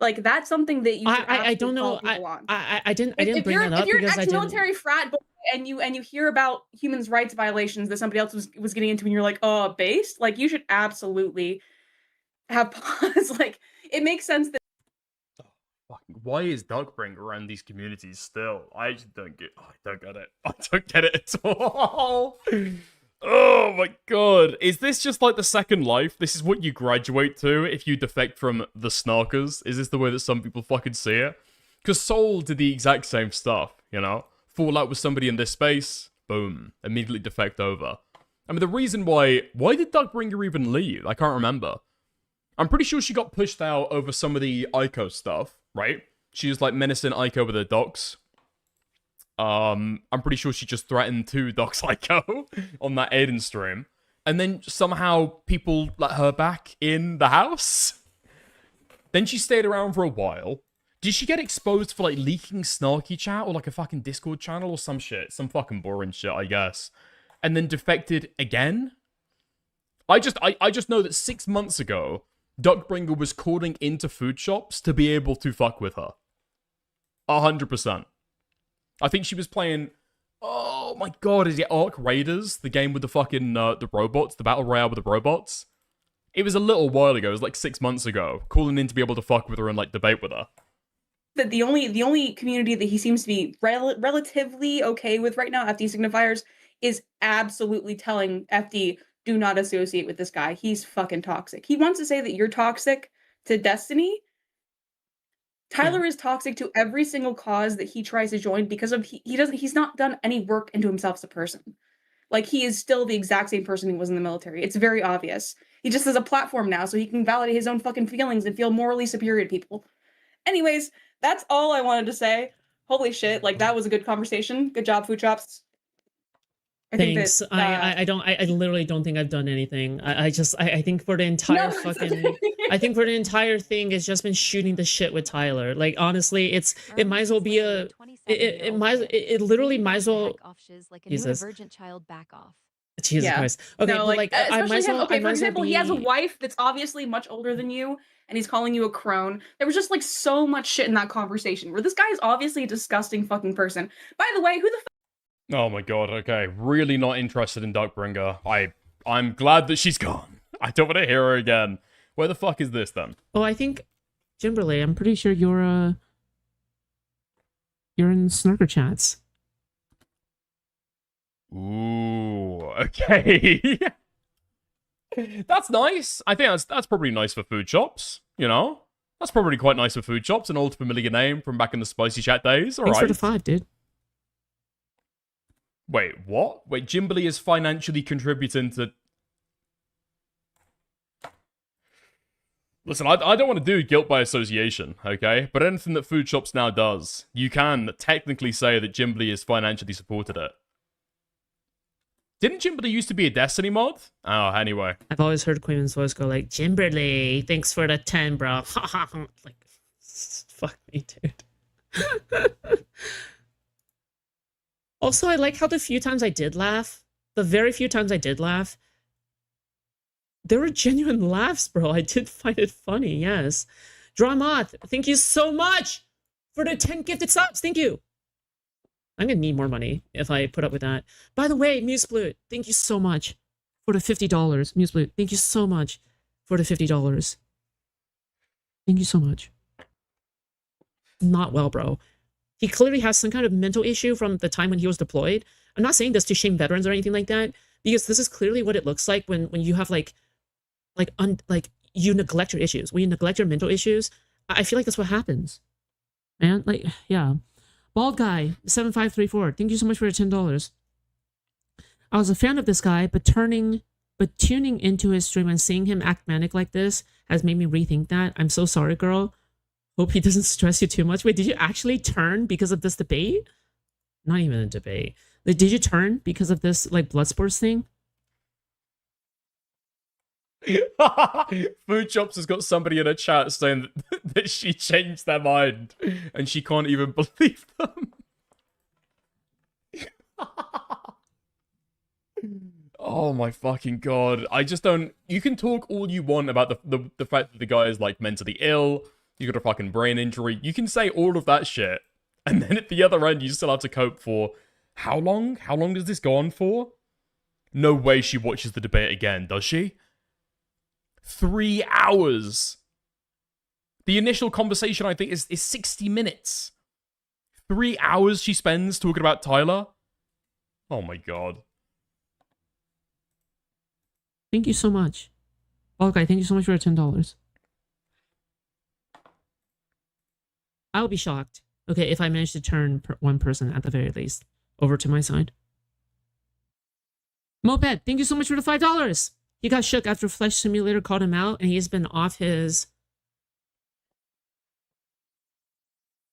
Like, that's something that you. I don't know. I didn't bring that up. If you're an ex-military frat boy and you hear about human rights violations that somebody else was getting into, and you're like, oh, based, like, you should absolutely have pause. Like, it makes sense that. Why is Darkbringer around these communities still? I just don't get. I don't get it. I don't get it at all. Oh my god. Is this just like the second life? This is what you graduate to if you defect from the Snarkers? Is this the way that some people fucking see it? Because Soul did the exact same stuff, you know? Fall out with somebody in this space, boom, immediately defect over. I mean, the reason why did Darkbringer even leave? I can't remember. I'm pretty sure she got pushed out over some of the Ico stuff, right? She was like menacing Ico with her docs. I'm pretty sure she just threatened to dox Ico on that Aiden stream. And then somehow people let her back in the house. Then she stayed around for a while. Did she get exposed for like leaking snarky chat or like a fucking Discord channel or some shit? Some fucking boring shit, I guess. And then defected again? I just know that 6 months ago, Duckbringer was calling into Foodshops to be able to fuck with her. 100%. I think she was playing, oh my god, is it Ark Raiders? The game with the fucking, the robots, the battle royale with the robots? It was a little while ago, it was like 6 months ago, calling in to be able to fuck with her and like debate with her. That the only community that he seems to be relatively okay with right now, FD Signifiers, is absolutely telling FD, do not associate with this guy. He's fucking toxic. He wants to say that you're toxic to Destiny. Tyler is toxic to every single cause that he tries to join because of he's not done any work into himself as a person. Like, he is still the exact same person he was in the military. It's very obvious. He just has a platform now so he can validate his own fucking feelings and feel morally superior to people. Anyways, that's all I wanted to say. Holy shit, like, that was a good conversation. Good job, Foodshops. Thanks. I literally don't think I've done anything. I think for the entire I think for the entire thing, it's just been shooting the shit with Tyler. Like, honestly, it might as well be a, it literally might as well. Like a neurodivergent child, back off. Jesus Christ. Okay, no, like, especially I might as him. well. Okay, for example, he has a be... wife that's obviously much older than you, and he's calling you a crone. There was just like so much shit in that conversation where this guy is obviously a disgusting fucking person. By the way, who the Oh my god, okay. Really not interested in Darkbringer. I'm glad that she's gone. I don't want to hear her again. Where the fuck is this then? Oh, I think Jimberley, I'm pretty sure you're in Snarker chats. Ooh, okay. That's nice. I think that's probably nice for Foodshops, you know? That's probably quite nice for Foodshops, an old familiar name from back in the spicy chat days. All Thanks right. for the 5, dude. Wait, what? Wait, Jimberley is financially contributing to... Listen, I don't want to do guilt by association, okay? But anything that Foodshops now does, you can technically say that Jimberley has financially supported it. Didn't Jimberley used to be a Destiny mod? Oh, anyway. I've always heard Queen's voice go like, Jimberley, thanks for the 10, bro. Like, fuck me, dude. Also, I like how the few times I did laugh, the very few times I did laugh, there were genuine laughs, bro. I did find it funny, yes. Dramath, thank you so much for the 10 gifted subs. Thank you. I'm gonna need more money if I put up with that. By the way, Musebloot, thank you so much for the $50. Musebloot, thank you so much for the $50. Thank you so much. Not well, bro. He clearly has some kind of mental issue from the time when he was deployed. I'm not saying this to shame veterans or anything like that, because this is clearly what it looks like when you have like you neglect your issues. When you neglect your mental issues, I feel like that's what happens. Man, like, yeah. Bald guy 7534. Thank you so much for your $10. I was a fan of this guy, but tuning into his stream and seeing him act manic like this has made me rethink that. I'm so sorry, girl. Hope he doesn't stress you too much. Wait, did you actually turn because of this debate? Not even a debate. Like, did you turn because of this, like, blood sports thing? Foodshops has got somebody in a chat saying that she changed their mind and she can't even believe them. Oh my fucking god. I just don't... You can talk all you want about the fact that the guy is, like, mentally ill. You got a fucking brain injury. You can say all of that shit. And then at the other end, you still have to cope for... How long? How long does this go on for? No way she watches the debate again, does she? 3 hours. The initial conversation, I think, is 60 minutes. 3 hours she spends talking about Tyler? Oh my god. Thank you so much. Okay, thank you so much for your $10. I'll be shocked, okay, if I manage to turn one person at the very least over to my side. Moped, thank you so much for the $5. He got shook after Flesh Simulator called him out, and he's been off his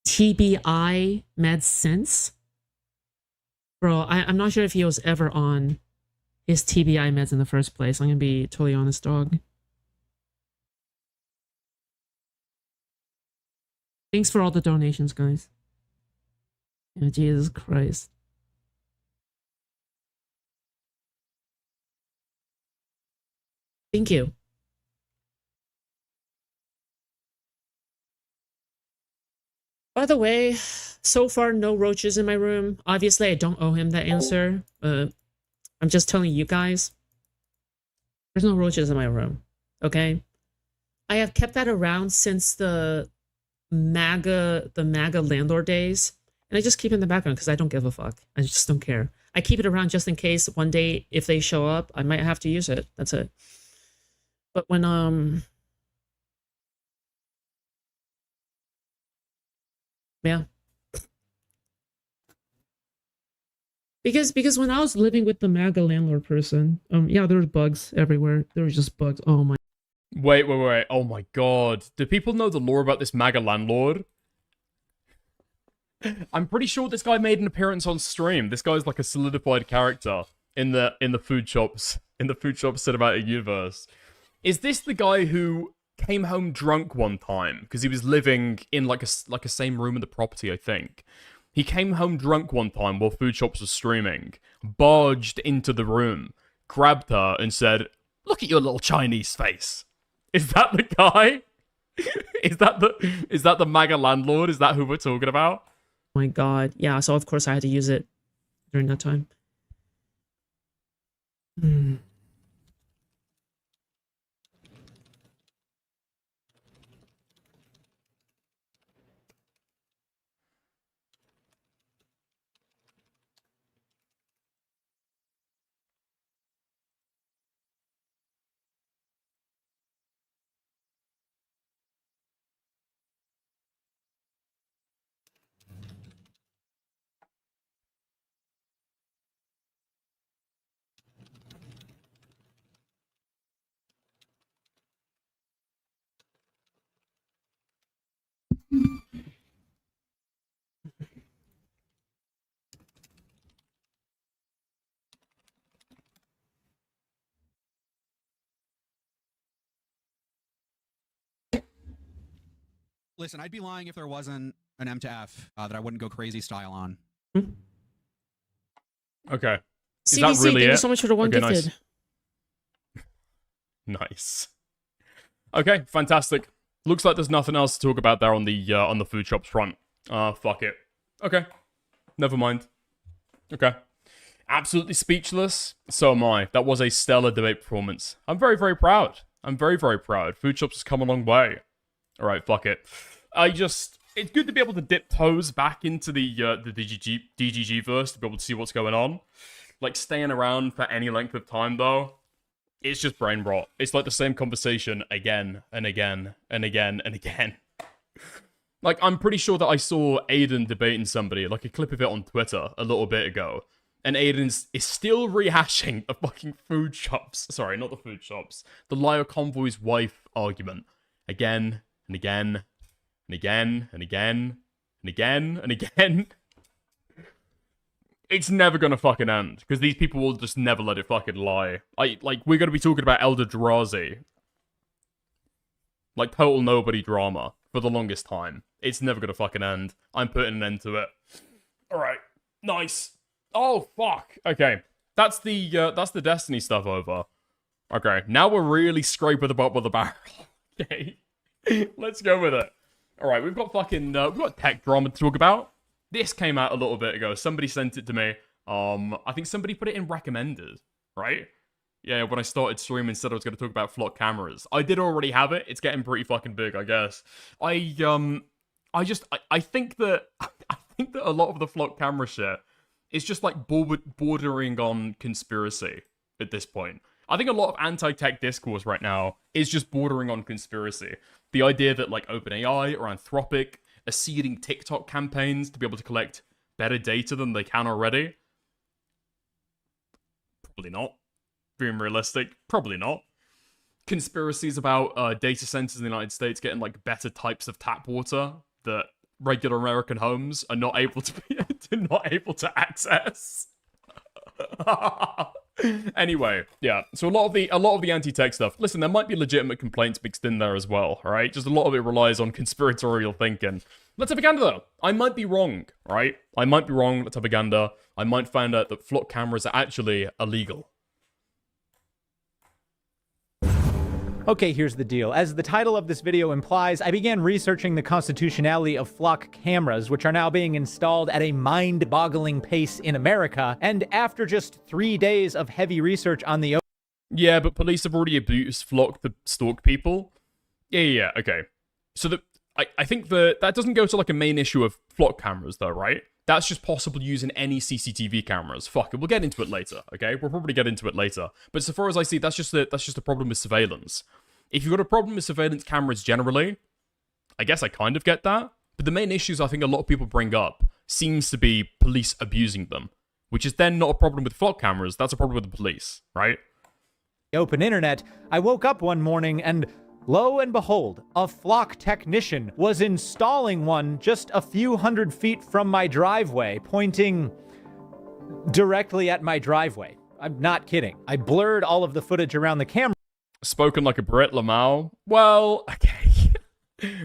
TBI meds since. Bro, I'm not sure if he was ever on his TBI meds in the first place. I'm gonna be totally honest, dog. Thanks for all the donations, guys. Yeah, Jesus Christ. Thank you. By the way, so far no roaches in my room. Obviously, I don't owe him that answer. I'm just telling you guys. There's no roaches in my room. Okay? I have kept that around since the MAGA landlord days. And I just keep it in the background because I don't give a fuck. I just don't care. I keep it around just in case one day if they show up, I might have to use it. That's it. But when yeah. Because when I was living with the MAGA landlord person, yeah, there were bugs everywhere. There were just bugs. Oh my. Wait. Oh my god. Do people know the lore about this MAGA landlord? I'm pretty sure this guy made an appearance on stream. This guy's like a solidified character in the Foodshops cinematic universe. Is this the guy who came home drunk one time because he was living in like a same room in the property, I think. He came home drunk one time while Foodshops was streaming, barged into the room, grabbed her and said, "Look at your little Chinese face." Is that the guy? Is that the MAGA landlord? Is that who we're talking about? Oh my god. Yeah, so of course I had to use it during that time. Listen, I'd be lying if there wasn't an M to F that I wouldn't go crazy style on. Okay. Is CBC, that really thank it? you so much for the one gifted. Nice. Okay, fantastic. Looks like there's nothing else to talk about there on the Foodshops front. Fuck it. Okay. Never mind. Okay. Absolutely speechless. So am I. That was a stellar debate performance. I'm very, very proud. I'm very, very proud. Foodshops has come a long way. Alright, fuck it. It's good to be able to dip toes back into the DGG verse to be able to see what's going on. Like, staying around for any length of time, though, it's just brain rot. It's like the same conversation again and again and again and again. Like, I'm pretty sure that I saw Aiden debating somebody, like a clip of it on Twitter a little bit ago. And Aiden is still rehashing the fucking Foodshops. Sorry, not the Foodshops. The Liar Convoy's wife argument. Again and again and again and again and again and again. It's never gonna fucking end, because these people will just never let it fucking lie. We're gonna be talking about Elder Drazi. Like, total nobody drama for the longest time. It's never gonna fucking end. I'm putting an end to it. Alright. Nice. Oh, fuck. Okay. That's the Destiny stuff over. Okay. Now we're really scraping the bottom of the barrel. Okay. Let's go with it. Alright, we've got fucking, we've got tech drama to talk about. This came out a little bit ago. Somebody sent it to me. I think somebody put it in recommended, right? Yeah, when I started streaming, said I was going to talk about flock cameras. I did already have it. It's getting pretty fucking big, I guess. I think that a lot of the flock camera shit is just like bordering on conspiracy at this point. I think a lot of anti-tech discourse right now is just bordering on conspiracy. The idea that like OpenAI or Anthropic are seeding TikTok campaigns to be able to collect better data than they can already. Probably not. Being realistic, probably not. Conspiracies about data centers in the United States getting like better types of tap water that regular American homes are not able to access. Anyway, yeah. So a lot of the anti-tech stuff. Listen, there might be legitimate complaints mixed in there as well. All right, just a lot of it relies on conspiratorial thinking. Let's have a gander though. I might be wrong. Right? I might be wrong. Let's have a gander. I might find out that flock cameras are actually illegal. Okay, here's the deal. As the title of this video implies, I began researching the constitutionality of flock cameras, which are now being installed at a mind-boggling pace in America, and after just 3 days of heavy research on the... Yeah, but police have already abused flock to stalk people. Yeah, okay. So I think that doesn't go to like a main issue of flock cameras though, right? That's just possible using any CCTV cameras. Fuck it, we'll get into it later, okay? We'll probably get into it later. But so far as I see, that's just a problem with surveillance. If you've got a problem with surveillance cameras generally, I guess I kind of get that. But the main issues I think a lot of people bring up seems to be police abusing them, which is then not a problem with flock cameras, that's a problem with the police, right? Open internet, I woke up one morning and lo and behold, a flock technician was installing one just a few hundred feet from my driveway, pointing directly at my driveway. I'm not kidding. I blurred all of the footage around the camera. Spoken like a Brett Lamau? Well, okay.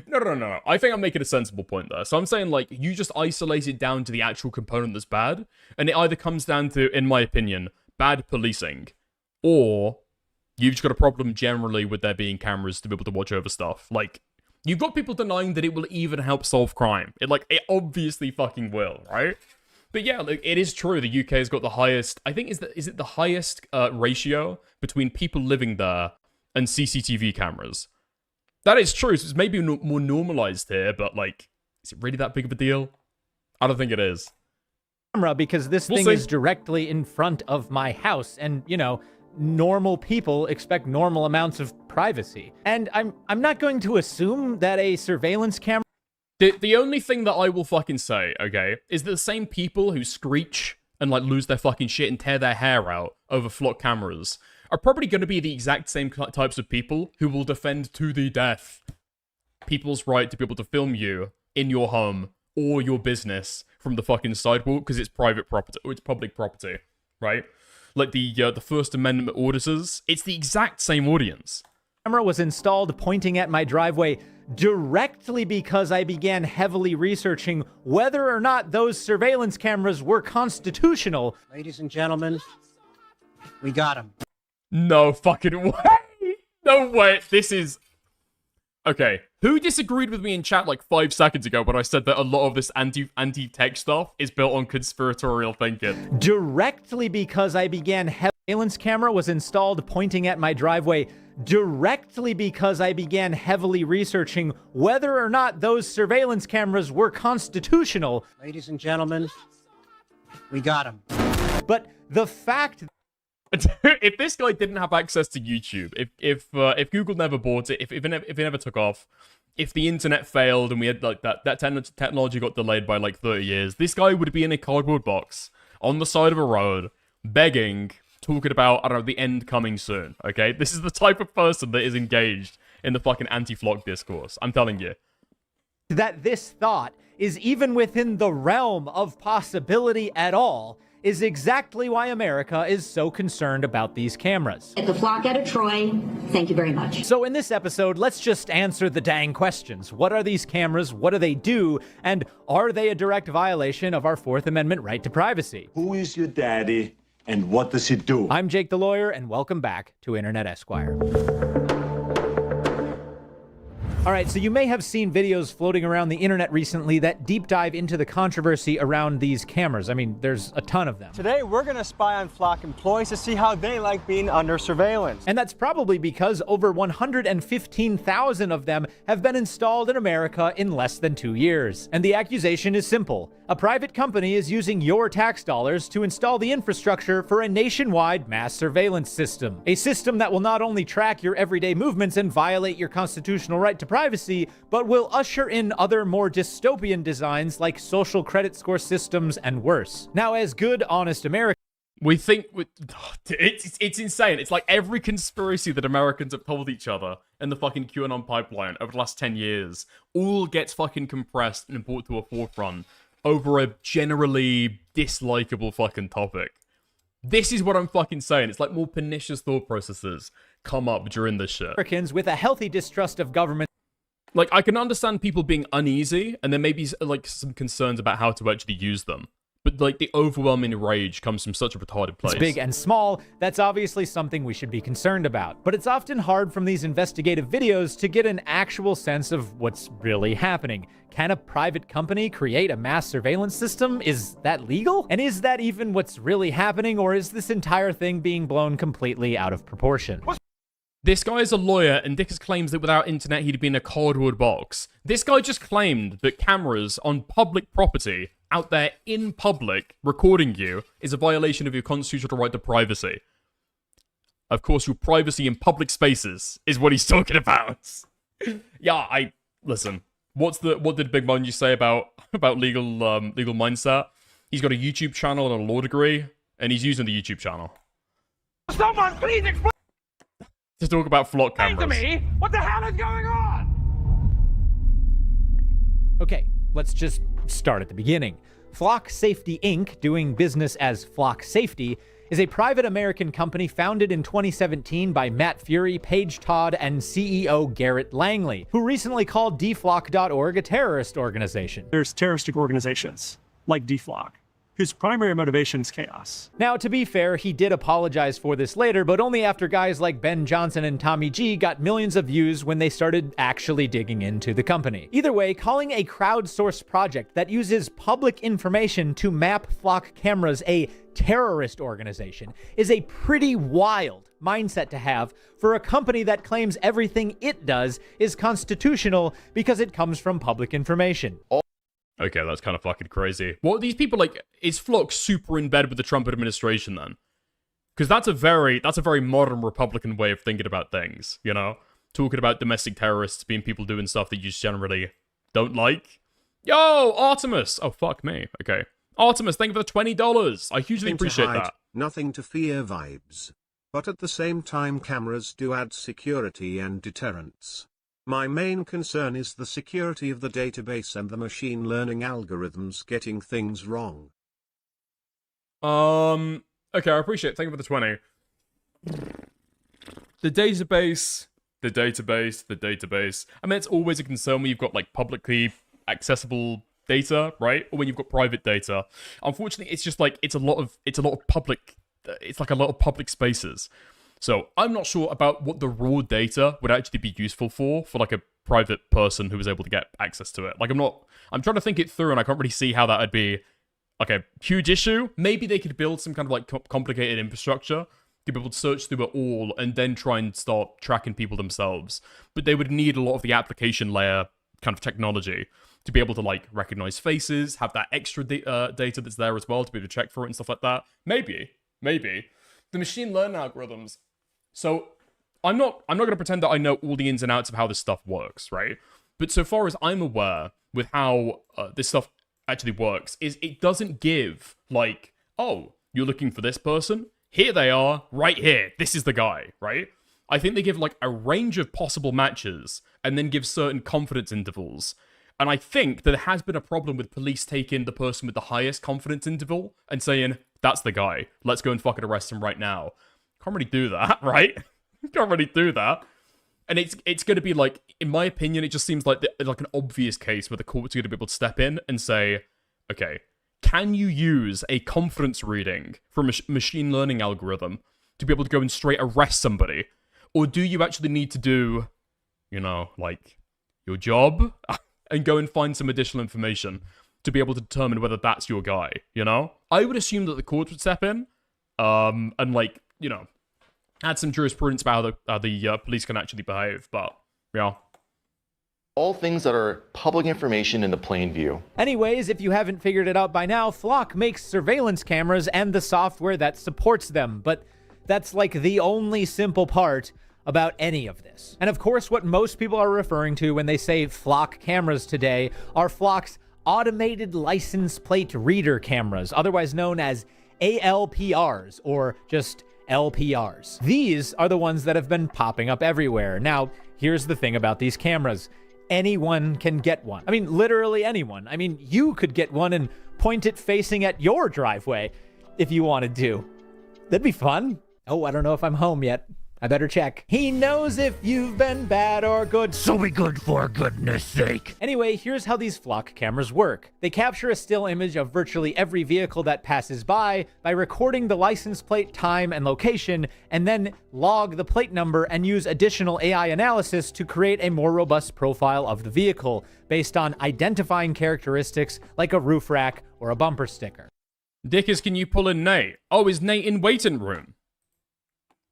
No. I think I'm making a sensible point there. So I'm saying, like, you just isolate it down to the actual component that's bad, and it either comes down to, in my opinion, bad policing, or you've just got a problem generally with there being cameras to be able to watch over stuff. Like, you've got people denying that it will even help solve crime. It obviously fucking will, right? But yeah, like, it is true. The UK has got the highest, I think, is it the highest ratio between people living there and CCTV cameras. That is true. So it's maybe more normalized here, but like, is it really that big of a deal? I don't think it is. Because this thing is directly in front of my house, and you know, normal people expect normal amounts of privacy. And I'm not going to assume that a surveillance camera... The only thing that I will fucking say, okay, is that the same people who screech and like lose their fucking shit and tear their hair out over flock cameras are probably going to be the exact same types of people who will defend to the death people's right to be able to film you in your home or your business from the fucking sidewalk because it's private property or it's public property, right? Like the First Amendment auditors, it's the exact same audience. Camera was installed pointing at my driveway directly because I began heavily researching whether or not those surveillance cameras were constitutional. Ladies and gentlemen, we got him. No fucking way. No way. This is... Okay, who disagreed with me in chat like 5 seconds ago when I said that a lot of this anti-tech stuff is built on conspiratorial thinking? Directly because I began surveillance camera was installed pointing at my driveway. Directly because I began heavily researching whether or not those surveillance cameras were constitutional. Ladies and gentlemen, we got him. But the fact if this guy didn't have access to YouTube, if Google never bought it, if it never took off, if the internet failed and we had like that technology got delayed by like 30 years, this guy would be in a cardboard box on the side of a road, begging, talking about, I don't know, the end coming soon, okay? This is the type of person that is engaged in the fucking anti-flock discourse. I'm telling you. That this thought is even within the realm of possibility at all is exactly why America is so concerned about these cameras. At the flock out of Troy, thank you very much. So in this episode, let's just answer the dang questions. What are these cameras? What do they do? And are they a direct violation of our Fourth Amendment right to privacy? Who is your daddy and what does he do? I'm Jake the Lawyer, and welcome back to Internet Esquire. All right, so you may have seen videos floating around the internet recently that deep dive into the controversy around these cameras. I mean, there's a ton of them. Today, we're going to spy on flock employees to see how they like being under surveillance. And that's probably because over 115,000 of them have been installed in America in less than 2 years. And the accusation is simple. A private company is using your tax dollars to install the infrastructure for a nationwide mass surveillance system. A system that will not only track your everyday movements and violate your constitutional right to privacy, but will usher in other more dystopian designs like social credit score systems and worse. Now, as good, honest Americans, we think it's insane. It's like every conspiracy that Americans have told each other in the fucking QAnon pipeline over the last 10 years all gets fucking compressed and brought to a forefront over a generally dislikable fucking topic. This is what I'm fucking saying. It's like more pernicious thought processes come up during this shit. Americans with a healthy distrust of government. Like, I can understand people being uneasy, and there may be, like, some concerns about how to actually use them. But, like, the overwhelming rage comes from such a retarded place. It's big and small. That's obviously something we should be concerned about. But it's often hard from these investigative videos to get an actual sense of what's really happening. Can a private company create a mass surveillance system? Is that legal? And is that even what's really happening, or is this entire thing being blown completely out of proportion? This guy is a lawyer, and Dickus claims that without internet, he'd be in a cardboard box. This guy just claimed that cameras on public property, out there in public, recording you, is a violation of your constitutional right to privacy. Of course, your privacy in public spaces is what he's talking about. Yeah, listen. What did Big Mungie say about legal mindset? He's got a YouTube channel and a law degree, and he's using the YouTube channel. Someone please explain To talk about flock cameras. to me what the hell is going on? Okay, let's just start at the beginning. Flock Safety Inc., doing business as Flock Safety, is a private American company founded in 2017 by Matt Fury, Paige Todd, and CEO Garrett Langley, who recently called deflock.org a terrorist organization. There's terroristic organizations like deflock, whose primary motivation is chaos. Now, to be fair, he did apologize for this later, but only after guys like Ben Johnson and Tommy G got millions of views when they started actually digging into the company. Either way, calling a crowdsourced project that uses public information to map flock cameras a terrorist organization is a pretty wild mindset to have for a company that claims everything it does is constitutional because it comes from public information. Okay, that's kind of fucking crazy. What are these people like? Is Flock super in bed with the Trump administration then? Because that's a very modern Republican way of thinking about things. You know, talking about domestic terrorists being people doing stuff that you just generally don't like. Yo, Artemis. Oh fuck me. Okay, Artemis, thank you for the $20. I hugely appreciate that. Nothing to fear vibes, but at the same time, cameras do add security and deterrence. My main concern is the security of the database and the machine learning algorithms getting things wrong. Okay, I appreciate it. Thank you for the 20. The database. I mean, it's always a concern when you've got, like, publicly accessible data, right? Or when you've got private data. Unfortunately, it's just, like, it's a lot of public spaces. So I'm not sure about what the raw data would actually be useful for like a private person who was able to get access to it. Like, I'm trying to think it through, and I can't really see how that would be, like, a huge issue. Maybe they could build some kind of, like, complicated infrastructure to be able to search through it all and then try and start tracking people themselves. But they would need a lot of the application layer kind of technology to be able to, like, recognize faces, have that extra data that's there as well to be able to check for it and stuff like that. Maybe. The machine learning algorithms. So I'm not going to pretend that I know all the ins and outs of how this stuff works, right? But so far as I'm aware with how this stuff actually works, is it doesn't give, like, oh, you're looking for this person? Here they are, right here. This is the guy, right? I think they give, like, a range of possible matches and then give certain confidence intervals. And I think that there has been a problem with police taking the person with the highest confidence interval and saying, that's the guy. Let's go and fucking arrest him right now. Can't really do that, right? Can't really do that. And it's going to be, like, in my opinion, it just seems like an obvious case where the court's going to be able to step in and say, okay, can you use a confidence reading from a machine learning algorithm to be able to go and straight arrest somebody? Or do you actually need to do, you know, like, your job and go and find some additional information to be able to determine whether that's your guy, you know? I would assume that the court would step in and, like, you know, add some jurisprudence about how the police can actually behave, but, yeah. All things that are public information in the plain view. Anyways, if you haven't figured it out by now, Flock makes surveillance cameras and the software that supports them, but that's like the only simple part about any of this. And of course, what most people are referring to when they say Flock cameras today are Flock's automated license plate reader cameras, otherwise known as ALPRs, or just LPRs. These are the ones that have been popping up everywhere. Now, here's the thing about these cameras. Anyone can get one. I mean, literally anyone. I mean, you could get one and point it facing at your driveway if you wanted to. That'd be fun. Oh, I don't know if I'm home yet. I better check. He knows if you've been bad or good, so be good for goodness sake. Anyway, here's how these Flock cameras work. They capture a still image of virtually every vehicle that passes by recording the license plate, time, and location, and then log the plate number and use additional AI analysis to create a more robust profile of the vehicle based on identifying characteristics like a roof rack or a bumper sticker. Dickers, can you pull in Nate? Oh, is Nate in waiting room?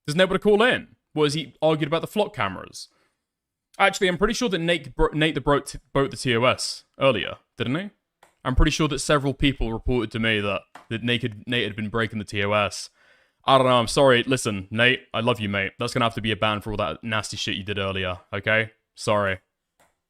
There's nobody to call in. Was he argued about the Flock cameras? Actually, I'm pretty sure that Nate broke the TOS earlier, didn't he? I'm pretty sure that several people reported to me that Nate had been breaking the TOS. I don't know, I'm sorry. Listen, Nate, I love you, mate. That's gonna have to be a ban for all that nasty shit you did earlier, okay? Sorry.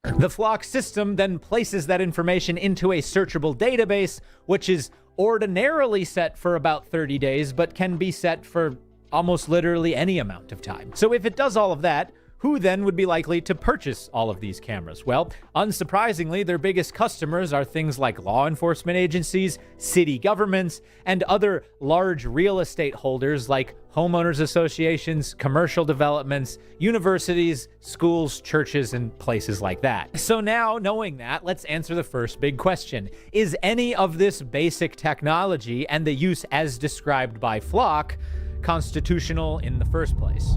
The Flock system then places that information into a searchable database, which is ordinarily set for about 30 days, but can be set for almost literally any amount of time. So if it does all of that, who then would be likely to purchase all of these cameras? Well, unsurprisingly, their biggest customers are things like law enforcement agencies, city governments, and other large real estate holders like homeowners associations, commercial developments, universities, schools, churches, and places like that. So now, knowing that, let's answer the first big question. Is any of this basic technology and the use as described by Flock constitutional in the first place?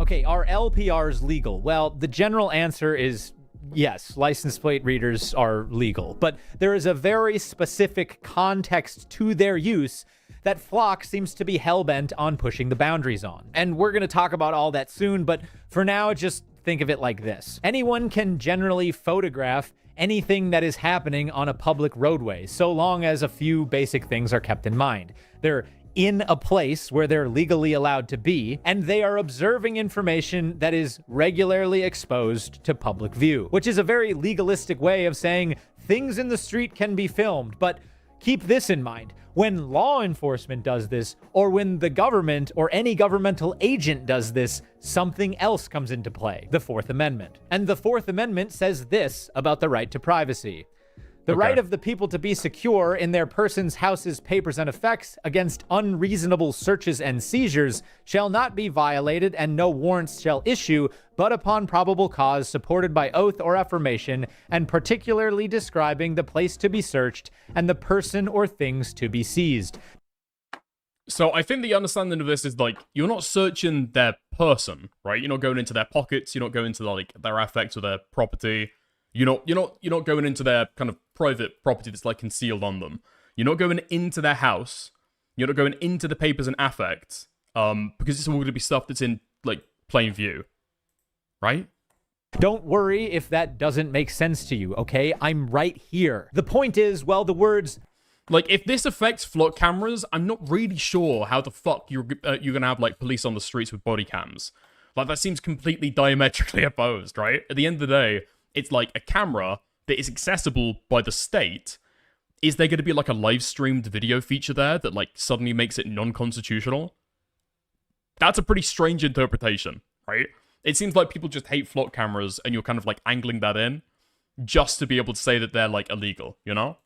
Okay, are LPRs legal? Well, the general answer is yes, license plate readers are legal, but there is a very specific context to their use that Flock seems to be hell-bent on pushing the boundaries on. And we're going to talk about all that soon, but for now, just think of it like this. Anyone can generally photograph anything that is happening on a public roadway, so long as a few basic things are kept in mind. They're in a place where they're legally allowed to be, and they are observing information that is regularly exposed to public view, which is a very legalistic way of saying things in the street can be filmed. But keep this in mind. When law enforcement does this, or when the government or any governmental agent does this, something else comes into play, the Fourth Amendment. And the Fourth Amendment says this about the right to privacy. The right of the people to be secure in their persons, houses, papers, and effects against unreasonable searches and seizures shall not be violated, and no warrants shall issue, but upon probable cause supported by oath or affirmation, and particularly describing the place to be searched and the person or things to be seized. So I think the understanding of this is like you're not searching their person, right? You're not going into their pockets. You're not going into like their affects or their property. You're not going into their kind of private property that's like concealed on them. You're not going into their house. You're not going into the papers and affects, because it's all going to be stuff that's in like plain view, right? Don't worry if that doesn't make sense to you, okay? I'm right here. The point is, well, the words... Like, if this affects flock cameras, I'm not really sure how the fuck you're gonna have, like, police on the streets with body cams. Like, that seems completely diametrically opposed, right? At the end of the day, it's like a camera that is accessible by the state. Is there gonna be, like, a live-streamed video feature there that, like, suddenly makes it non-constitutional? That's a pretty strange interpretation, right? It seems like people just hate flock cameras, and you're kind of, like, angling that in just to be able to say that they're, like, illegal, you know?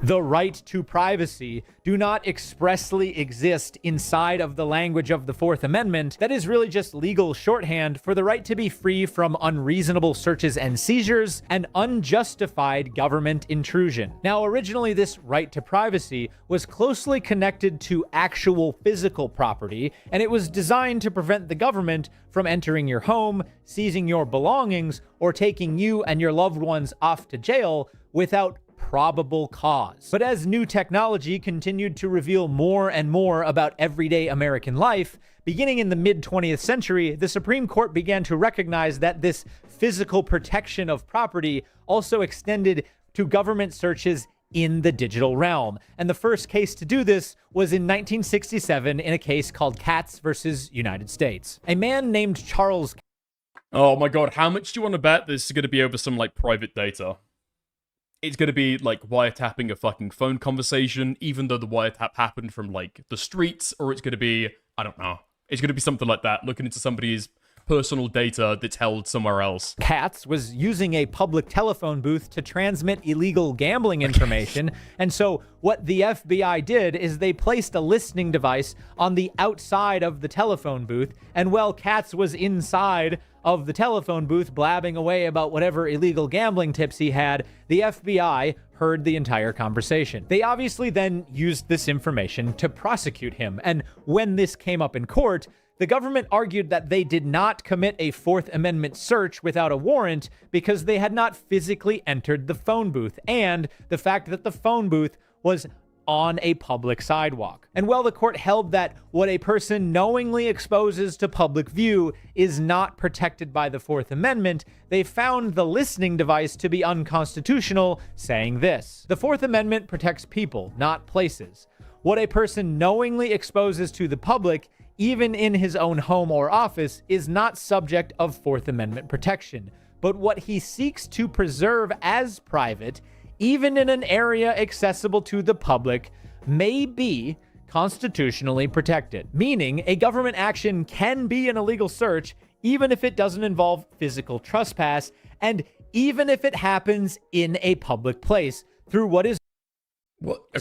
The right to privacy do not expressly exist inside of the language of the Fourth Amendment. That is really just legal shorthand for the right to be free from unreasonable searches and seizures and unjustified government intrusion. Now, originally, this right to privacy was closely connected to actual physical property, and it was designed to prevent the government from entering your home, seizing your belongings, or taking you and your loved ones off to jail without probable cause. But as new technology continued to reveal more and more about everyday American life, beginning in the mid-20th century, the Supreme Court began to recognize that this physical protection of property also extended to government searches in the digital realm. And the first case to do this was in 1967 in a case called Katz versus United States. A man named Charles... Oh my god, how much do you want to bet this is going to be over some, like, private data? It's going to be, like, wiretapping a fucking phone conversation, even though the wiretap happened from, like, the streets, or it's going to be, I don't know. It's going to be something like that, looking into somebody's personal data that's held somewhere else. Katz was using a public telephone booth to transmit illegal gambling information, and so what the FBI did is they placed a listening device on the outside of the telephone booth, and while Katz was inside of the telephone booth blabbing away about whatever illegal gambling tips he had, the FBI heard the entire conversation. They obviously then used this information to prosecute him, and when this came up in court, the government argued that they did not commit a Fourth Amendment search without a warrant because they had not physically entered the phone booth, and the fact that the phone booth was on a public sidewalk. And while the court held that what a person knowingly exposes to public view is not protected by the Fourth Amendment, they found the listening device to be unconstitutional, saying this: the Fourth Amendment protects people, not places. What a person knowingly exposes to the public, even in his own home or office, is not subject of Fourth Amendment protection. But what he seeks to preserve as private, even in an area accessible to the public, may be constitutionally protected. Meaning, a government action can be an illegal search, even if it doesn't involve physical trespass, and even if it happens in a public place, through what is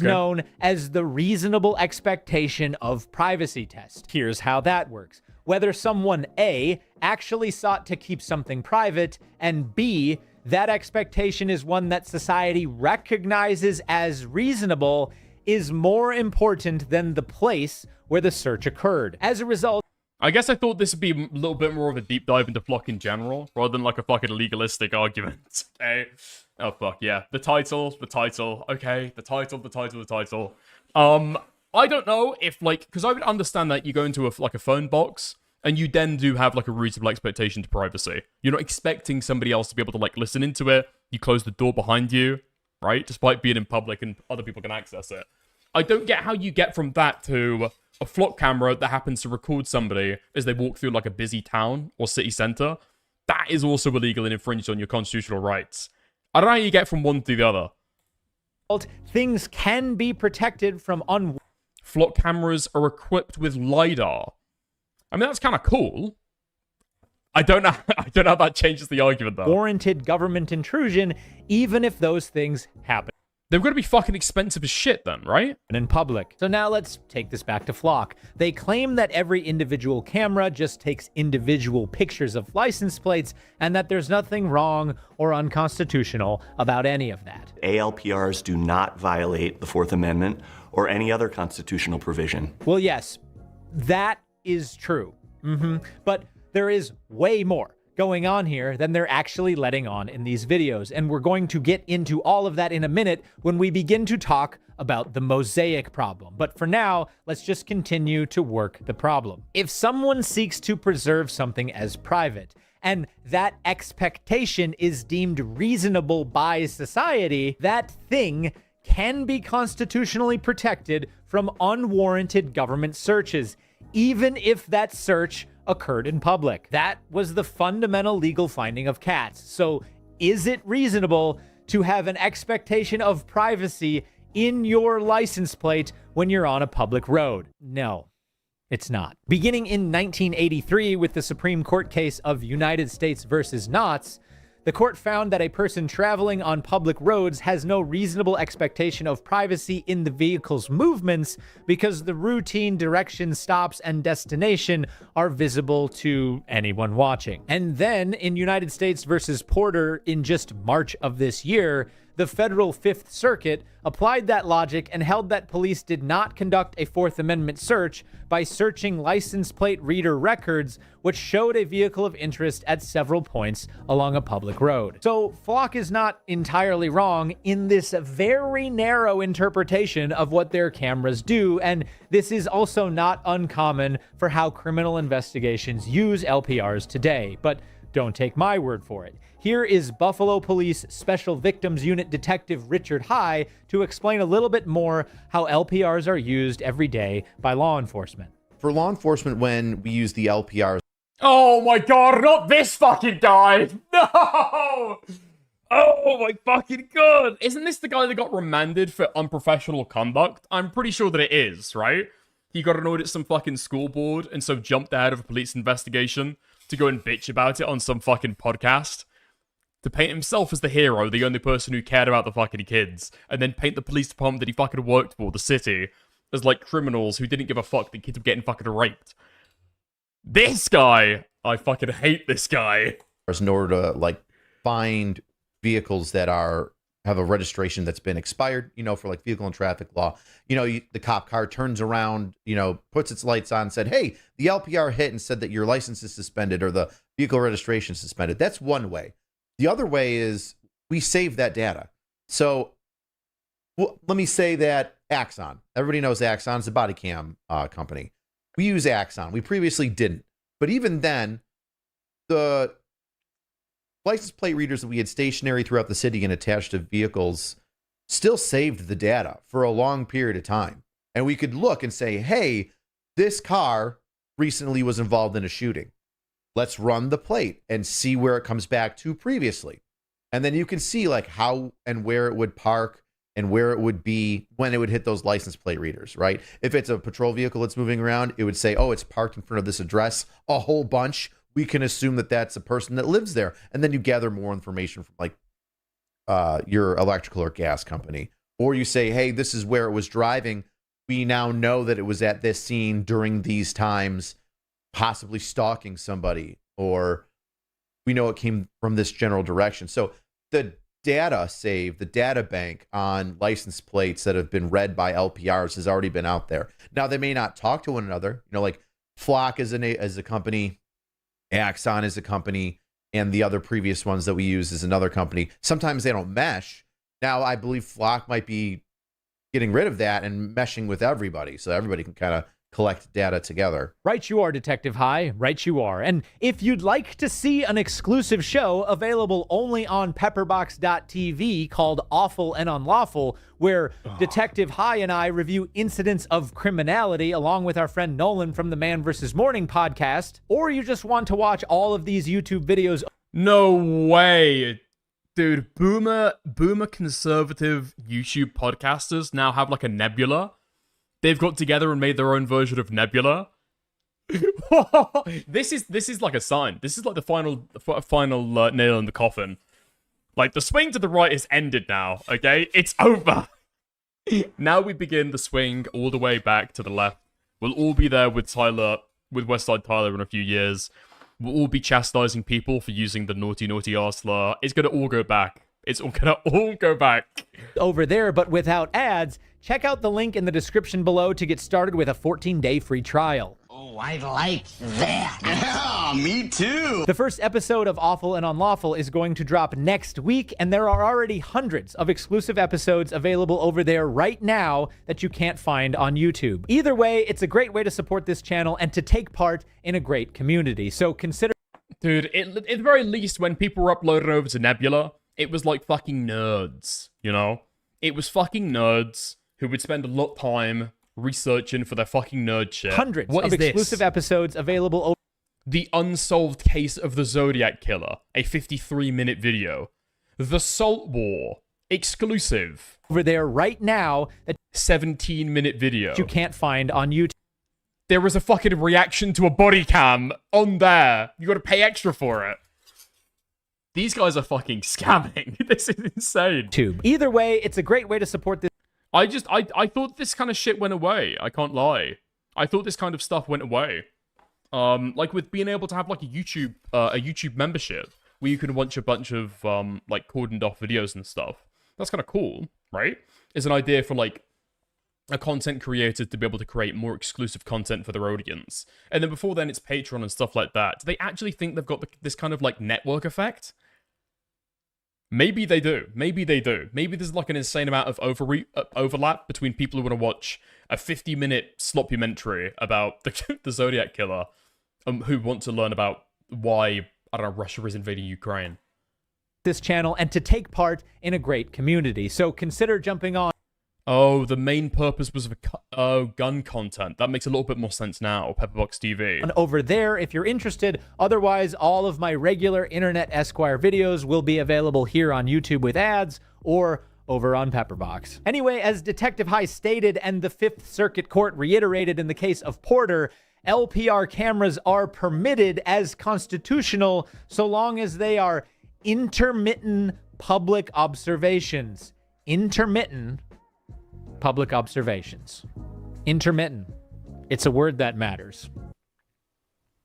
known as the reasonable expectation of privacy test. Here's how that works. Whether someone A, actually sought to keep something private, and B, that expectation is one that society recognizes as reasonable, is more important than the place where the search occurred. As a result, I guess I thought this would be a little bit more of a deep dive into flock in general, rather than like a fucking legalistic argument. Okay. Oh fuck, yeah. The title. Okay, the title. I don't know if, like, because I would understand that you go into a phone box, and you then do have, like, a reasonable expectation to privacy. You're not expecting somebody else to be able to, like, listen into it. You close the door behind you, right? Despite being in public and other people can access it. I don't get how you get from that to a flock camera that happens to record somebody as they walk through, like, a busy town or city center. That is also illegal and infringes on your constitutional rights. I don't know how you get from one to the other. Things can be protected from flock cameras are equipped with LiDAR. I mean, that's kind of cool. I don't know how that changes the argument, though. Warranted government intrusion, even if those things happen. They're going to be fucking expensive as shit then, right? And in public. So now let's take this back to Flock. They claim that every individual camera just takes individual pictures of license plates and that there's nothing wrong or unconstitutional about any of that. ALPRs do not violate the Fourth Amendment or any other constitutional provision. Well, yes, that is true. But there is way more going on here than they're actually letting on in these videos. And we're going to get into all of that in a minute when we begin to talk about the mosaic problem. But for now, let's just continue to work the problem. If someone seeks to preserve something as private, and that expectation is deemed reasonable by society, that thing can be constitutionally protected from unwarranted government searches, even if that search occurred in public. That was the fundamental legal finding of Katz. So is it reasonable to have an expectation of privacy in your license plate when you're on a public road? No, it's not. Beginning in 1983 with the Supreme Court case of United States versus Knotts, the court found that a person traveling on public roads has no reasonable expectation of privacy in the vehicle's movements because the routine direction, stops, and destination are visible to anyone watching. And then in United States versus Porter in just March of this year, the federal Fifth Circuit applied that logic and held that police did not conduct a Fourth Amendment search by searching license plate reader records, which showed a vehicle of interest at several points along a public road. So Flock is not entirely wrong in this very narrow interpretation of what their cameras do, and this is also not uncommon for how criminal investigations use LPRs today. But don't take my word for it. Here is Buffalo Police Special Victims Unit Detective Richard High to explain a little bit more how LPRs are used every day by law enforcement. For law enforcement, when we use the LPRs... Oh my god, not this fucking guy! No! Oh my fucking god! Isn't this the guy that got remanded for unprofessional conduct? I'm pretty sure that it is, right? He got annoyed at some fucking school board and so jumped out of a police investigation to go and bitch about it on some fucking podcast. To paint himself as the hero, the only person who cared about the fucking kids, and then paint the police department that he fucking worked for, the city, as like criminals who didn't give a fuck that kids were getting fucking raped. This guy! I fucking hate this guy. In order to like find vehicles that have a registration that's been expired, you know, for like vehicle and traffic law. You know, the cop car turns around, you know, puts its lights on, said, hey, the LPR hit and said that your license is suspended or the vehicle registration is suspended. That's one way. The other way is we save that data. So let me say that Axon, everybody knows Axon is a body cam company. We use Axon. We previously didn't. But even then, the license plate readers that we had stationary throughout the city and attached to vehicles still saved the data for a long period of time. And we could look and say, hey, this car recently was involved in a shooting. Let's run the plate and see where it comes back to previously. And then you can see like how and where it would park and where it would be when it would hit those license plate readers, right? If it's a patrol vehicle that's moving around, it would say, oh, it's parked in front of this address, a whole bunch. We can assume that that's a person that lives there. And then you gather more information from like your electrical or gas company. Or you say, hey, this is where it was driving. We now know that it was at this scene during these times, possibly stalking somebody, or we know it came from this general direction. So the data save, the data bank on license plates that have been read by LPRs has already been out there. Now, they may not talk to one another. You know, like Flock is a company, Axon is a company, and the other previous ones that we use is another company. Sometimes they don't mesh. Now, I believe Flock might be getting rid of that and meshing with everybody, so everybody can kind of collect data together. Right you are, Detective High. Right you are. And if you'd like to see an exclusive show available only on pepperbox.tv called Awful and Unlawful, where Detective High and I review incidents of criminality along with our friend Nolan from the Man vs. Morning podcast, or you just want to watch all of these YouTube videos... No way! Dude, boomer conservative YouTube podcasters now have like a Nebula. They've got together and made their own version of Nebula. This is like a sign. This is like the final nail in the coffin. Like, the swing to the right is ended now, okay? It's over. Now we begin the swing all the way back to the left. We'll all be there with Westside Tyler in a few years. We'll all be chastising people for using the naughty R slur. It's gonna all go back. It's all gonna all go back over there, but without ads. Check out the link in the description below to get started with a 14-day free trial. Oh, I like that. Yeah, me too. The first episode of Awful and Unlawful is going to drop next week, and there are already hundreds of exclusive episodes available over there right now that you can't find on YouTube. Either way, it's a great way to support this channel and to take part in a great community. So consider... Dude, at the very least, when people were uploading over to Nebula, it was like fucking nerds, you know? It was fucking nerds who would spend a lot of time researching for their fucking nerd shit. Hundreds of exclusive episodes available over... The Unsolved Case of the Zodiac Killer, a 53-minute video. The Salt War, exclusive. Over there right now, a 17-minute video. You can't find on YouTube. There was a fucking reaction to a body cam on there. You gotta pay extra for it. These guys are fucking scamming. This is insane. Either way, it's a great way to support this. I thought this kind of shit went away. I can't lie. I thought this kind of stuff went away. Like with being able to have like a YouTube membership where you can watch a bunch of like cordoned off videos and stuff. That's kind of cool, right? It's an idea for like a content creator to be able to create more exclusive content for their audience. And then before then, it's Patreon and stuff like that. Do they actually think they've got this kind of like network effect? Maybe they do. Maybe they do. Maybe there's like an insane amount of overlap between people who want to watch a 50-minute sloppumentary about the Zodiac Killer, who want to learn about why, I don't know, Russia is invading Ukraine. This channel and to take part in a great community. So consider jumping on. Oh, the main purpose was of gun content. That makes a little bit more sense now, Pepperbox TV. And over there, if you're interested. Otherwise, all of my regular Internet Esquire videos will be available here on YouTube with ads or over on Pepperbox. Anyway, as Detective High stated and the Fifth Circuit Court reiterated in the case of Porter, LPR cameras are permitted as constitutional so long as they are intermittent public observations. Intermittent public observations. Intermittent. It's a word that matters.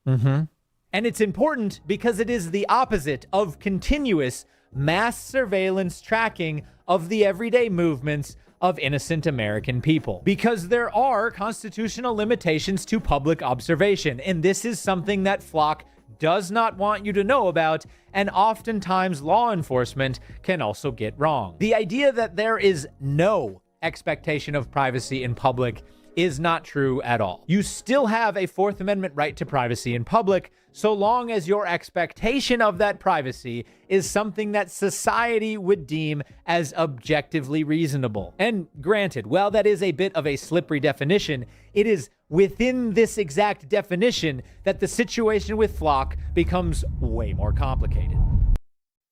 And it's important because it is the opposite of continuous mass surveillance tracking of the everyday movements of innocent American people. Because there are constitutional limitations to public observation, and this is something that Flock does not want you to know about, and oftentimes law enforcement can also get wrong. The idea that there is no expectation of privacy in public is not true at all. You still have a Fourth Amendment right to privacy in public, so long as your expectation of that privacy is something that society would deem as objectively reasonable. And granted, while that is a bit of a slippery definition, it is within this exact definition that the situation with Flock becomes way more complicated.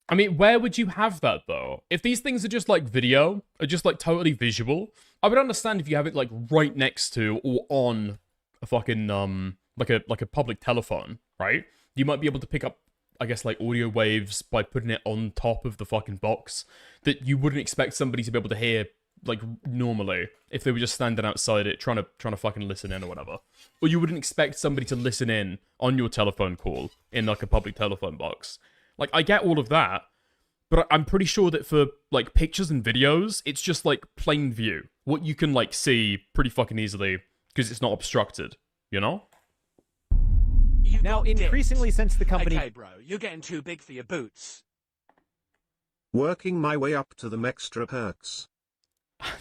I mean, where would you have that, though? If these things are just like video, or just like totally visual, I would understand if you have it like right next to or on a fucking, like a public telephone, right? You might be able to pick up, I guess, like audio waves by putting it on top of the fucking box that you wouldn't expect somebody to be able to hear, like, normally if they were just standing outside it trying to fucking listen in or whatever. Or you wouldn't expect somebody to listen in on your telephone call in like a public telephone box. Like, I get all of that, but I'm pretty sure that for, like, pictures and videos, it's just, like, plain view. What you can, like, see pretty fucking easily, because it's not obstructed, you know? Now, increasingly since the company... Okay, bro, you're getting too big for your boots. Working my way up to them extra perks.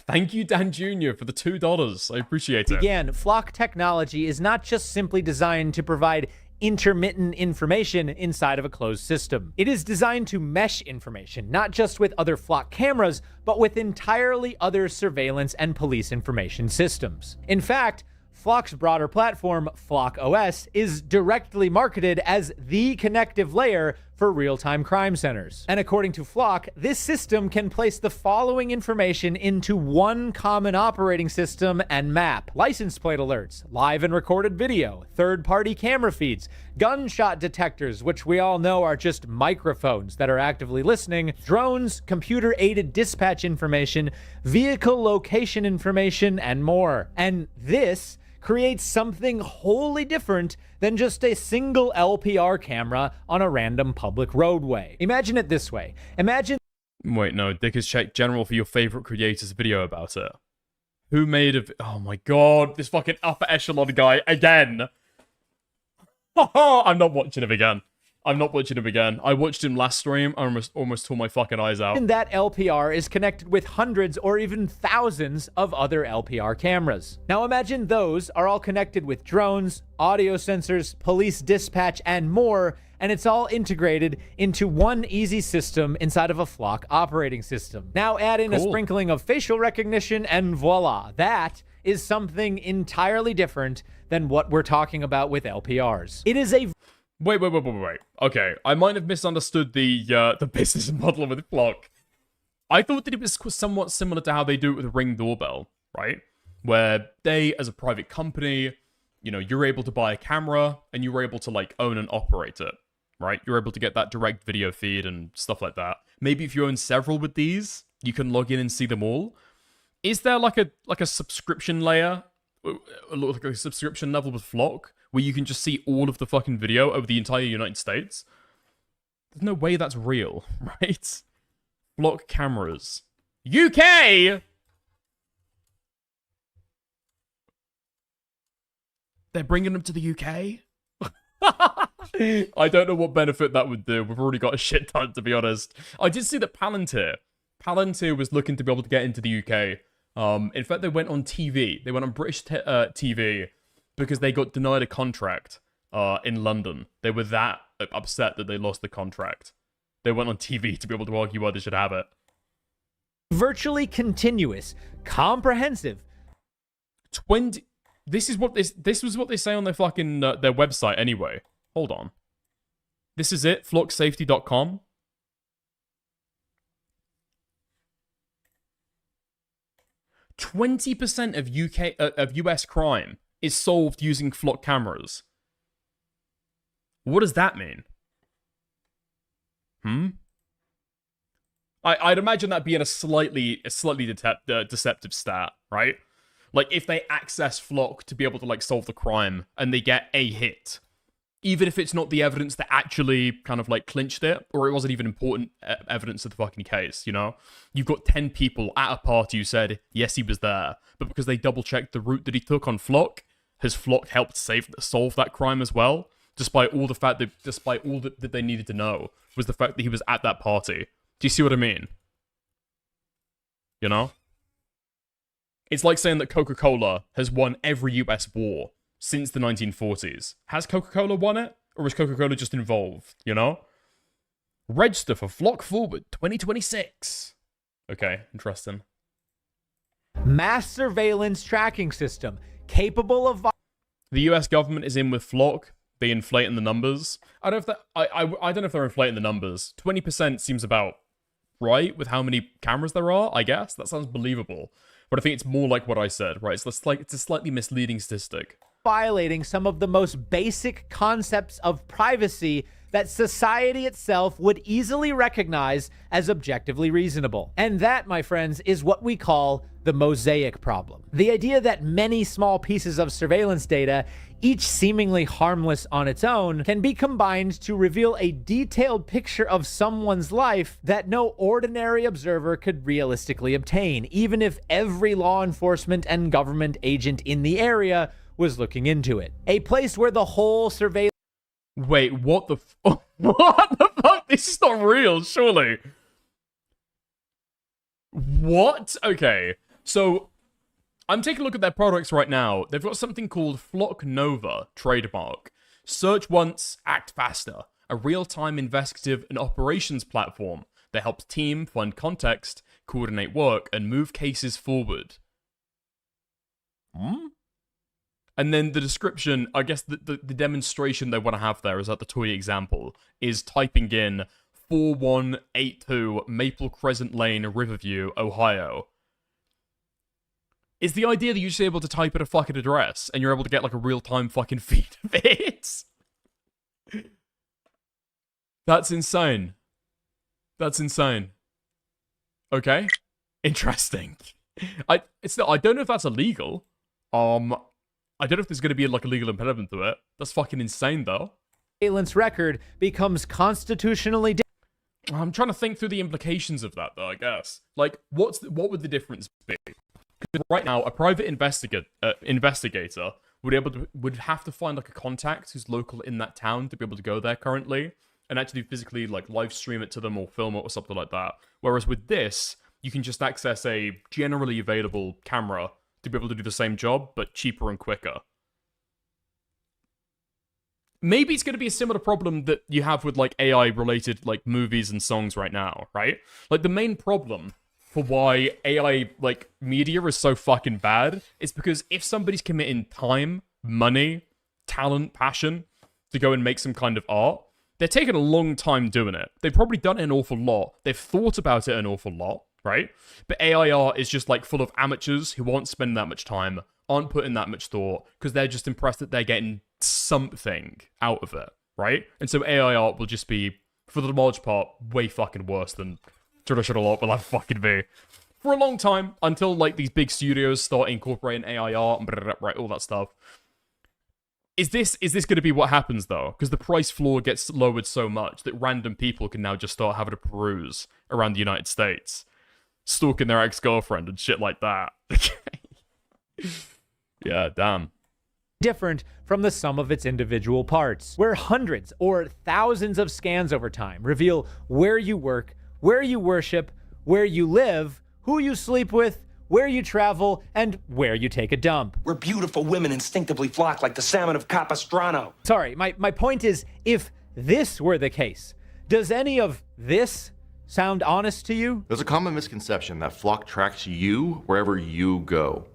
Thank you, Dan Jr., for the $2. I appreciate it. Again, Flock technology is not just simply designed to provide intermittent information inside of a closed system. It is designed to mesh information, not just with other Flock cameras, but with entirely other surveillance and police information systems. In fact, Flock's broader platform, Flock OS, is directly marketed as the connective layer for real-time crime centers. And according to Flock, this system can place the following information into one common operating system and map: license plate alerts, live and recorded video, third-party camera feeds, gunshot detectors, which we all know are just microphones that are actively listening, drones, computer-aided dispatch information, vehicle location information, and more. And this creates something wholly different than just a single LPR camera on a random public roadway. Imagine it this way. Imagine... Wait, no. Dick has checked general for your favorite creator's video about it. Who made a... Oh my god, this fucking upper echelon guy again. I'm not watching him again. I'm not watching him again. I watched him last stream. I almost tore my fucking eyes out. And that LPR is connected with hundreds or even thousands of other LPR cameras. Now imagine those are all connected with drones, audio sensors, police dispatch, and more, and it's all integrated into one easy system inside of a Flock operating system. Now add in a sprinkling of facial recognition, and voila, that is something entirely different than what we're talking about with LPRs. It is a... Wait. Okay, I might have misunderstood the business model with Flock. I thought that it was somewhat similar to how they do it with Ring Doorbell, right? Where they, as a private company, you know, you're able to buy a camera and you're able to, like, own and operate it, right? You're able to get that direct video feed and stuff like that. Maybe if you own several with these, you can log in and see them all. Is there like a subscription layer, like a subscription level with Flock, where you can just see all of the fucking video over the entire United States? There's no way that's real, right? Flock cameras. UK! They're bringing them to the UK? I don't know what benefit that would do. We've already got a shit ton, to be honest. I did see that Palantir was looking to be able to get into the UK. In fact, they went on TV. They went on British TV because they got denied a contract in London. They were that upset that they lost the contract. They went on TV to be able to argue why they should have it. Virtually continuous, comprehensive. This was what they say on their fucking their website anyway. Hold on. This is it, flocksafety.com. %20% of US crime is solved using Flock cameras. What does that mean? I'd imagine that being a slightly deceptive stat, right? Like, if they access Flock to be able to, like, solve the crime and they get a hit, even if it's not the evidence that actually kind of, like, clinched it, or it wasn't even important evidence of the fucking case, you know? You've got 10 people at a party who said, yes, he was there, but because they double-checked the route that he took on Flock, has Flock helped solve that crime as well? Despite all that they needed to know, was the fact that he was at that party. Do you see what I mean? You know? It's like saying that Coca-Cola has won every US war since the 1940s. Has Coca-Cola won it? Or is Coca-Cola just involved, you know? Register for Flock Forward 2026. Okay, interesting. Mass surveillance tracking system capable of... The US government is in with Flock. They inflating the numbers. I don't know if they're inflating the numbers. 20% seems about right with how many cameras there are, I guess. That sounds believable. But I think it's more like what I said, right? It's a slightly misleading statistic. Violating some of the most basic concepts of privacy that society itself would easily recognize as objectively reasonable. And that, my friends, is what we call the mosaic problem. The idea that many small pieces of surveillance data, each seemingly harmless on its own, can be combined to reveal a detailed picture of someone's life that no ordinary observer could realistically obtain, even if every law enforcement and government agent in the area was looking into it. A place where the whole surveillance... Wait, what the what the fuck? This is not real, surely. What? Okay, so I'm taking a look at their products right now. They've got something called Flock Nova trademark. Search once, act faster. A real-time investigative and operations platform that helps team find context, coordinate work, and move cases forward. And then the description, I guess the demonstration they want to have there is at the toy example, is typing in 4182 Maple Crescent Lane, Riverview, Ohio. Is the idea that you're just able to type in a fucking address and you're able to get like a real-time fucking feed of it? That's insane. That's insane. Okay. Interesting. I don't know if that's illegal. I don't know if there's going to be like a legal impediment to it. That's fucking insane, though. Surveillance record becomes constitutionally... I'm trying to think through the implications of that, though, I guess. Like, what would the difference be? Because right now, a private investigator would have to find like a contact who's local in that town to be able to go there currently and actually physically like live stream it to them or film it or something like that. Whereas with this, you can just access a generally available camera to be able to do the same job, but cheaper and quicker. Maybe it's going to be a similar problem that you have with like AI related like movies and songs right now, right? Like the main problem for why AI like media is so fucking bad is because if somebody's committing time, money, talent, passion to go and make some kind of art, they're taking a long time doing it. They've probably done it an awful lot. They've thought about it an awful lot, right? But AI art is just like full of amateurs who won't spend that much time, aren't putting that much thought because they're just impressed that they're getting something out of it, right? And so AI art will just be, for the large part, way fucking worse than traditional art will ever fucking be. For a long time, until like these big studios start incorporating AI art and right, all that stuff. Is this going to be what happens though? Because the price floor gets lowered so much that random people can now just start having a peruse around the United States, stalking their ex-girlfriend and shit like that. Yeah, damn. Different from the sum of its individual parts, where hundreds or thousands of scans over time reveal where you work, where you worship, where you live, who you sleep with, where you travel, and where you take a dump. Where beautiful women instinctively flock like the salmon of Capistrano. Sorry, my point is, if this were the case, does any of this sound honest to you? There's a common misconception that Flock tracks you wherever you go.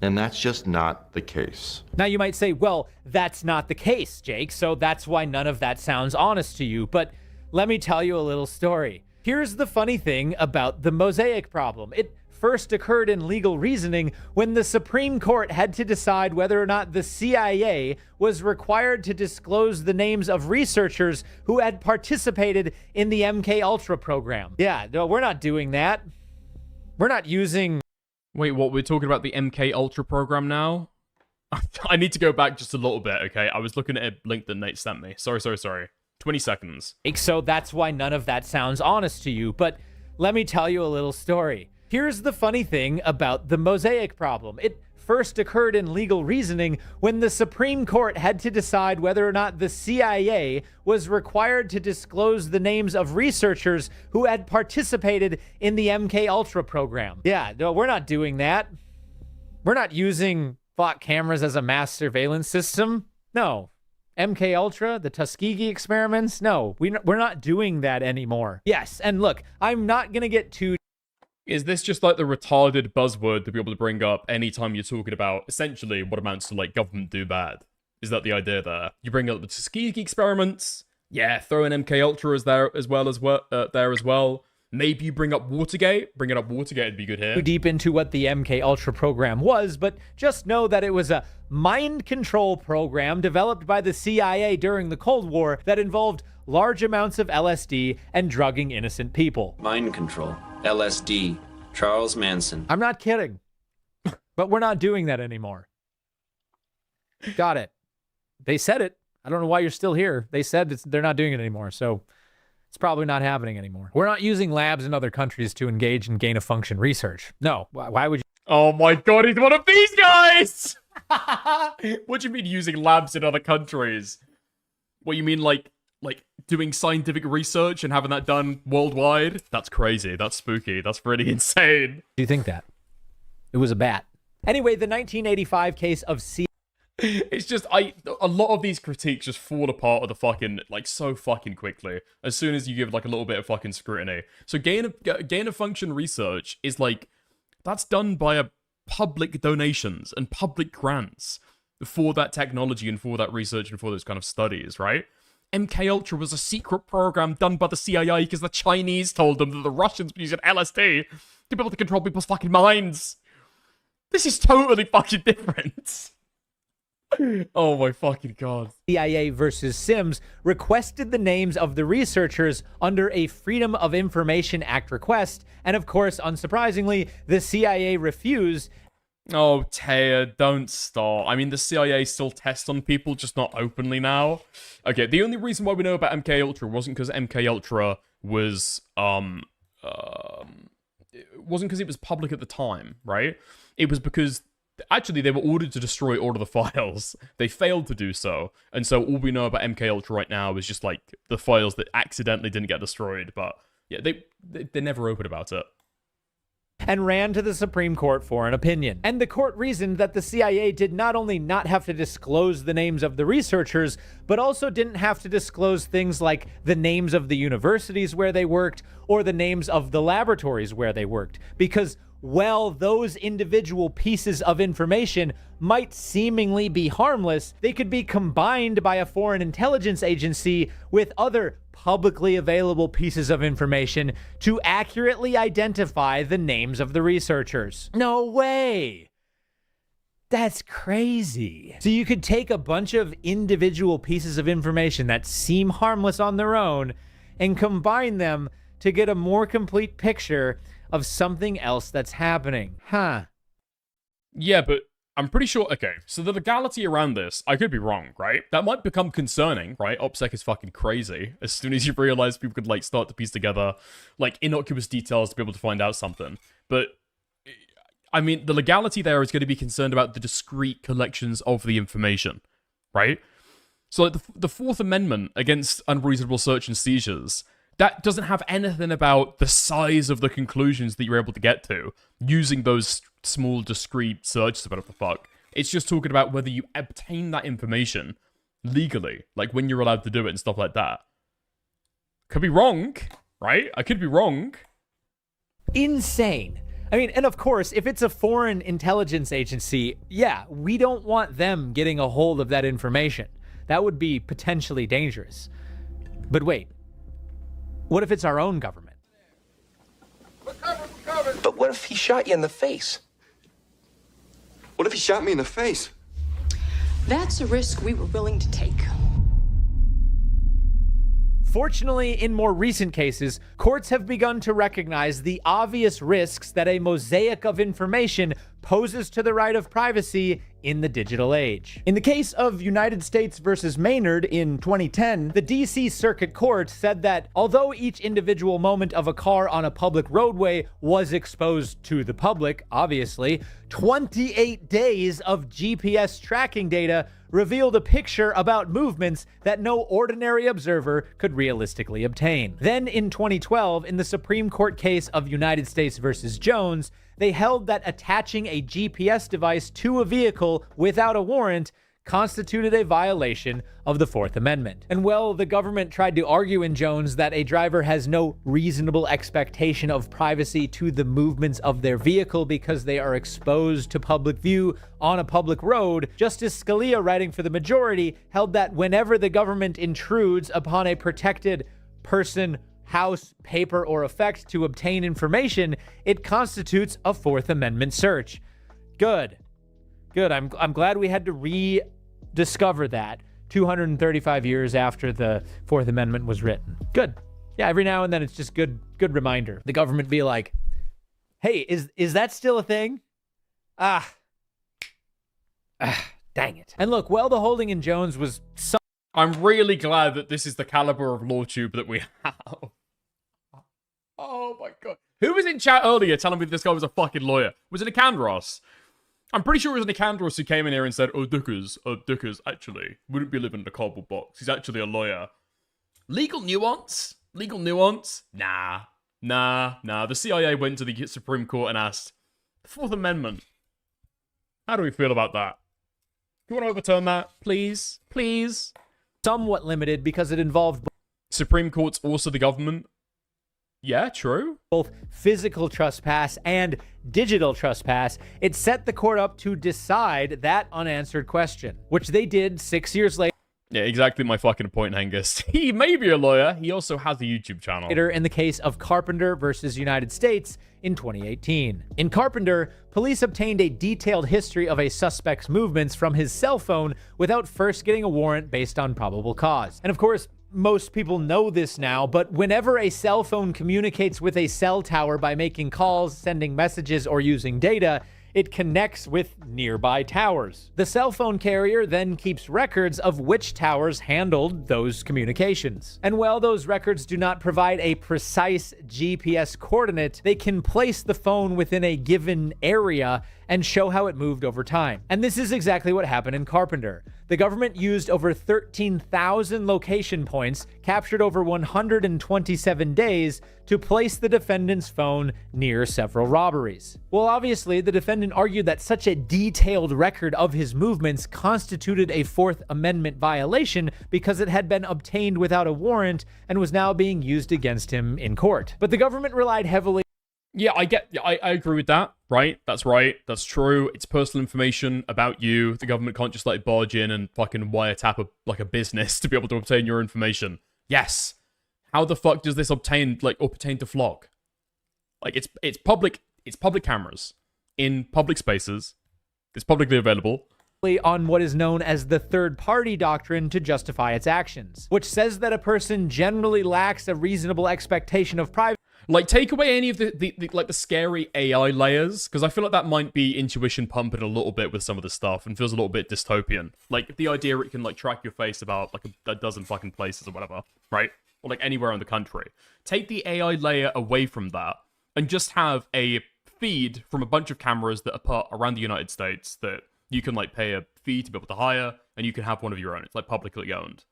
And that's just not the case. Now you might say, well, that's not the case, Jake, so that's why none of that sounds honest to you. But let me tell you a little story. Here's the funny thing about the mosaic problem. It first occurred in legal reasoning when the Supreme Court had to decide whether or not the CIA was required to disclose the names of researchers who had participated in the MK program. Yeah, no, we're not doing that. We're not using... Wait, what? We're talking about the MK program now? I need to go back just a little bit, okay? I was looking at a link that Nate sent me. Sorry. 20 seconds. So that's why none of that sounds honest to you. But let me tell you a little story. Here's the funny thing about the mosaic problem. It first occurred in legal reasoning when the Supreme Court had to decide whether or not the CIA was required to disclose the names of researchers who had participated in the MK program. Yeah, no, we're not doing that. We're not using Flock cameras as a mass surveillance system. No. MK the Tuskegee experiments? No, we're not doing that anymore. Yes, and look, I'm not going to get too... Is this just like the retarded buzzword to be able to bring up anytime you're talking about essentially what amounts to like government do bad? Is that the idea there? You bring up the Tuskegee experiments, yeah, throw in MK as there as well. Maybe you bring up Watergate. Bringing up Watergate would be good here. Too deep into what the MK program was, but just know that it was a mind control program developed by the CIA during the Cold War that involved large amounts of LSD and drugging innocent people. Mind control. LSD. Charles Manson. I'm not kidding. But we're not doing that anymore. Got it. They said it. I don't know why you're still here. They said they're not doing it anymore, so it's probably not happening anymore. We're not using labs in other countries to engage in gain-of-function research. No. Why would you? Oh my god, he's one of these guys! What do you mean using labs in other countries? What, you mean like doing scientific research and having that done worldwide? That's crazy. That's spooky. That's pretty insane. Do you think that? It was a bat. Anyway, the 1985 case of It's just, a lot of these critiques just fall apart of the fucking, like, so fucking quickly as soon as you give, like, a little bit of fucking scrutiny. So gain-of-function research is, like, that's done by public donations and public grants for that technology and for that research and for those kind of studies, right? MK was a secret program done by the CIA because the Chinese told them that the Russians were using LSD to be able to control people's fucking minds. This is totally fucking different. Oh my fucking god. CIA versus Sims requested the names of the researchers under a Freedom of Information Act request, and of course, unsurprisingly, the CIA refused. Oh, Taya, don't start. I mean, the CIA still tests on people, just not openly now. Okay, the only reason why we know about MK Ultra wasn't because MK Ultra was it wasn't because it was public at the time, right? It was because actually they were ordered to destroy all of the files. They failed to do so, and so all we know about MK Ultra right now is just like the files that accidentally didn't get destroyed. But yeah, they're never open about it. And ran to the Supreme Court for an opinion. And the court reasoned that the CIA did not only not have to disclose the names of the researchers, but also didn't have to disclose things like the names of the universities where they worked or the names of the laboratories where they worked. Because, well, those individual pieces of information might seemingly be harmless, they could be combined by a foreign intelligence agency with other publicly available pieces of information to accurately identify the names of the researchers. No way! That's crazy. So you could take a bunch of individual pieces of information that seem harmless on their own and combine them to get a more complete picture of something else that's happening. Huh. Yeah, but I'm pretty sure, okay, so the legality around this, I could be wrong, right? That might become concerning, right? OPSEC is fucking crazy. As soon as you realize people could, like, start to piece together, like, innocuous details to be able to find out something. But, I mean, the legality there is going to be concerned about the discrete collections of the information, right? So, like, the Fourth Amendment against unreasonable search and seizures, that doesn't have anything about the size of the conclusions that you're able to get to using those small, discrete searches about what the fuck. It's just talking about whether you obtain that information legally, like when you're allowed to do it and stuff like that. Could be wrong, right? I could be wrong. Insane. I mean, and of course, if it's a foreign intelligence agency, yeah, we don't want them getting a hold of that information. That would be potentially dangerous. But wait, what if it's our own government? But what if he shot you in the face? What if he shot me in the face? That's a risk we were willing to take. Fortunately, in more recent cases, courts have begun to recognize the obvious risks that a mosaic of information poses to the right of privacy in the digital age. In the case of United States versus Maynard in 2010, the DC Circuit Court said that although each individual moment of a car on a public roadway was exposed to the public, obviously, 28 days of GPS tracking data revealed a picture about movements that no ordinary observer could realistically obtain. Then in 2012, in the Supreme Court case of United States versus Jones, they held that attaching a GPS device to a vehicle without a warrant constituted a violation of the Fourth Amendment. And well, the government tried to argue in Jones that a driver has no reasonable expectation of privacy to the movements of their vehicle because they are exposed to public view on a public road. Justice Scalia, writing for the majority, held that whenever the government intrudes upon a protected person, house, paper, or effect to obtain information, it constitutes a Fourth Amendment search. Good. Good. I'm glad we had to rediscover that 235 years after the Fourth Amendment was written. Good. Yeah, every now and then it's just good reminder. The government be like, hey, is that still a thing? Dang it. And look, well, the holding in Jones was I'm really glad that this is the caliber of LawTube that we have. Oh my god. Who was in chat earlier telling me this guy was a fucking lawyer? Was it Nicandros? I'm pretty sure it was Nicandros who came in here and said, Dickers actually wouldn't be living in a cardboard box. He's actually a lawyer. Legal nuance? Legal nuance? Nah. The CIA went to the Supreme Court and asked, the Fourth Amendment, how do we feel about that? Do you want to overturn that? Please? Please? Somewhat limited because it involved Supreme Court's also the government. Yeah, true. Both physical trespass and digital trespass. It set the court up to decide that unanswered question, which they did 6 years later. Yeah, exactly my fucking point, Angus. He may be a lawyer. He also has a YouTube channel. Later in the case of Carpenter versus United States in 2018. In Carpenter, police obtained a detailed history of a suspect's movements from his cell phone without first getting a warrant based on probable cause. And of course, most people know this now, but whenever a cell phone communicates with a cell tower by making calls, sending messages, or using data, it connects with nearby towers. The cell phone carrier then keeps records of which towers handled those communications. And while those records do not provide a precise GPS coordinate, they can place the phone within a given area and show how it moved over time. And this is exactly what happened in Carpenter. The government used over 13,000 location points, captured over 127 days, to place the defendant's phone near several robberies. Well, obviously, the defendant argued that such a detailed record of his movements constituted a Fourth Amendment violation because it had been obtained without a warrant and was now being used against him in court. But the government relied heavily. Yeah, I agree with that, right? That's right. That's true. It's personal information about you. The government can't just like barge in and fucking wiretap a business to be able to obtain your information. Yes. How the fuck does this pertain to Flock? Like it's public cameras in public spaces. It's publicly available. On what is known as the third-party doctrine to justify its actions, which says that a person generally lacks a reasonable expectation of privacy. Like, take away any of the scary AI layers, because I feel like that might be intuition pumping a little bit with some of the stuff and feels a little bit dystopian. Like, the idea it can, like, track your face about, like, a dozen fucking places or whatever, right? Or, like, anywhere in the country. Take the AI layer away from that and just have a feed from a bunch of cameras that are put around the United States that you can, like, pay a fee to be able to hire, and you can have one of your own. It's, like, privately owned.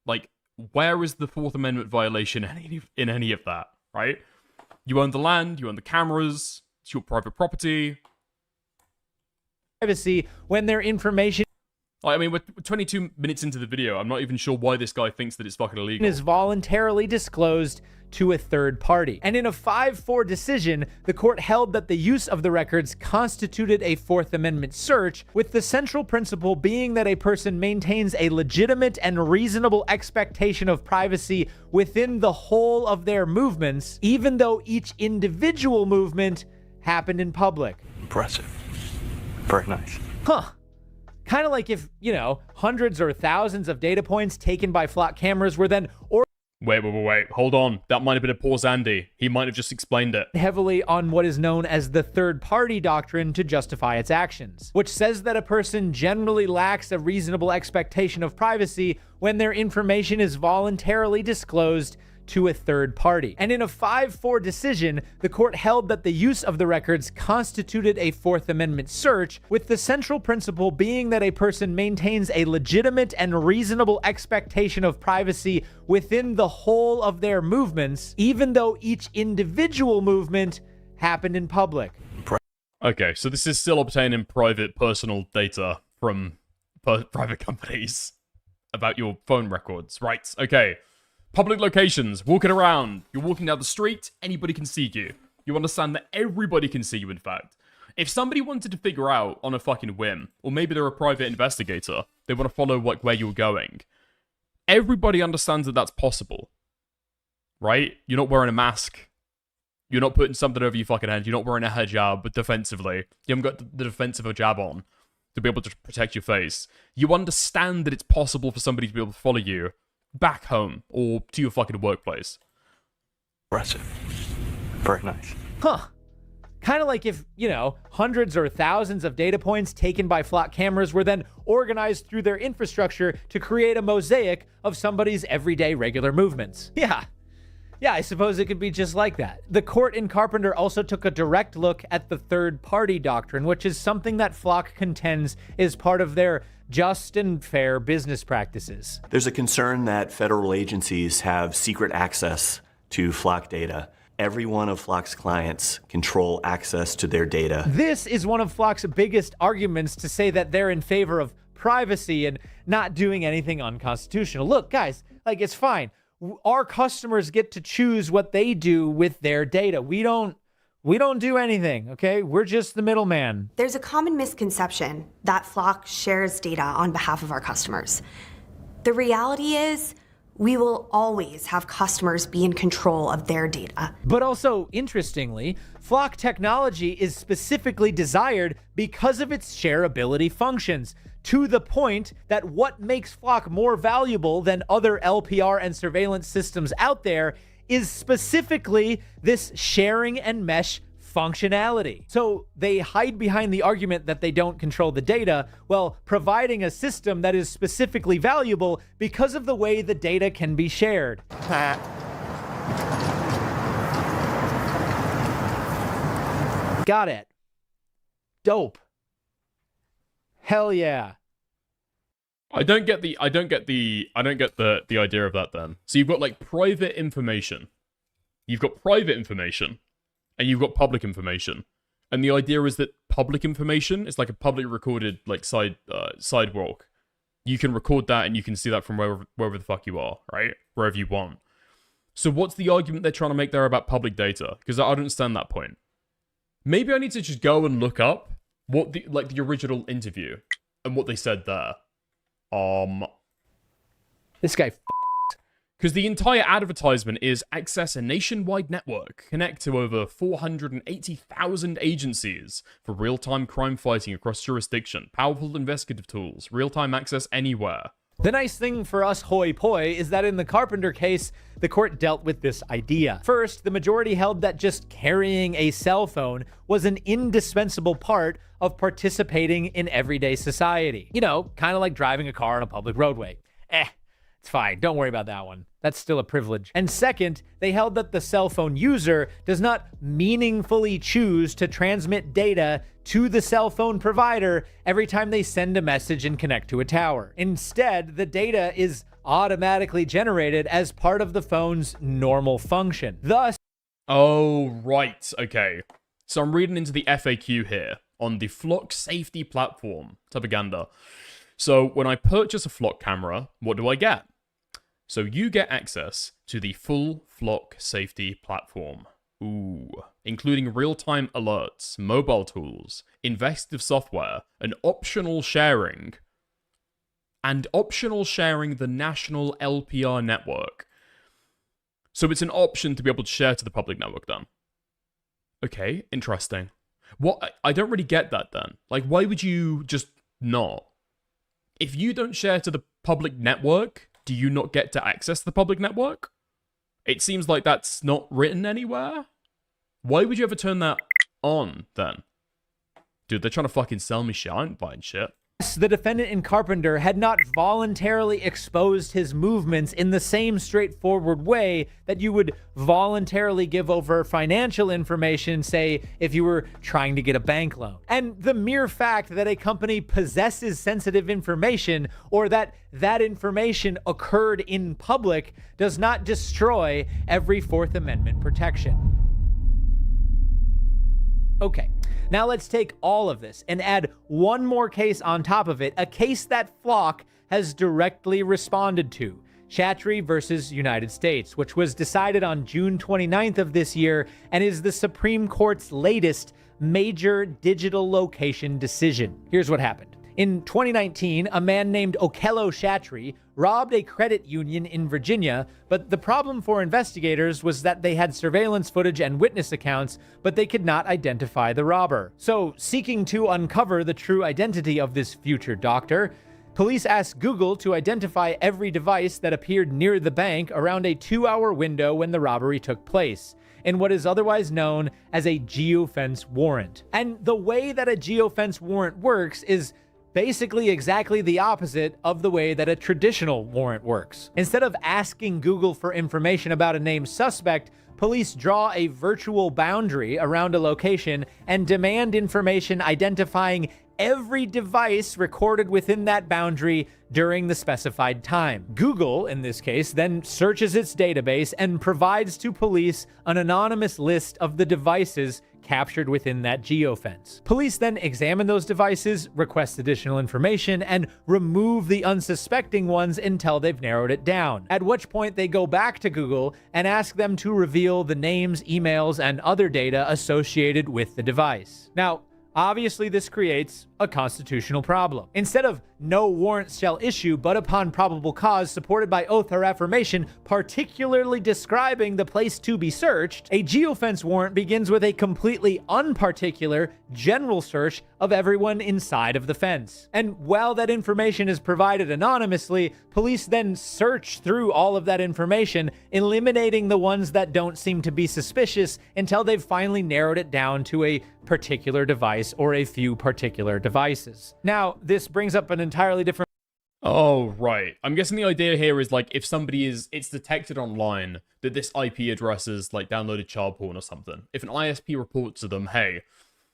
Like, where is the Fourth Amendment violation in any of that, right? You own the land, you own the cameras, it's your private property. Privacy when their information... I mean, we're 22 minutes into the video. I'm not even sure why this guy thinks that it's fucking illegal. ...is voluntarily disclosed to a third party. And in a 5-4 decision, the court held that the use of the records constituted a Fourth Amendment search, with the central principle being that a person maintains a legitimate and reasonable expectation of privacy within the whole of their movements, even though each individual movement happened in public. Impressive. Very nice. Huh. Kind of like if, hundreds or thousands of data points taken by Flock cameras were then Wait. Hold on. That might have been a pause, Andy. He might have just explained it. Heavily on what is known as the third-party doctrine to justify its actions, which says that a person generally lacks a reasonable expectation of privacy when their information is voluntarily disclosed to a third party. And in a 5-4 decision, the court held that the use of the records constituted a Fourth Amendment search, with the central principle being that a person maintains a legitimate and reasonable expectation of privacy within the whole of their movements, even though each individual movement happened in public. Okay, so this is still obtaining private personal data from private companies about your phone records, right? Okay. Public locations, walking around, you're walking down the street, anybody can see you. You understand that everybody can see you, in fact. If somebody wanted to figure out on a fucking whim, or maybe they're a private investigator, they want to follow where you're going, everybody understands that that's possible. Right? You're not wearing a mask. You're not putting something over your fucking head. You're not wearing a hijab defensively. You haven't got the defensive hijab on to be able to protect your face. You understand that it's possible for somebody to be able to follow you back home or to your fucking workplace. Impressive. Very nice. Huh. Kind of like if, hundreds or thousands of data points taken by Flock cameras were then organized through their infrastructure to create a mosaic of somebody's everyday regular movements. Yeah, I suppose it could be just like that. The court in Carpenter also took a direct look at the third-party doctrine, which is something that Flock contends is part of their just and fair business practices. There's a concern that federal agencies have secret access to Flock data. Every one of Flock's clients control access to their data. This is one of Flock's biggest arguments to say that they're in favor of privacy and not doing anything unconstitutional. Look, guys, it's fine. Our customers get to choose what they do with their data. We don't do anything, okay? We're just the middleman. There's a common misconception that Flock shares data on behalf of our customers. The reality is, we will always have customers be in control of their data. But also, interestingly, Flock technology is specifically desired because of its shareability functions, to the point that what makes Flock more valuable than other LPR and surveillance systems out there is specifically this sharing and mesh functionality. So they hide behind the argument that they don't control the data while providing a system that is specifically valuable because of the way the data can be shared. Got it. Dope. Hell yeah. I don't get the idea of that then. So you've got like private information. You've got private information and you've got public information. And the idea is that public information is like a public recorded like sidewalk. You can record that and you can see that from wherever the fuck you are, right? Wherever you want. So what's the argument they're trying to make there about public data? Because I don't understand that point. Maybe I need to just go and look up what the original interview and what they said there. This guy because the entire advertisement is access a nationwide network, connect to over 480,000 agencies for real-time crime fighting across jurisdiction, powerful investigative tools, real-time access anywhere. The nice thing for us hoi poi is that in the Carpenter case, the court dealt with this idea. First, the majority held that just carrying a cell phone was an indispensable part of participating in everyday society. You know, kind of like driving a car on a public roadway. It's fine. Don't worry about that one. That's still a privilege. And second, they held that the cell phone user does not meaningfully choose to transmit data to the cell phone provider every time they send a message and connect to a tower. Instead, the data is automatically generated as part of the phone's normal function. Thus, oh, right. Okay. So I'm reading into the FAQ here on the Flock safety platform. Propaganda. So when I purchase a Flock camera, what do I get? So you get access to the full Flock safety platform. Ooh. Including real-time alerts, mobile tools, investigative software, and optional sharing the national LPR network. So it's an option to be able to share to the public network then. Okay, interesting. What? I don't really get that then. Like, why would you just not? If you don't share to the public network, do you not get to access the public network? It seems like that's not written anywhere. Why would you ever turn that on then? Dude, they're trying to fucking sell me shit. I ain't buying shit. the defendant in Carpenter had not voluntarily exposed his movements in the same straightforward way that you would voluntarily give over financial information, say, if you were trying to get a bank loan. And the mere fact that a company possesses sensitive information or that that information occurred in public does not destroy every Fourth Amendment protection. Okay, now let's take all of this and add one more case on top of it, a case that Flock has directly responded to, Chatry versus United States, which was decided on June 29th of this year and is the Supreme Court's latest major digital location decision. Here's what happened. In 2019, a man named Okello Chatry robbed a credit union in Virginia, but the problem for investigators was that they had surveillance footage and witness accounts, but they could not identify the robber. So, seeking to uncover the true identity of this future doctor, police asked Google to identify every device that appeared near the bank around a 2-hour window when the robbery took place, in what is otherwise known as a geofence warrant. And the way that a geofence warrant works is basically exactly the opposite of the way that a traditional warrant works. Instead of asking Google for information about a named suspect, police draw a virtual boundary around a location and demand information identifying every device recorded within that boundary during the specified time. Google, in this case, then searches its database and provides to police an anonymous list of the devices captured within that geofence. Police then examine those devices, request additional information, and remove the unsuspecting ones until they've narrowed it down, at which point they go back to Google and ask them to reveal the names, emails, and other data associated with the device. Now, obviously, this creates a constitutional problem. Instead of no warrant shall issue but upon probable cause supported by oath or affirmation, particularly describing the place to be searched, a geofence warrant begins with a completely unparticular general search of everyone inside of the fence. And while that information is provided anonymously, police then search through all of that information, eliminating the ones that don't seem to be suspicious until they've finally narrowed it down to a particular device or a few particular devices. Now, this brings up an entirely different... Oh, right. I'm guessing the idea here is, like, if somebody it's detected online that this IP address is, like, downloaded child porn or something. If an ISP reports to them, hey,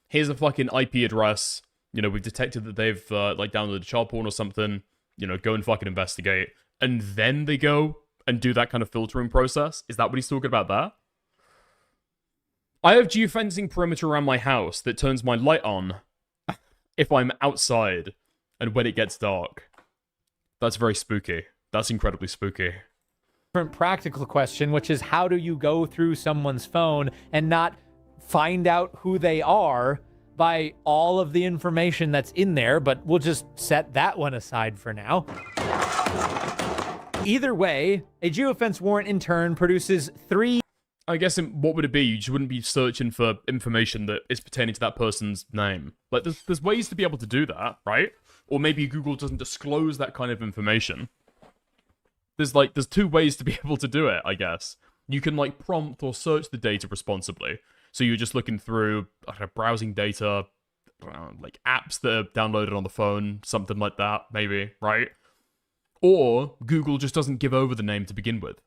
here's a fucking IP address, you know, we've detected that they've, like, downloaded child porn or something, you know, go and fucking investigate. And then they go and do that kind of filtering process. Is that what he's talking about there? I have geofencing perimeter around my house that turns my light on if I'm outside and when it gets dark. That's very spooky. That's incredibly spooky. Different practical question, which is how do you go through someone's phone and not find out who they are by all of the information that's in there, but we'll just set that one aside for now. Either way, a geofence warrant in turn produces 3... I guess what would it be? You just wouldn't be searching for information that is pertaining to that person's name. Like, there's ways to be able to do that, right? Or maybe Google doesn't disclose that kind of information. There's 2 ways to be able to do it, I guess. You can, like, prompt or search the data responsibly. So you're just looking through, I don't know, browsing data, like apps that are downloaded on the phone, something like that, maybe, right? Or Google just doesn't give over the name to begin with.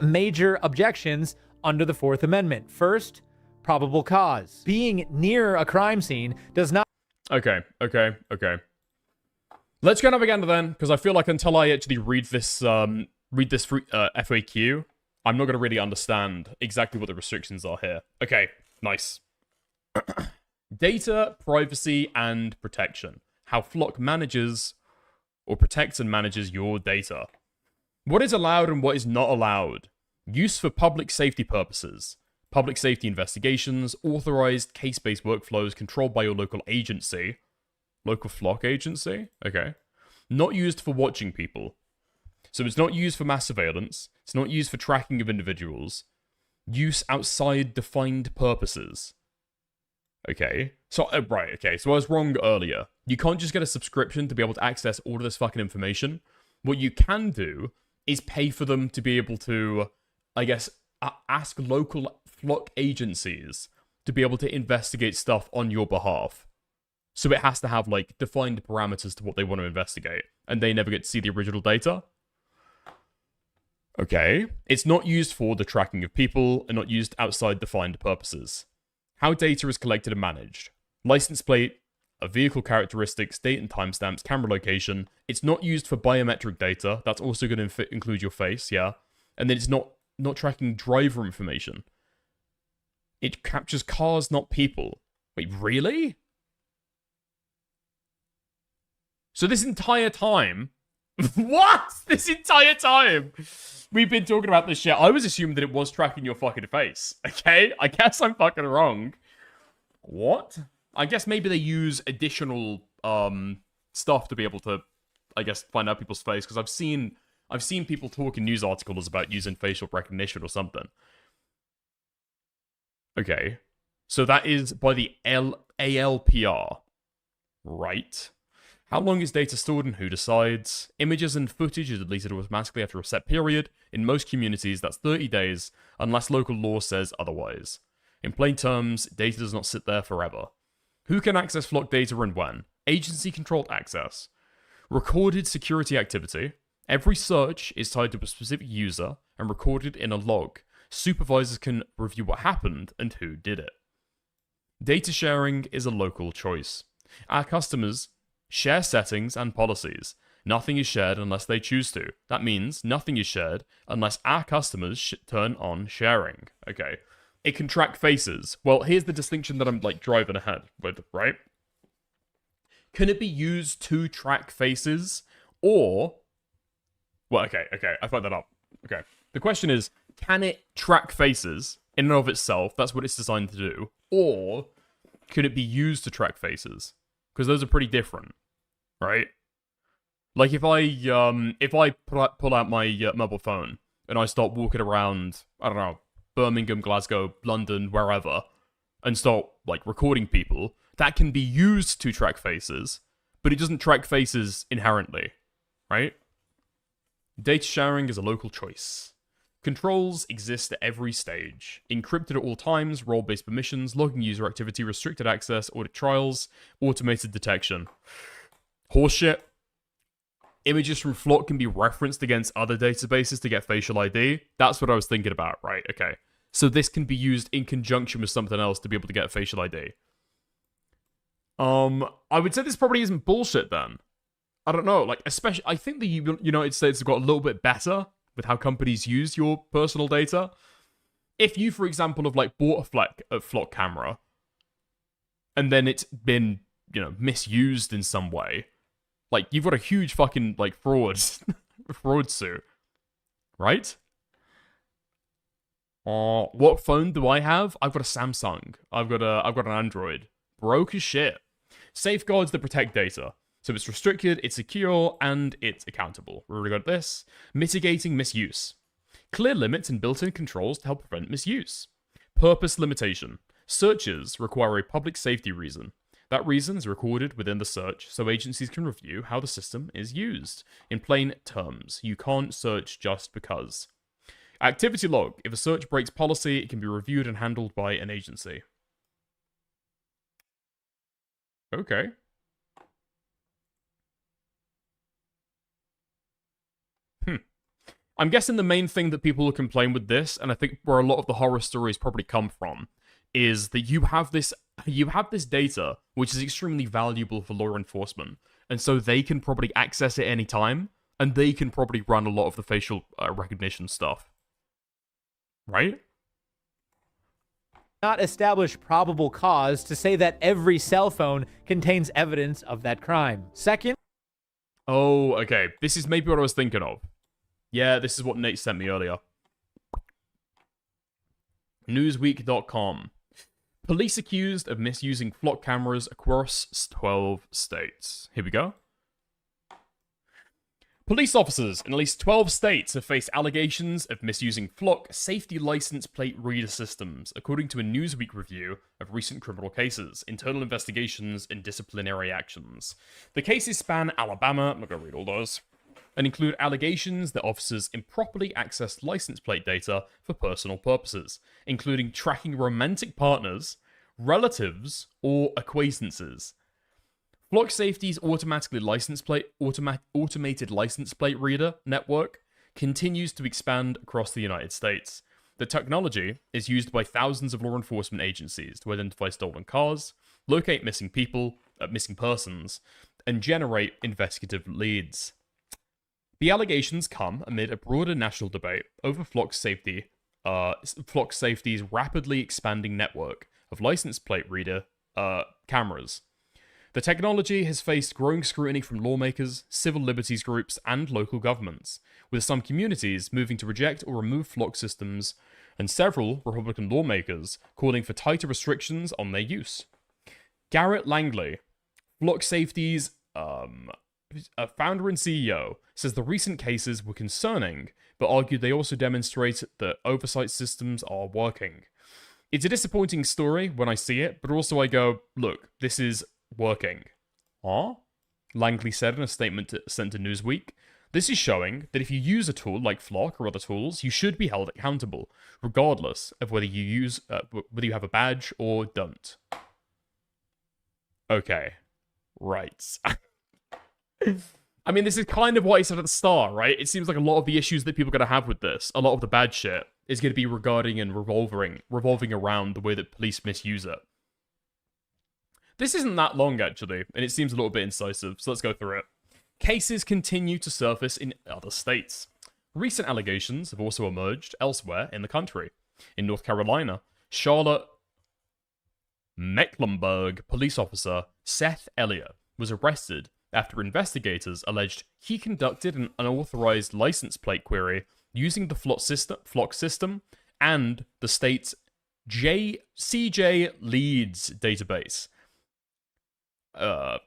Major objections under the Fourth Amendment. First, probable cause. Being near a crime scene does not... Okay. Let's go Naviganda then, because I feel like until I actually read this FAQ, I'm not going to really understand exactly what the restrictions are here. Okay, nice. Data, privacy, and protection. How Flock manages or protects and manages your data. What is allowed and what is not allowed? Use for public safety purposes. Public safety investigations, authorized case-based workflows controlled by your local agency. Local Flock agency? Okay. Not used for watching people. So it's not used for mass surveillance. It's not used for tracking of individuals. Use outside defined purposes. Okay. So, right, okay. So I was wrong earlier. You can't just get a subscription to be able to access all of this fucking information. What you can do is pay for them to be able to, I guess, ask local Flock agencies to be able to investigate stuff on your behalf. So it has to have, like, defined parameters to what they want to investigate, and they never get to see the original data. Okay. It's not used for the tracking of people and not used outside defined purposes. How data is collected and managed. License plate, vehicle characteristics, date and timestamps, camera location. It's not used for biometric data. That's also going to include your face, yeah. And then it's not tracking driver information. It captures cars, not people. Wait, really? So this entire time... What? This entire time we've been talking about this shit, I was assuming that it was tracking your fucking face. Okay? I guess I'm fucking wrong. What? I guess maybe they use additional stuff to be able to, I guess, find out people's face, because I've seen people talk in news articles about using facial recognition or something. Okay. So that is by the ALPR. Right. How long is data stored and who decides? Images and footage are deleted automatically after a set period. In most communities, that's 30 days, unless local law says otherwise. In plain terms, data does not sit there forever. Who can access Flock data and when? Agency-controlled access. Recorded security activity. Every search is tied to a specific user and recorded in a log. Supervisors can review what happened and who did it. Data sharing is a local choice. Our customers share settings and policies. Nothing is shared unless they choose to. That means nothing is shared unless our customers turn on sharing. Okay. It can track faces. Well, here's the distinction that I'm, like, driving ahead with, right? Can it be used to track faces? Or... Well, okay, I fucked that up. Okay. The question is, can it track faces in and of itself? That's what it's designed to do. Or could it be used to track faces? Because those are pretty different, right? Like if I pull out my mobile phone and I start walking around, I don't know, Birmingham, Glasgow, London, wherever, and start like recording people, that can be used to track faces, but it doesn't track faces inherently, right? Data sharing is a local choice. Controls exist at every stage. Encrypted at all times, role-based permissions, logging user activity, restricted access, audit trials, automated detection. Horseshit. Images from Flock can be referenced against other databases to get facial ID. That's what I was thinking about, right? Okay. So this can be used in conjunction with something else to be able to get facial ID. I would say this probably isn't bullshit then. I don't know, like, especially, I think the United States have got a little bit better with how companies use your personal data. If you, for example, have, like, bought a Flock camera, and then it's been, misused in some way, like, you've got a huge fucking, like, fraud suit, right? What phone do I have? I've got a Samsung. I've got an Android. Broke as shit. Safeguards that protect data. So it's restricted, it's secure, and it's accountable. We already got this. Mitigating misuse. Clear limits and built-in controls to help prevent misuse. Purpose limitation. Searches require a public safety reason. That reason is recorded within the search so agencies can review how the system is used. In plain terms, you can't search just because. Activity log. If a search breaks policy, it can be reviewed and handled by an agency. Okay. I'm guessing the main thing that people will complain with this, and I think where a lot of the horror stories probably come from, is that you have this data which is extremely valuable for law enforcement, and so they can probably access it anytime, and they can probably run a lot of the facial recognition stuff. Right? Not establish probable cause to say that every cell phone contains evidence of that crime. Second. Oh, okay. This is maybe what I was thinking of. Yeah, this is what Nate sent me earlier. Newsweek.com. Police accused of misusing Flock cameras across 12 states. Here we go. Police officers in at least 12 states have faced allegations of misusing Flock safety license plate reader systems, according to a Newsweek review of recent criminal cases, internal investigations, and disciplinary actions. The cases span Alabama, I'm not going to read all those, and include allegations that officers improperly accessed license plate data for personal purposes, including tracking romantic partners, relatives, or acquaintances. Flock Safety's automated license plate reader network continues to expand across the United States. The technology is used by thousands of law enforcement agencies to identify stolen cars, locate missing persons, and generate investigative leads. The allegations come amid a broader national debate over Flock Safety's rapidly expanding network of license plate reader cameras. The technology has faced growing scrutiny from lawmakers, civil liberties groups, and local governments, with some communities moving to reject or remove Flock systems, and several Republican lawmakers calling for tighter restrictions on their use. Garrett Langley, Flock Safety's founder and CEO, says the recent cases were concerning, but argued they also demonstrate that oversight systems are working. It's a disappointing story when I see it, but also I go, look, this is working. Huh? Langley said in a statement sent to Newsweek. This is showing that if you use a tool like Flock or other tools, you should be held accountable, regardless of whether you have a badge or don't. Okay. Right. I mean, this is kind of what he said at the start, right? It seems like a lot of the issues that people are going to have with this, a lot of the bad shit, is going to be regarding and revolving around the way that police misuse it. This isn't that long, actually, and it seems a little bit incisive, so let's go through it. Cases continue to surface in other states. Recent allegations have also emerged elsewhere in the country. In North Carolina, Charlotte Mecklenburg police officer Seth Elliott was arrested after investigators alleged he conducted an unauthorized license plate query using the Flock system and the state's CJ Leeds database.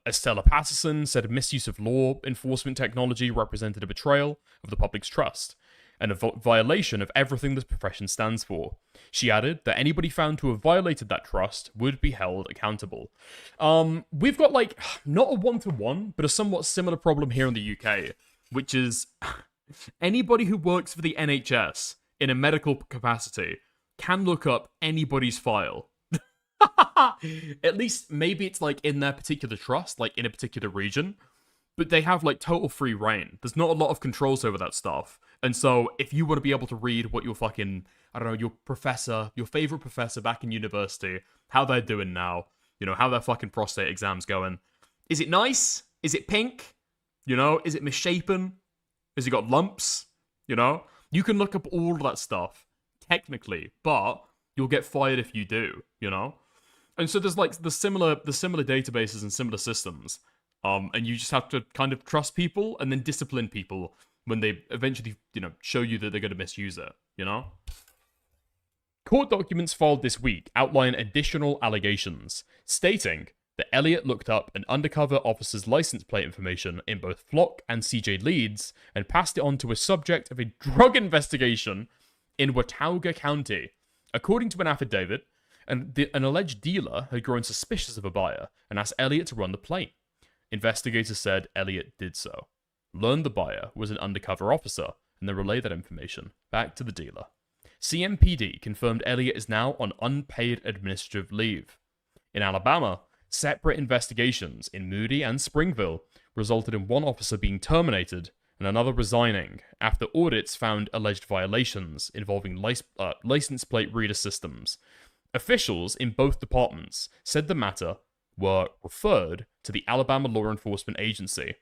Estella Patterson said misuse of law enforcement technology represented a betrayal of the public's trust and a violation of everything this profession stands for. She added that anybody found to have violated that trust would be held accountable. We've got, like, not a one-to-one, but a somewhat similar problem here in the UK, which is anybody who works for the NHS in a medical capacity can look up anybody's file. At least maybe it's like in their particular trust, like in a particular region, but they have like total free reign. There's not a lot of controls over that stuff. And so if you want to be able to read what your fucking, I don't know, your professor, your favorite professor back in university, how they're doing now, you know, how their fucking prostate exam's going. Is it nice? Is it pink? You know, is it misshapen? Has it got lumps? You know, you can look up all of that stuff technically, but you'll get fired if you do, you know? And so there's like the similar databases and similar systems. And you just have to kind of trust people and then discipline people when they eventually, you know, show you that they're going to misuse it, you know? Court documents filed this week outline additional allegations, stating that Elliot looked up an undercover officer's license plate information in both Flock and CJ Leeds and passed it on to a subject of a drug investigation in Watauga County. According to an affidavit, an alleged dealer had grown suspicious of a buyer and asked Elliot to run the plate. Investigators said Elliot did so, learned the buyer was an undercover officer, and then relayed that information back to the dealer. CMPD confirmed Elliot is now on unpaid administrative leave. In Alabama, separate investigations in Moody and Springville resulted in one officer being terminated and another resigning after audits found alleged violations involving license plate reader systems. Officials in both departments said the matter were referred to the Alabama Law Enforcement Agency.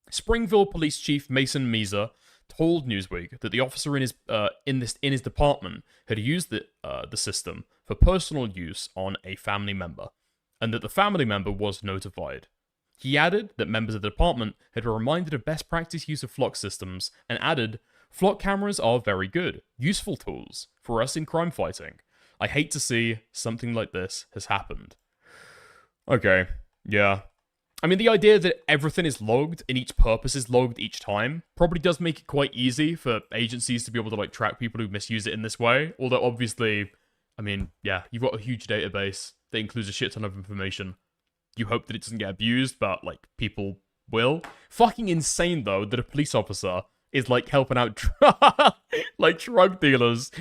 Springville Police Chief Mason Meeser told Newsweek that the officer in his department had used the system for personal use on a family member, and that the family member was notified. He added that members of the department had been reminded of best practice use of flock systems, and added, "Flock cameras are very good, useful tools for us in crime fighting. I hate to see something like this has happened." Okay, yeah. I mean, the idea that everything is logged and each purpose is logged each time probably does make it quite easy for agencies to be able to, like, track people who misuse it in this way. Although, obviously, I mean, yeah, you've got a huge database that includes a shit ton of information. You hope that it doesn't get abused, but, like, people will. Fucking insane, though, that a police officer is, like, helping out, like, drug dealers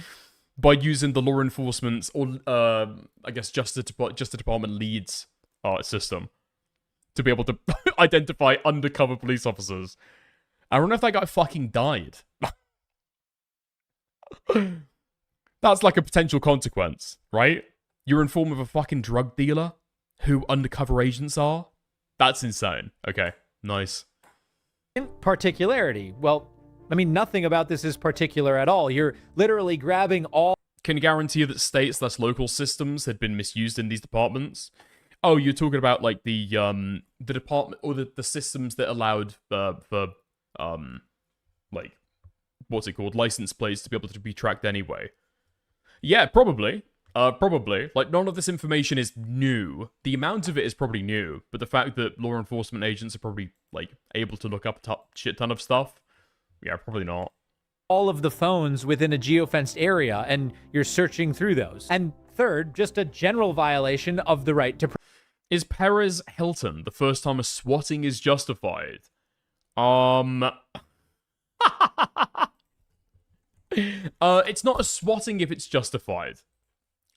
by using the law enforcement's, or, I guess, Justice Department Leeds system to be able to identify undercover police officers. I don't know if that guy fucking died. That's like a potential consequence, right? You're informed of a fucking drug dealer who undercover agents are? That's insane. Okay, nice. In particularity, well, I mean, nothing about this is particular at all. You're literally grabbing all... Can guarantee that states/local systems had been misused in these departments. Oh, you're talking about, like, the department, or the systems that allowed for like, what's it called, license plates to be able to be tracked anyway. Yeah, probably. Like, none of this information is new. The amount of it is probably new, but the fact that law enforcement agents are probably, like, able to look up a shit ton of stuff, yeah, probably not. All of the phones within a geofenced area, and you're searching through those. And third, just a general violation of the right to... Is Perez Hilton the first time a swatting is justified? It's not a swatting if it's justified.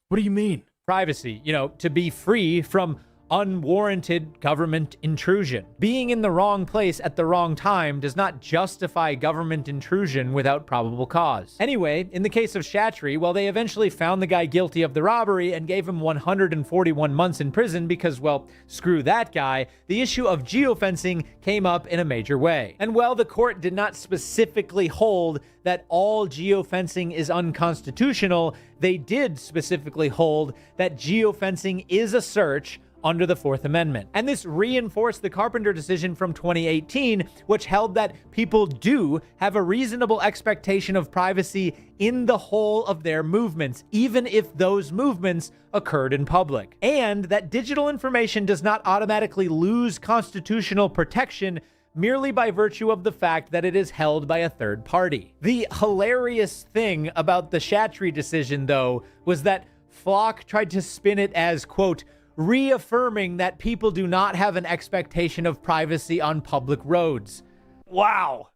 What do you mean? Privacy, you know, to be free from unwarranted government intrusion. Being in the wrong place at the wrong time does not justify government intrusion without probable cause. Anyway, in the case of Shatry, well, they eventually found the guy guilty of the robbery and gave him 141 months in prison because, well, screw that guy, the issue of geofencing came up in a major way. And while the court did not specifically hold that all geofencing is unconstitutional, they did specifically hold that geofencing is a search under the Fourth Amendment. And this reinforced the Carpenter decision from 2018, which held that people do have a reasonable expectation of privacy in the whole of their movements, even if those movements occurred in public. And that digital information does not automatically lose constitutional protection merely by virtue of the fact that it is held by a third party. The hilarious thing about the Chattree decision, though, was that Flock tried to spin it as, quote, reaffirming that people do not have an expectation of privacy on public roads. Wow.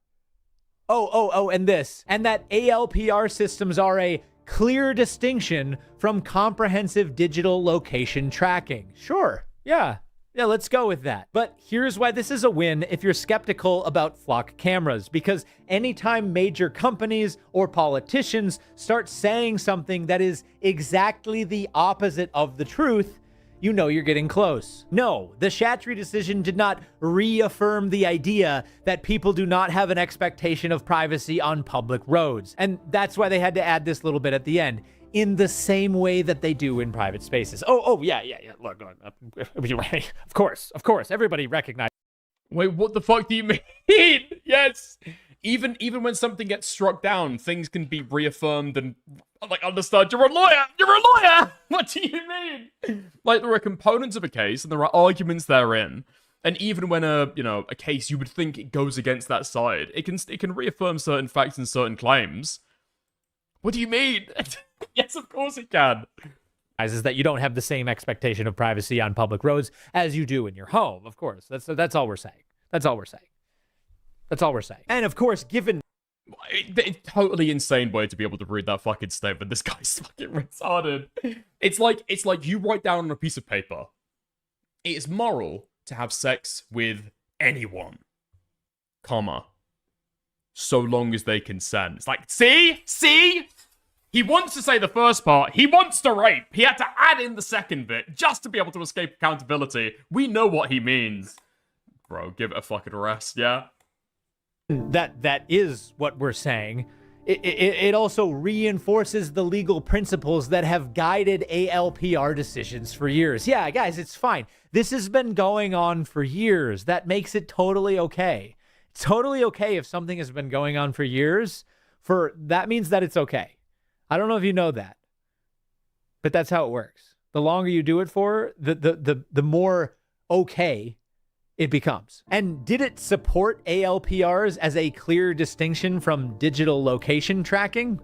And this. And that ALPR systems are a clear distinction from comprehensive digital location tracking. Sure. Yeah, let's go with that. But here's why this is a win if you're skeptical about Flock cameras, because anytime major companies or politicians start saying something that is exactly the opposite of the truth, you know you're getting close. No, the Chattree decision did not reaffirm the idea that people do not have an expectation of privacy on public roads. And that's why they had to add this little bit at the end, in the same way that they do in private spaces. Yeah. Look, of course, everybody recognizes. Wait, what the fuck do you mean? Yes. Even when something gets struck down, things can be reaffirmed and like understood. You're a lawyer. What do you mean? Like, there are components of a case and there are arguments therein. And even when a case you would think it goes against that side, it can reaffirm certain facts and certain claims. What do you mean? Yes, of course it can. Is that you don't have the same expectation of privacy on public roads as you do in your home, of course. That's all we're saying. That's all we're saying. And of course, given it's totally insane way to be able to read that fucking statement. This guy's fucking retarded. It's like you write down on a piece of paper, it is moral to have sex with anyone, comma, so long as they consent. It's like, see? He wants to say the first part. He wants to rape. He had to add in the second bit just to be able to escape accountability. We know what he means. Bro, give it a fucking rest, yeah? That is what we're saying. It also reinforces the legal principles that have guided ALPR decisions for years. Yeah, guys, it's fine. This has been going on for years. That makes it totally okay. It's totally okay if something has been going on for years. That means that it's okay. I don't know if you know that, but that's how it works. The longer you do it for, the more okay it becomes. And did it support ALPRs as a clear distinction from digital location tracking?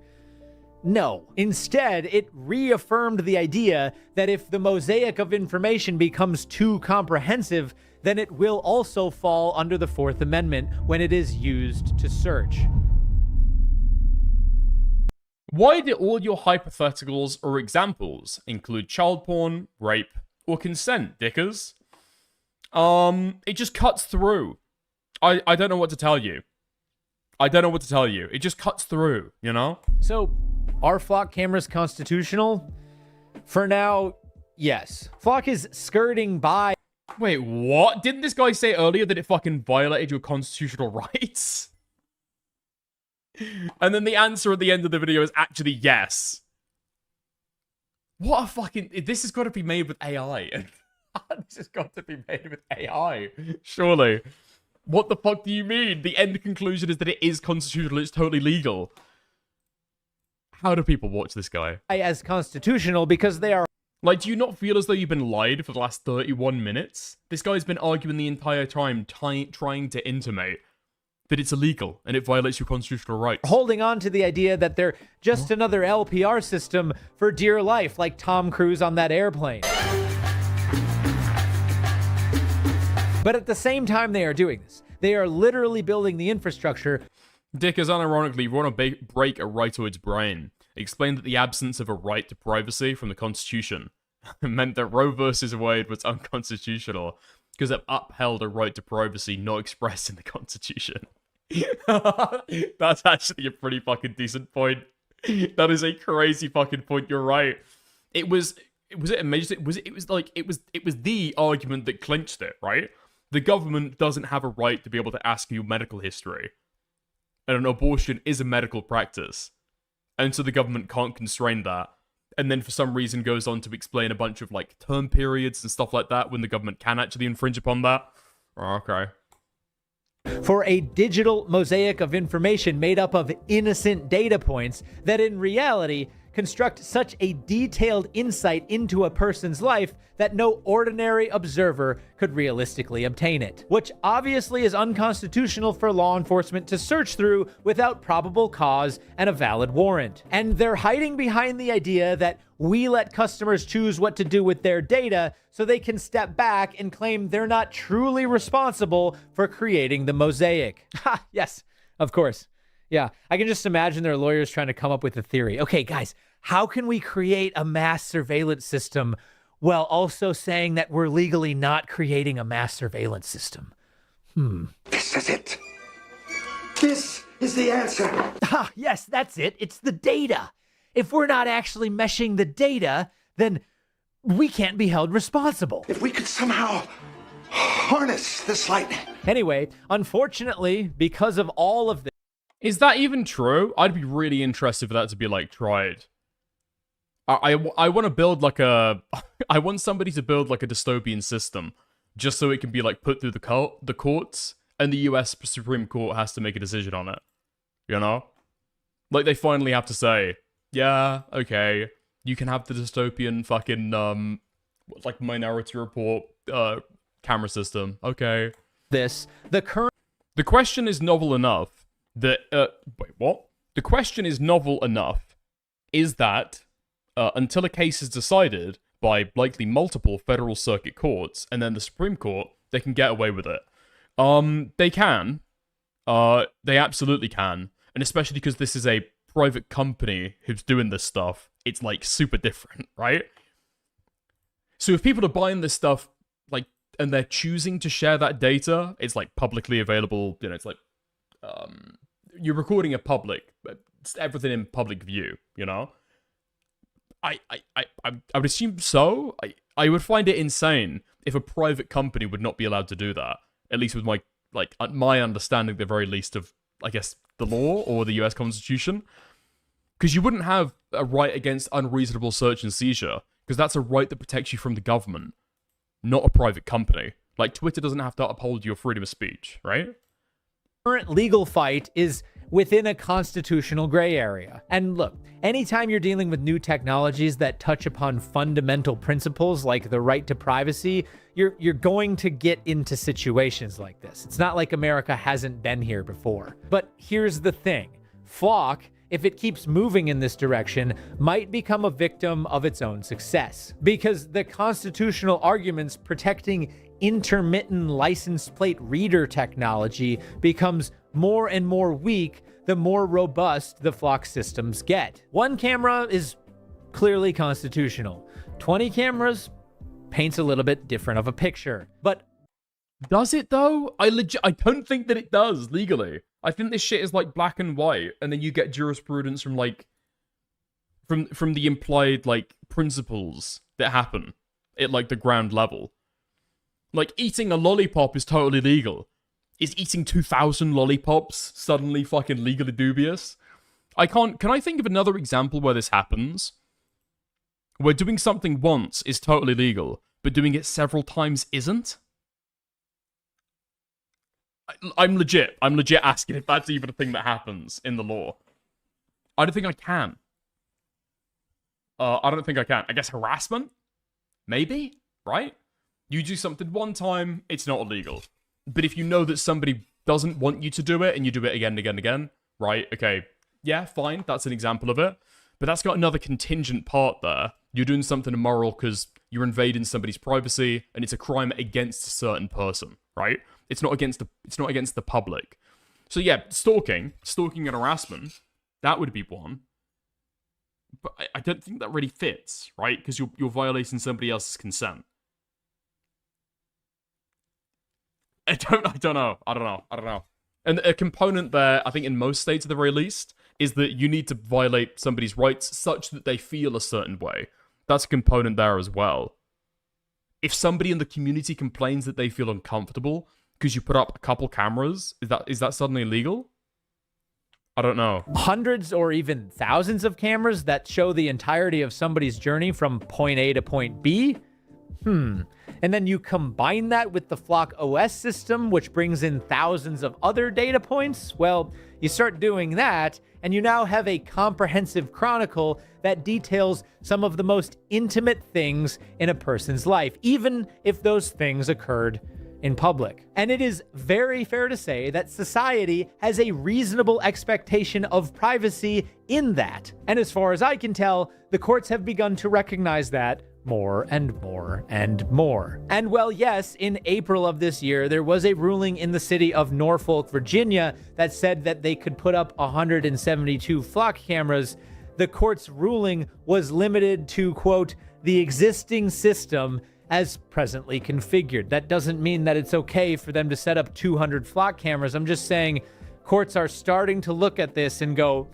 No. Instead, it reaffirmed the idea that if the mosaic of information becomes too comprehensive, then it will also fall under the Fourth Amendment when it is used to search. Why did all your hypotheticals or examples include child porn, rape, or consent, dickers? It just cuts through. I don't know what to tell you. It just cuts through, you know? So, are Flock cameras constitutional? For now, yes. Flock is skirting by... Wait, what? Didn't this guy say earlier that it fucking violated your constitutional rights? And then the answer at the end of the video is actually yes. What a fucking... This has got to be made with AI. This has got to be made with AI. Surely. What the fuck do you mean? The end conclusion is that it is constitutional. It's totally legal. How do people watch this guy? As constitutional because they are... Like, do you not feel as though you've been lied for the last 31 minutes? This guy's been arguing the entire time, trying to intimate that it's illegal and it violates your constitutional rights. Holding on to the idea that they're just another LPR system for dear life, like Tom Cruise on that airplane. But at the same time they are doing this, they are literally building the infrastructure. Dick is unironically want to break a right to its brain. Explained that the absence of a right to privacy from the Constitution meant that Roe versus Wade was unconstitutional because it upheld a right to privacy not expressed in the Constitution. That's actually a pretty fucking decent point. That is a crazy fucking point. You're right. It was amazing. It was the argument that clinched it, right? The government doesn't have a right to be able to ask you medical history. And an abortion is a medical practice. And so the government can't constrain that. and then for some reason goes on to explain a bunch of like term periods and stuff like that when the government can actually infringe upon that. Okay. For a digital mosaic of information made up of innocent data points that in reality construct such a detailed insight into a person's life that no ordinary observer could realistically obtain it, which obviously is unconstitutional for law enforcement to search through without probable cause and a valid warrant. And they're hiding behind the idea that we let customers choose what to do with their data so they can step back and claim they're not truly responsible for creating the mosaic. Ha, yes, of course. Yeah, I can just imagine their lawyers trying to come up with a theory. Okay, guys, how can we create a mass surveillance system while also saying that we're legally not creating a mass surveillance system? This is it. This is the answer. Ah, yes, that's it. It's the data. If we're not actually meshing the data, then we can't be held responsible. If we could somehow harness this lightning. Anyway, unfortunately, because of all of this, is that even true? I'd be really interested for that to be like tried. I want to build like a I want somebody to build like a dystopian system just so it can be like put through the courts and the US Supreme Court has to make a decision on it. You know? Like they finally have to say, yeah, okay, you can have the dystopian fucking like Minority Report camera system. Okay. The question is novel enough that wait, what? The question is novel enough is that until a case is decided by likely multiple federal circuit courts and then the Supreme Court, they can get away with it. They can. They absolutely can. And especially because this is a private company who's doing this stuff, it's like super different, right? So if people are buying this stuff, like, and they're choosing to share that data, it's like publicly available, you know, it's like, you're recording a public, it's everything in public view, you know? I would assume so. I would find it insane if a private company would not be allowed to do that. At least with my, like, my understanding, at the very least, of, I guess, the law or the US Constitution. Because you wouldn't have a right against unreasonable search and seizure, because that's a right that protects you from the government, not a private company. Like, Twitter doesn't have to uphold your freedom of speech, right? Current legal fight is within a constitutional gray area. And look, anytime you're dealing with new technologies that touch upon fundamental principles like the right to privacy, you're going to get into situations like this. It's not like America hasn't been here before. But here's the thing. Flock, if it keeps moving in this direction, might become a victim of its own success. Because the constitutional arguments protecting intermittent license plate reader technology becomes more and more weak the more robust the Flock systems get. One camera is clearly constitutional. 20 cameras paints a little bit different of a picture. But does it though? I don't think that it does legally. I think this shit is like black and white, and then you get jurisprudence from like from the implied like principles that happen at like the ground level. Like eating a lollipop is totally legal. Is eating 2,000 lollipops suddenly fucking legally dubious? Can I think of another example where this happens? Where doing something once is totally legal, but doing it several times isn't? I'm legit asking if that's even a thing that happens in the law. I don't think I can. I don't think I can. I guess harassment? Maybe? Right? You do something one time, it's not illegal. But if you know that somebody doesn't want you to do it, and you do it again and again and again, right? Okay, yeah, fine, that's an example of it. But that's got another contingent part there. You're doing something immoral because you're invading somebody's privacy, and it's a crime against a certain person, right? It's not against the public. So yeah, stalking and harassment, that would be one. But I don't think that really fits, right? Because you're violating somebody else's consent. I don't know. And a component there, I think in most states at the very least, is that you need to violate somebody's rights such that they feel a certain way. That's a component there as well. If somebody in the community complains that they feel uncomfortable because you put up a couple cameras, is that suddenly illegal? I don't know. Hundreds or even thousands of cameras that show the entirety of somebody's journey from point A to point B? And then you combine that with the Flock OS system, which brings in thousands of other data points? Well, you start doing that, and you now have a comprehensive chronicle that details some of the most intimate things in a person's life, even if those things occurred in public. And it is very fair to say that society has a reasonable expectation of privacy in that. And as far as I can tell, the courts have begun to recognize that more and more and more. And well, yes, in April of this year, there was a ruling in the city of Norfolk, Virginia, that said that they could put up 172 Flock cameras. The court's ruling was limited to, quote, the existing system as presently configured. That doesn't mean that it's okay for them to set up 200 Flock cameras. I'm just saying courts are starting to look at this and go,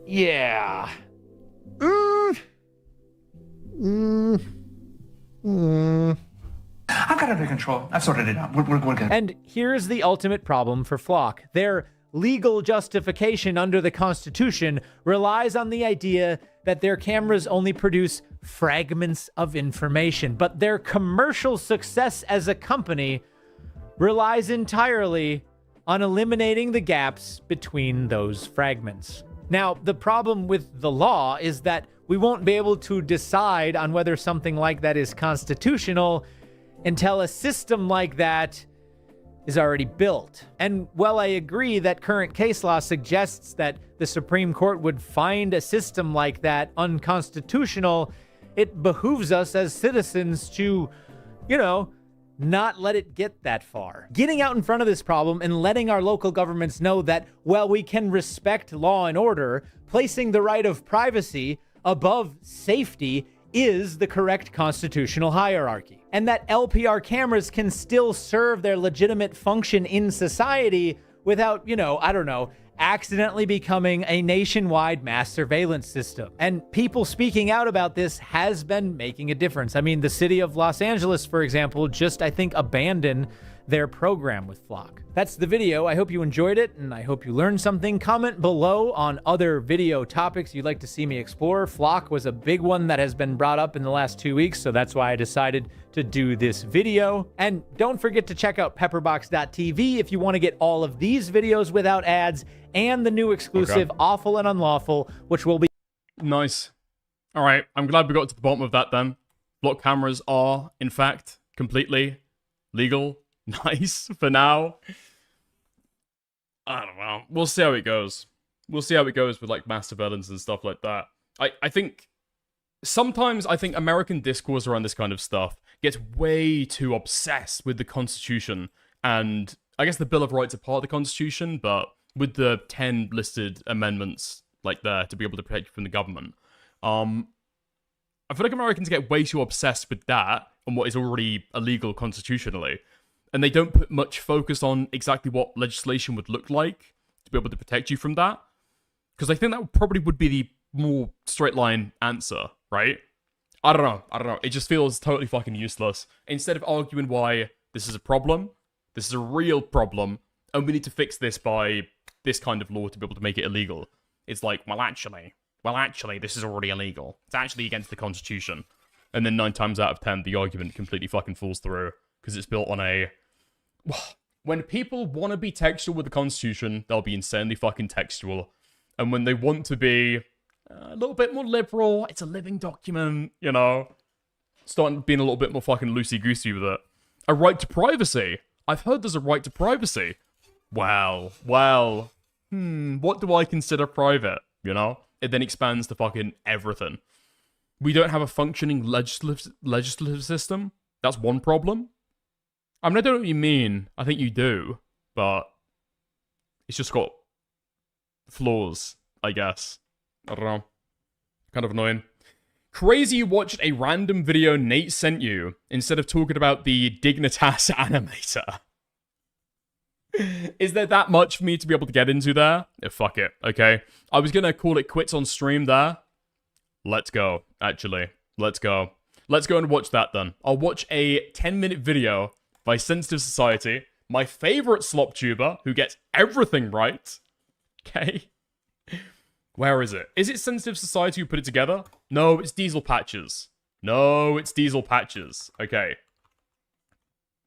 yeah. I've got it under control. I've sorted it out. We're good. And here's the ultimate problem for Flock. Their legal justification under the Constitution relies on the idea that their cameras only produce fragments of information, but their commercial success as a company relies entirely on eliminating the gaps between those fragments. Now, the problem with the law is that we won't be able to decide on whether something like that is constitutional until a system like that is already built. And while I agree that current case law suggests that the Supreme Court would find a system like that unconstitutional, it behooves us as citizens to, not let it get that far. Getting out in front of this problem and letting our local governments know that, while we can respect law and order, placing the right of privacy above safety is the correct constitutional hierarchy. And that LPR cameras can still serve their legitimate function in society without, accidentally becoming a nationwide mass surveillance system. And people speaking out about this has been making a difference. I mean, the city of Los Angeles, for example, just, I think, abandoned their program with Flock. That's the video. I hope you enjoyed it, and I hope you learned something. Comment below on other video topics you'd like to see me explore. Flock was a big one that has been brought up in the last 2 weeks, so that's why I decided to do this video. And don't forget to check out pepperbox.tv if you want to get all of these videos without ads and the new exclusive Awful and Unlawful, which will be... Nice. All right, I'm glad we got to the bottom of that then. Flock cameras are, in fact, completely legal. Nice for now. I don't know. We'll see how it goes. We'll see how it goes with like mass surveillance and stuff like that. I think sometimes American discourse around this kind of stuff gets way too obsessed with the Constitution, and I guess the Bill of Rights are part of the Constitution, but with the 10 listed amendments like there to be able to protect you from the government. I feel like Americans get way too obsessed with that and what is already illegal constitutionally. And they don't put much focus on exactly what legislation would look like to be able to protect you from that. Because I think that probably would be the more straight line answer, right? I don't know. It just feels totally fucking useless. Instead of arguing why this is a problem, this is a real problem, and we need to fix this by this kind of law to be able to make it illegal. It's like, well, actually, this is already illegal. It's actually against the Constitution. And then 9 times out of 10, the argument completely fucking falls through. Because it's built on a... When people want to be textual with the Constitution, they'll be insanely fucking textual. And when they want to be a little bit more liberal, it's a living document, starting being a little bit more fucking loosey-goosey with it. A right to privacy. I've heard there's a right to privacy. Well, what do I consider private, It then expands to fucking everything. We don't have a functioning legislative system. That's one problem. I mean, I don't know what you mean. I think you do, but it's just got flaws, I guess. I don't know. Kind of annoying. Crazy you watched a random video Nate sent you instead of talking about the Dignitas animator. Is there that much for me to be able to get into there? Yeah, fuck it, okay? I was gonna call it quits on stream there. Let's go, actually. Let's go. Let's go and watch that then. I'll watch a 10-minute video by Sensitive Society, my favorite slop tuber, who gets everything right, Okay. Where is it? Is it Sensitive Society who put it together? No, it's Diesel Patches. No, it's Diesel Patches. Okay.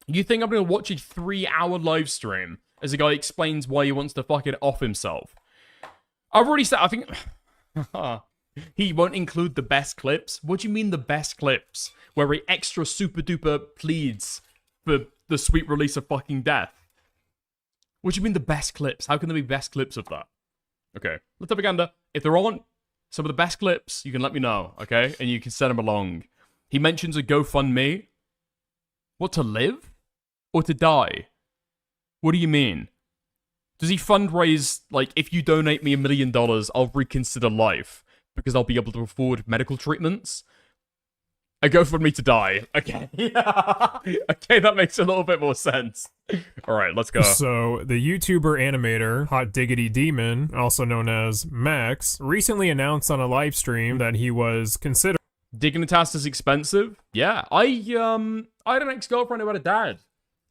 You think I'm going to watch a 3-hour live stream as a guy explains why he wants to fucking off himself? I've already said, I think... he won't include the best clips? What do you mean the best clips? Where he extra super duper pleads for the sweet release of fucking death? What do you mean the best clips? How can there be best clips of that? Okay, let's have a gander. If there aren't some of the best clips, you can let me know, okay? And you can send them along. He mentions a GoFundMe. What, to live? Or to die? What do you mean? Does he fundraise, like, if you donate me $1 million, I'll reconsider life because I'll be able to afford medical treatments? A GoFundMe to die. Okay. Okay, that makes a little bit more sense. All right, let's go. So, the YouTuber animator, Hot Diggity Demon, also known as Max, recently announced on a live stream that he was considering... Dignitas is expensive? Yeah. I had an ex-girlfriend who had a dad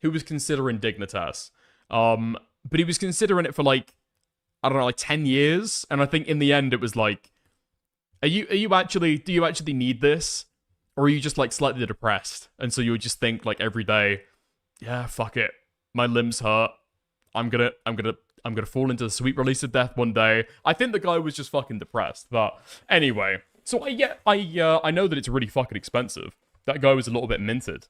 who was considering Dignitas. But he was considering it for, like, I don't know, like 10 years. And I think in the end it was like, do you actually need this? Or are you just, like, slightly depressed? And so you would just think, like, every day, yeah, fuck it. My limbs hurt. I'm gonna fall into the sweet release of death one day. I think the guy was just fucking depressed. But anyway, so I know that it's really fucking expensive. That guy was a little bit minted.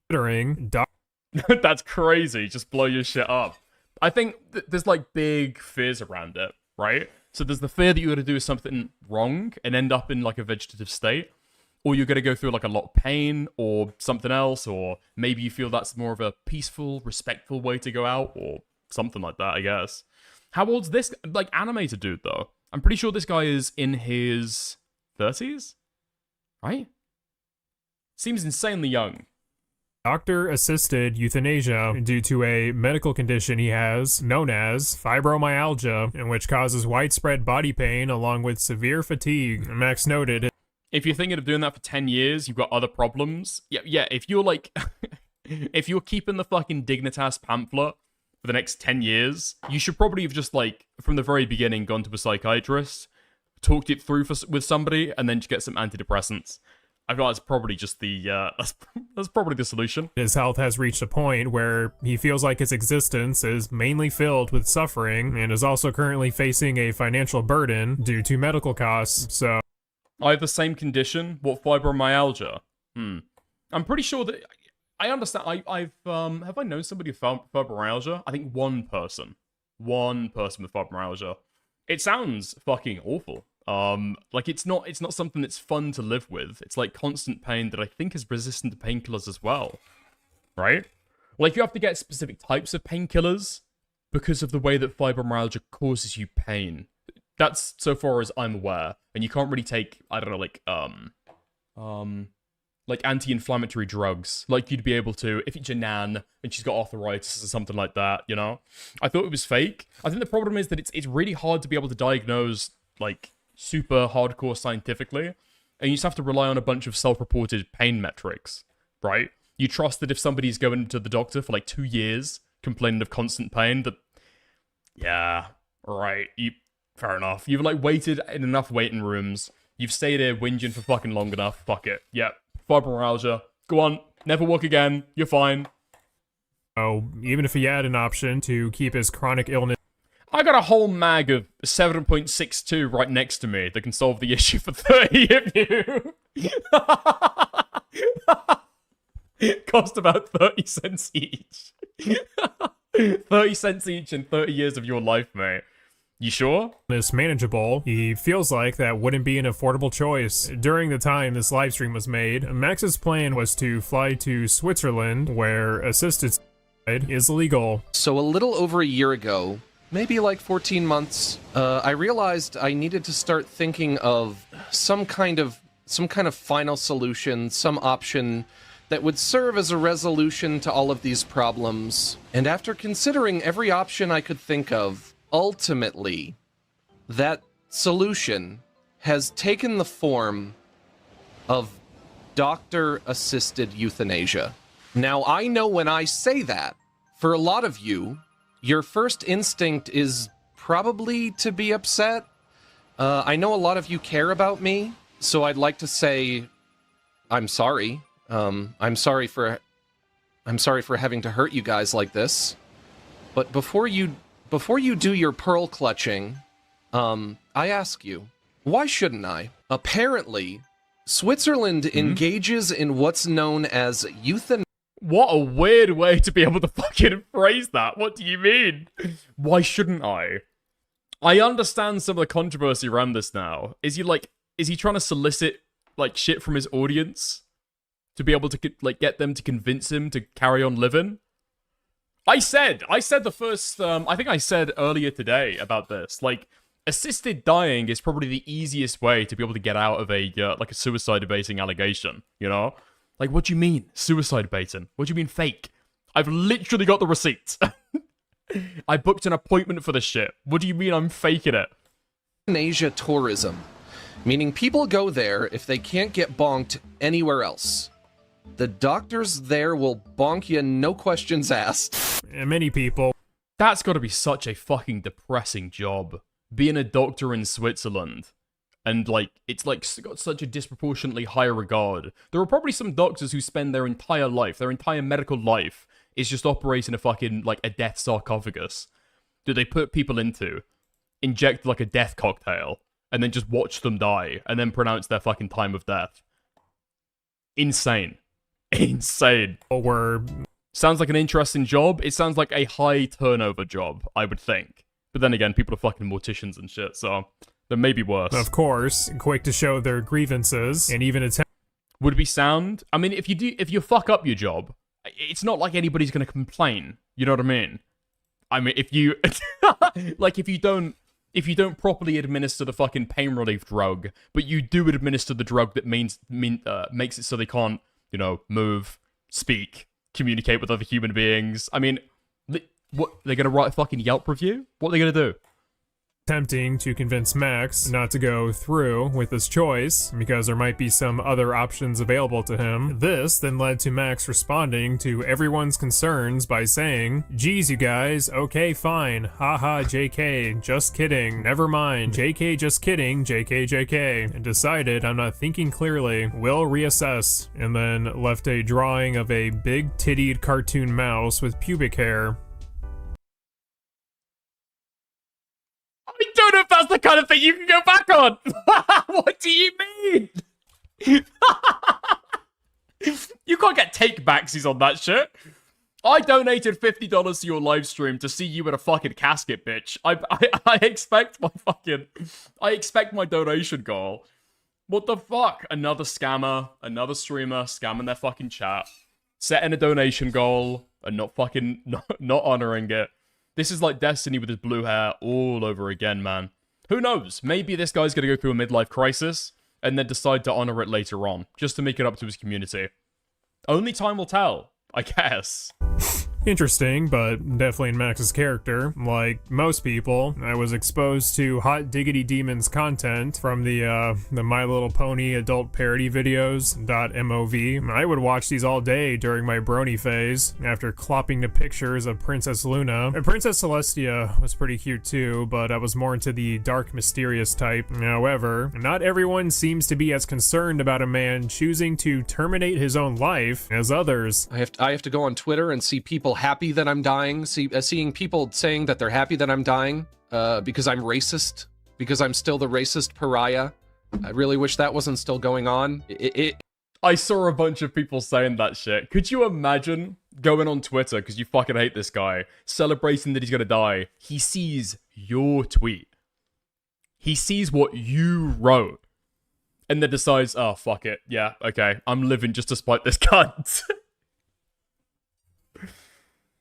That's crazy. Just blow your shit up. I think there's, like, big fears around it, right? So there's the fear that you're going to do something wrong and end up in, like, a vegetative state. Or you're going to go through, like, a lot of pain or something else. Or maybe you feel that's more of a peaceful, respectful way to go out. Or something like that, I guess. How old's this, like, animator dude, though? I'm pretty sure this guy is in his 30s? Right? Seems insanely young. Doctor-assisted euthanasia due to a medical condition he has known as fibromyalgia, and which causes widespread body pain along with severe fatigue. Max noted. If you're thinking of doing that for 10 years, you've got other problems. Yeah, if you're like... if you're keeping the fucking Dignitas pamphlet for the next 10 years, you should probably have just, like, from the very beginning, gone to a psychiatrist, talked it through with somebody, and then just get some antidepressants. I feel that's probably just the, that's probably the solution. His health has reached a point where he feels like his existence is mainly filled with suffering, and is also currently facing a financial burden due to medical costs, so... I have the same condition. What, fibromyalgia? I'm pretty sure that... I understand. Have I known somebody with fibromyalgia? I think one person. One person with fibromyalgia. It sounds fucking awful. Like, it's not something that's fun to live with. It's like constant pain that I think is resistant to painkillers as well. Right? Like, you have to get specific types of painkillers because of the way that fibromyalgia causes you pain. That's so far as I'm aware. And you can't really take, I don't know, like anti-inflammatory drugs, like you'd be able to if it's your nan and she's got arthritis or something like that, you know? I thought it was fake. I think the problem is that it's really hard to be able to diagnose, like, super hardcore scientifically, and you just have to rely on a bunch of self-reported pain metrics, right? You trust that if somebody's going to the doctor for, like, 2 years, complaining of constant pain, that, yeah, right, fair enough. You've, like, waited in enough waiting rooms, you've stayed here whinging for fucking long enough, fuck it, yep. Fibromyalgia. Go on. Never walk again. You're fine. Oh, even if he had an option to keep his chronic illness... I got a whole mag of 7.62 right next to me that can solve the issue for 30 of you. Cost about 30 cents each. 30 cents each in 30 years of your life, mate. You sure? It's manageable. He feels like that wouldn't be an affordable choice. During the time this livestream was made, Max's plan was to fly to Switzerland, where assisted suicide is legal. So a little over a year ago, maybe like 14 months, I realized I needed to start thinking of some kind of final solution, some option that would serve as a resolution to all of these problems. And after considering every option I could think of, ultimately, that solution has taken the form of doctor-assisted euthanasia. Now, I know when I say that, for a lot of you, your first instinct is probably to be upset. I know a lot of you care about me, so I'd like to say I'm sorry. I'm sorry for having to hurt you guys like this. But before you do your pearl clutching, I ask you, why shouldn't I? Apparently, Switzerland engages in what's known as euthanasia. What a weird way to be able to fucking phrase that. What do you mean? Why shouldn't I? I understand some of the controversy around this now. Is he trying to solicit, like, shit from his audience? To be able to, like, get them to convince him to carry on living? I said the first, I think I said earlier today about this, like, assisted dying is probably the easiest way to be able to get out of a, like, a suicide baiting allegation, you know? Like, what do you mean, suicide baiting? What do you mean fake? I've literally got the receipts. I booked an appointment for this shit. What do you mean I'm faking it? Euthanasia tourism, meaning people go there if they can't get bonked anywhere else. The doctors there will bonk you, no questions asked. And many people. That's got to be such a fucking depressing job. Being a doctor in Switzerland. And, like, it's, like, got such a disproportionately high regard. There are probably some doctors who spend their entire life, their entire medical life, is just operating a fucking, like, a death sarcophagus that they put people into, inject, like, a death cocktail, and then just watch them die, and then pronounce their fucking time of death. Insane. Insane. Sounds like an interesting job. It sounds like a high turnover job, I would think. But then again, people are fucking morticians and shit, so there may be worse. Of course, quick to show their grievances and even attempt. Would be sound. I mean, if you fuck up your job, it's not like anybody's gonna complain. You know what I mean? I mean, if you like, if you don't properly administer the fucking pain relief drug, but you do administer the drug that makes it so they can't, you know, move, speak, communicate with other human beings. I mean, what, they're gonna write a fucking Yelp review? What are they gonna do? Attempting to convince Max not to go through with his choice because there might be some other options available to him. This then led to Max responding to everyone's concerns by saying, "Geez, you guys, okay, fine, haha, JK, just kidding, never mind, JK, just kidding, JK, JK, and decided I'm not thinking clearly, will reassess," and then left a drawing of a big tittied cartoon mouse with pubic hair. I don't know if that's the kind of thing you can go back on. What do you mean? You can't get take-backsies on that shit. I donated $50 to your live stream to see you in a fucking casket, bitch. I expect my donation goal. What the fuck? Another scammer, another streamer scamming their fucking chat, setting a donation goal and not honoring it. This is like Destiny with his blue hair all over again, man. Who knows? Maybe this guy's gonna go through a midlife crisis and then decide to honor it later on, just to make it up to his community. Only time will tell, I guess. Interesting, but definitely in Max's character. Like most people, I was exposed to Hot Diggity Demons content from the My Little Pony adult parody videos .mov. I would watch these all day during my brony phase, after clopping to pictures of Princess Luna. And Princess Celestia was pretty cute too, but I was more into the dark, mysterious type. However, not everyone seems to be as concerned about a man choosing to terminate his own life as others. I have to go on Twitter and see people happy that I'm dying, seeing people saying that they're happy that I'm dying because I'm racist, because I'm still the racist pariah. I really wish that wasn't still going on. I saw a bunch of people saying that shit. Could you imagine going on Twitter, because you fucking hate this guy, celebrating that he's gonna die? He sees your tweet. He sees what you wrote. And then decides, oh, fuck it. Yeah, okay. I'm living just to spite this cunt.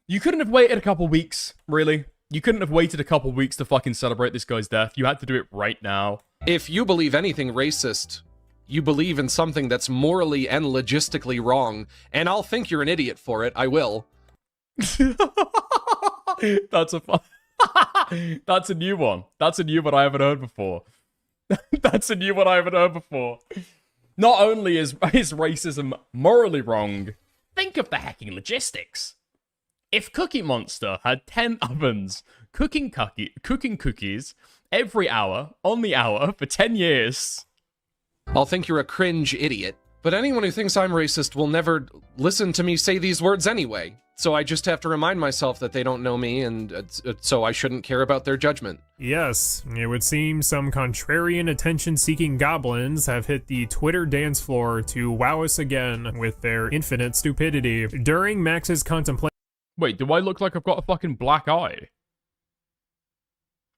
You couldn't have waited a couple weeks, really? You couldn't have waited a couple weeks to fucking celebrate this guy's death. You had to do it right now. If you believe anything racist, you believe in something that's morally and logistically wrong, and I'll think you're an idiot for it. I will. That's a new one. That's a new one I haven't heard before. That's a new one I haven't heard before. Not only is racism morally wrong, think of the hacking logistics. If Cookie Monster had 10 ovens cooking cookies every hour, on the hour, for 10 years... I'll think you're a cringe idiot, but anyone who thinks I'm racist will never listen to me say these words anyway. So I just have to remind myself that they don't know me, and so I shouldn't care about their judgment. Yes, it would seem some contrarian attention-seeking goblins have hit the Twitter dance floor to wow us again with their infinite stupidity. During Max's contemplation... Wait, do I look like I've got a fucking black eye?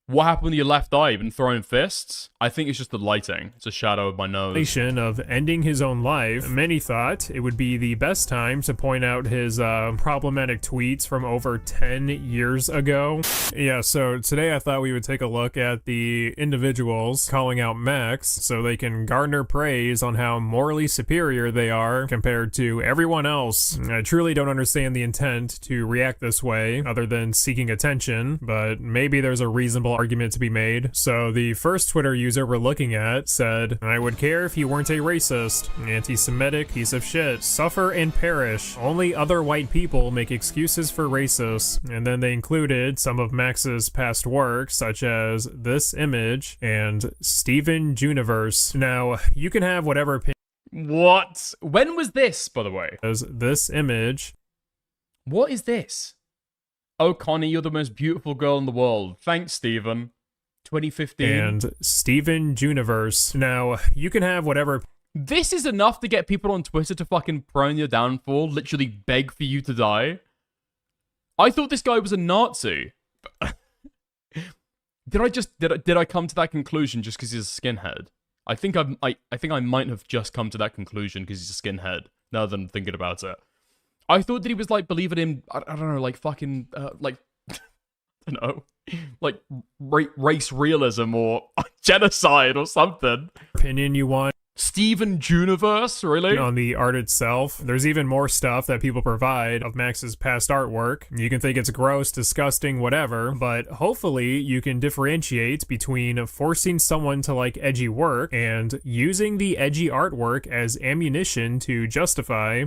What happened to your left eye? You've been throwing fists? I think it's just the lighting. It's a shadow of my nose. Of ending his own life, many thought it would be the best time to point out his problematic tweets from over 10 years ago. Yeah, so today I thought we would take a look at the individuals calling out Max so they can garner praise on how morally superior they are compared to everyone else. I truly don't understand the intent to react this way other than seeking attention, but maybe there's a reasonable argument to be made. So the first Twitter user we're looking at said, "I would care if you weren't a racist, anti-Semitic piece of shit. Suffer and perish. Only other white people make excuses for racists." And then they included some of Max's past work, such as this image and Steven Juniverse. Now, you can have whatever opinion. What? When was this, by the way? As this image. What is this? Oh, Connie, you're the most beautiful girl in the world. Thanks, Steven. 2015. And Steven Juniverse. Now, you can have whatever... This is enough to get people on Twitter to fucking prone your downfall, literally beg for you to die. I thought this guy was a Nazi. Did I come to that conclusion just because he's a skinhead? I think I might have just come to that conclusion because he's a skinhead, now that I'm thinking about it. I thought that he was, like, believing in, I don't know, like, fucking, like, I don't know, like, race realism or genocide or something. Opinion you want. Steven Juniverse, really? On the art itself, there's even more stuff that people provide of Max's past artwork. You can think it's gross, disgusting, whatever, but hopefully you can differentiate between forcing someone to like edgy work and using the edgy artwork as ammunition to justify,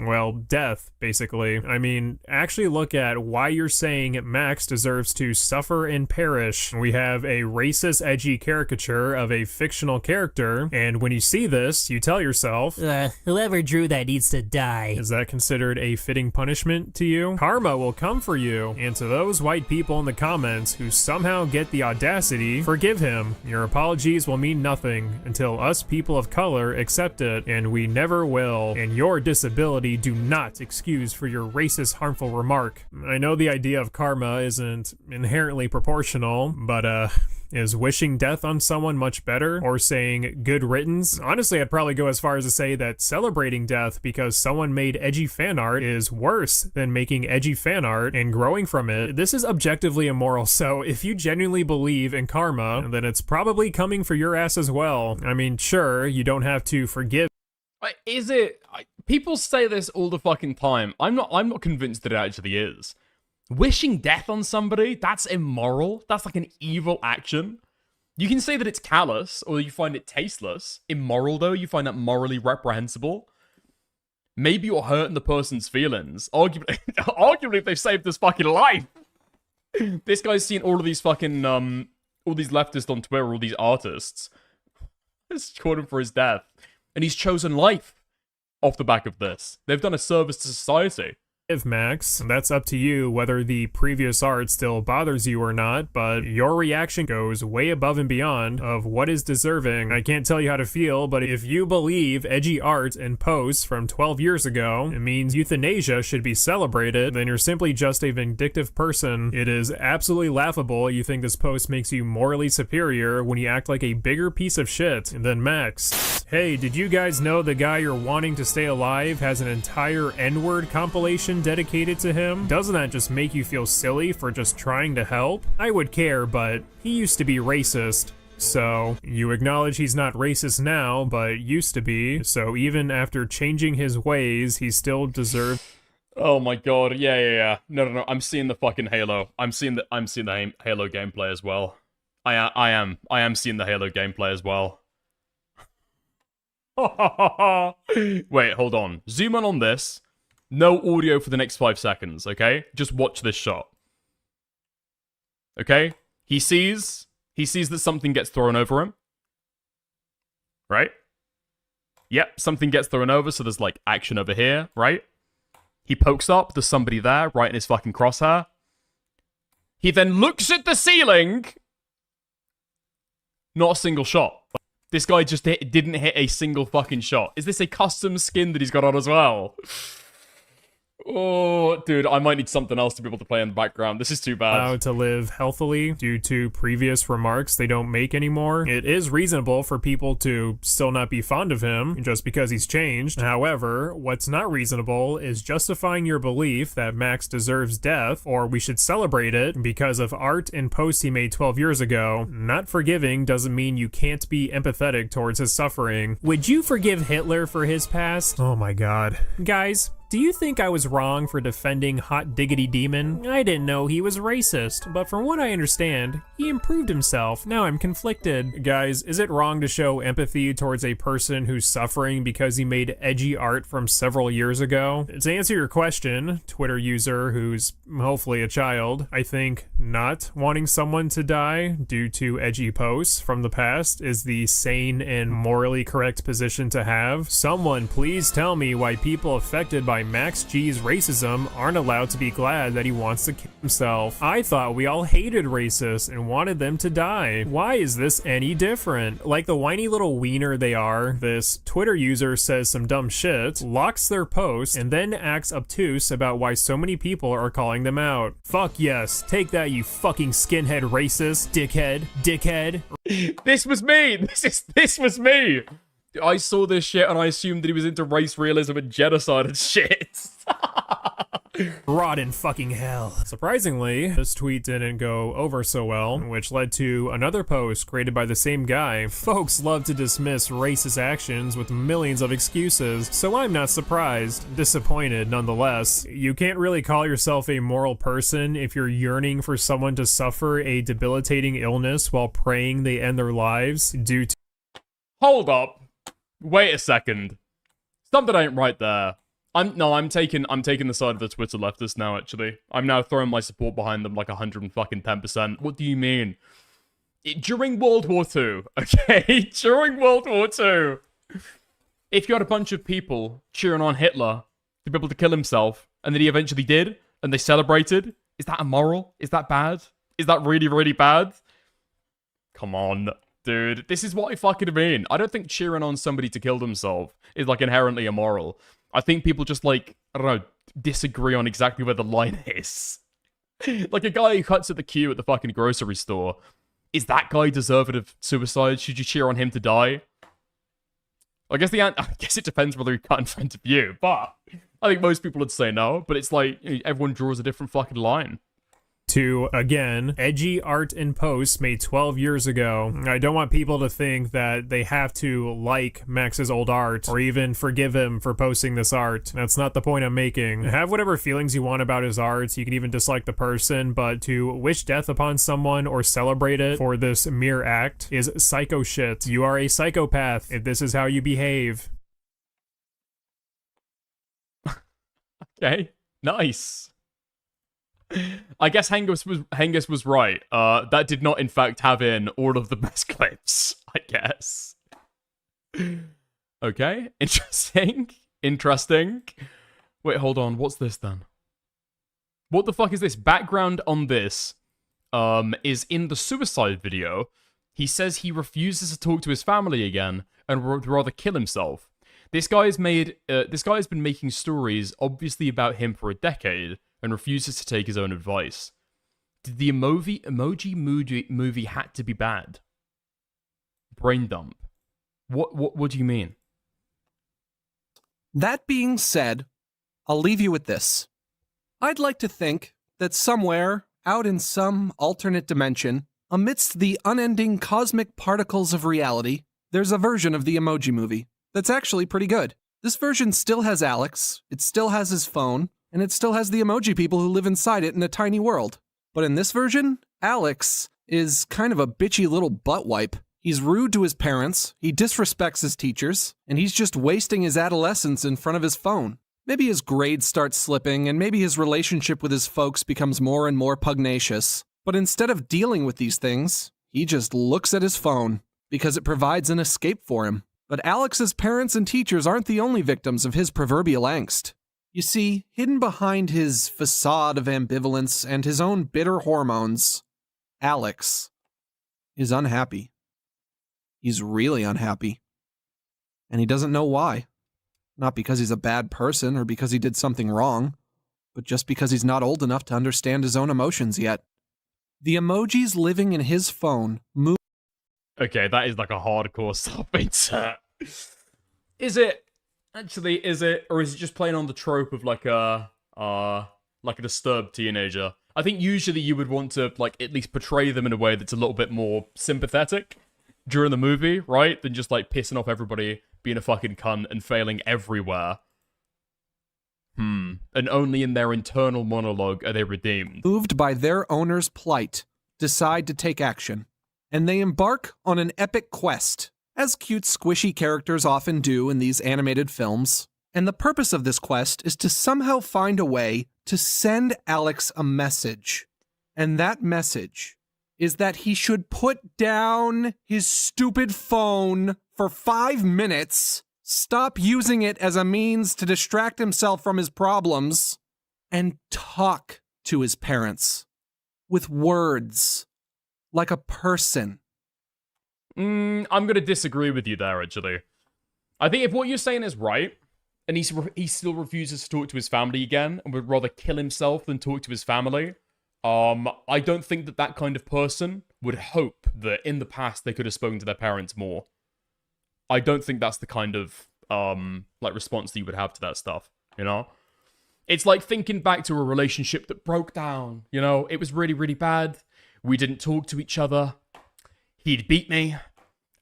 well, death, basically. I mean, actually look at why you're saying Max deserves to suffer and perish. We have a racist, edgy caricature of a fictional character, and when you see this, you tell yourself, whoever drew that needs to die. Is that considered a fitting punishment to you? Karma will come for you, and to those white people in the comments who somehow get the audacity, forgive him. Your apologies will mean nothing until us people of color accept it, and we never will, and your disability do not excuse for your racist, harmful remark. I know the idea of karma isn't inherently proportional, but is wishing death on someone much better? Or saying good riddance? Honestly, I'd probably go as far as to say that celebrating death because someone made edgy fan art is worse than making edgy fan art and growing from it. This is objectively immoral, so if you genuinely believe in karma, then it's probably coming for your ass as well. I mean, sure, you don't have to forgive. Is it? People say this all the fucking time. I'm not convinced that it actually is. Wishing death on somebody, that's immoral. That's like an evil action. You can say that it's callous, or you find it tasteless. Immoral, though, you find that morally reprehensible. Maybe you're hurting the person's feelings. Arguably if they've saved his fucking life. This guy's seen all of these fucking, all these leftists on Twitter, all these artists. It's calling for his death. And he's chosen life off the back of this. They've done a service to society. Max, that's up to you whether the previous art still bothers you or not, but your reaction goes way above and beyond of what is deserving. I can't tell you how to feel, but if you believe edgy art and posts from 12 years ago, it means euthanasia should be celebrated, then you're simply just a vindictive person. It is absolutely laughable you think this post makes you morally superior when you act like a bigger piece of shit than Max. Hey, did you guys know the guy you're wanting to stay alive has an entire N-word compilation dedicated to him? Doesn't that just make you feel silly for just trying to help? I would care, but he used to be racist. So, you acknowledge he's not racist now, but used to be, so even after changing his ways, he still deserves... Oh my god, yeah. No, I'm seeing the fucking Halo. I'm seeing the Halo gameplay as well. I am seeing the Halo gameplay as well. Wait, hold on. Zoom in on this. No audio for the next 5 seconds, okay? Just watch this shot. Okay? He sees that something gets thrown over him. Right? Yep, something gets thrown over, so there's like action over here, right? He pokes up, there's somebody there, right in his fucking crosshair. He then looks at the ceiling. Not a single shot. This guy just didn't hit a single fucking shot. Is this a custom skin that he's got on as well? Oh, dude, I might need something else to be able to play in the background. This is too bad. Allowed to live healthily due to previous remarks they don't make anymore. It is reasonable for people to still not be fond of him just because he's changed. However, what's not reasonable is justifying your belief that Max deserves death or we should celebrate it because of art and posts he made 12 years ago. Not forgiving doesn't mean you can't be empathetic towards his suffering. Would you forgive Hitler for his past? Oh my god. Guys, do you think I was wrong for defending Hot Diggity Demon? I didn't know he was racist, but from what I understand, he improved himself. Now I'm conflicted. Guys, is it wrong to show empathy towards a person who's suffering because he made edgy art from several years ago? To answer your question, Twitter user who's hopefully a child, I think not wanting someone to die due to edgy posts from the past is the sane and morally correct position to have. Someone please tell me why people affected by Max G's racism aren't allowed to be glad that he wants to kill himself. I thought we all hated racists and wanted them to die. Why is this any different? Like the whiny little wiener they are, this Twitter user says some dumb shit, locks their post, and then acts obtuse about why so many people are calling them out. Fuck yes, take that you fucking skinhead racist, dickhead. This was me! This was me! I saw this shit and I assumed that he was into race realism and genocide and shit. Rot in fucking hell. Surprisingly, this tweet didn't go over so well, which led to another post created by the same guy. Folks love to dismiss racist actions with millions of excuses, so I'm not surprised. Disappointed nonetheless. You can't really call yourself a moral person if you're yearning for someone to suffer a debilitating illness while praying they end their lives due to— Hold up. Wait a second. Something ain't right there. I'm taking the side of the Twitter leftists now, actually. I'm now throwing my support behind them like 110%. What do you mean? During World War II, okay? During World War II, if you had a bunch of people cheering on Hitler to be able to kill himself, and then he eventually did, and they celebrated, is that immoral? Is that bad? Is that really, really bad? Come on. Dude, this is what I fucking mean. I don't think cheering on somebody to kill themselves is, like, inherently immoral. I think people just, like, I don't know, disagree on exactly where the line is. Like, a guy who cuts at the queue at the fucking grocery store. Is that guy deserving of suicide? Should you cheer on him to die? I guess it depends whether he cut in front of you, but I think most people would say no. But it's like, everyone draws a different fucking line. To, again, edgy art and posts made 12 years ago. I don't want people to think that they have to like Max's old art or even forgive him for posting this art. That's not the point I'm making. Have whatever feelings you want about his art. You can even dislike the person, but to wish death upon someone or celebrate it for this mere act is psycho shit. You are a psychopath if this is how you behave. Okay, nice. I guess Hengus was right. That did not, in fact, have in all of the best clips, I guess. Okay, interesting. Wait, hold on. What's this, then? What the fuck is this? Background on this is in the suicide video. He says he refuses to talk to his family again and would rather kill himself. This guy has been making stories, obviously, about him for a decade, and refuses to take his own advice. Did the emoji movie had to be bad? Brain dump. What do you mean? That being said, I'll leave you with this. I'd like to think that somewhere, out in some alternate dimension, amidst the unending cosmic particles of reality, there's a version of the Emoji Movie that's actually pretty good. This version still has Alex, it still has his phone, and it still has the emoji people who live inside it in a tiny world. But in this version, Alex is kind of a bitchy little butt wipe. He's rude to his parents, he disrespects his teachers, and he's just wasting his adolescence in front of his phone. Maybe his grades start slipping, and maybe his relationship with his folks becomes more and more pugnacious. But instead of dealing with these things, he just looks at his phone, because it provides an escape for him. But Alex's parents and teachers aren't the only victims of his proverbial angst. You see, hidden behind his facade of ambivalence and his own bitter hormones, Alex is unhappy. He's really unhappy. And he doesn't know why. Not because he's a bad person or because he did something wrong, but just because he's not old enough to understand his own emotions yet. The emojis living in his phone move. Okay, that is like a hardcore sub-insert. Is it? Actually, is it? Or is it just playing on the trope of like a disturbed teenager? I think usually you would want to, like, at least portray them in a way that's a little bit more sympathetic during the movie, right? Than just, like, pissing off everybody, being a fucking cunt, and failing everywhere. And only in their internal monologue are they redeemed. Moved by their owner's plight, decide to take action. And they embark on an epic quest, as cute squishy characters often do in these animated films. And the purpose of this quest is to somehow find a way to send Alex a message. And that message is that he should put down his stupid phone for 5 minutes, stop using it as a means to distract himself from his problems, and talk to his parents with words, like a person. I'm going to disagree with you there, actually. I think if what you're saying is right, and he still refuses to talk to his family again, and would rather kill himself than talk to his family, I don't think that that kind of person would hope that in the past they could have spoken to their parents more. I don't think that's the kind of, like, response that you would have to that stuff, you know? It's like thinking back to a relationship that broke down, you know? It was really, really bad. We didn't talk to each other. He'd beat me.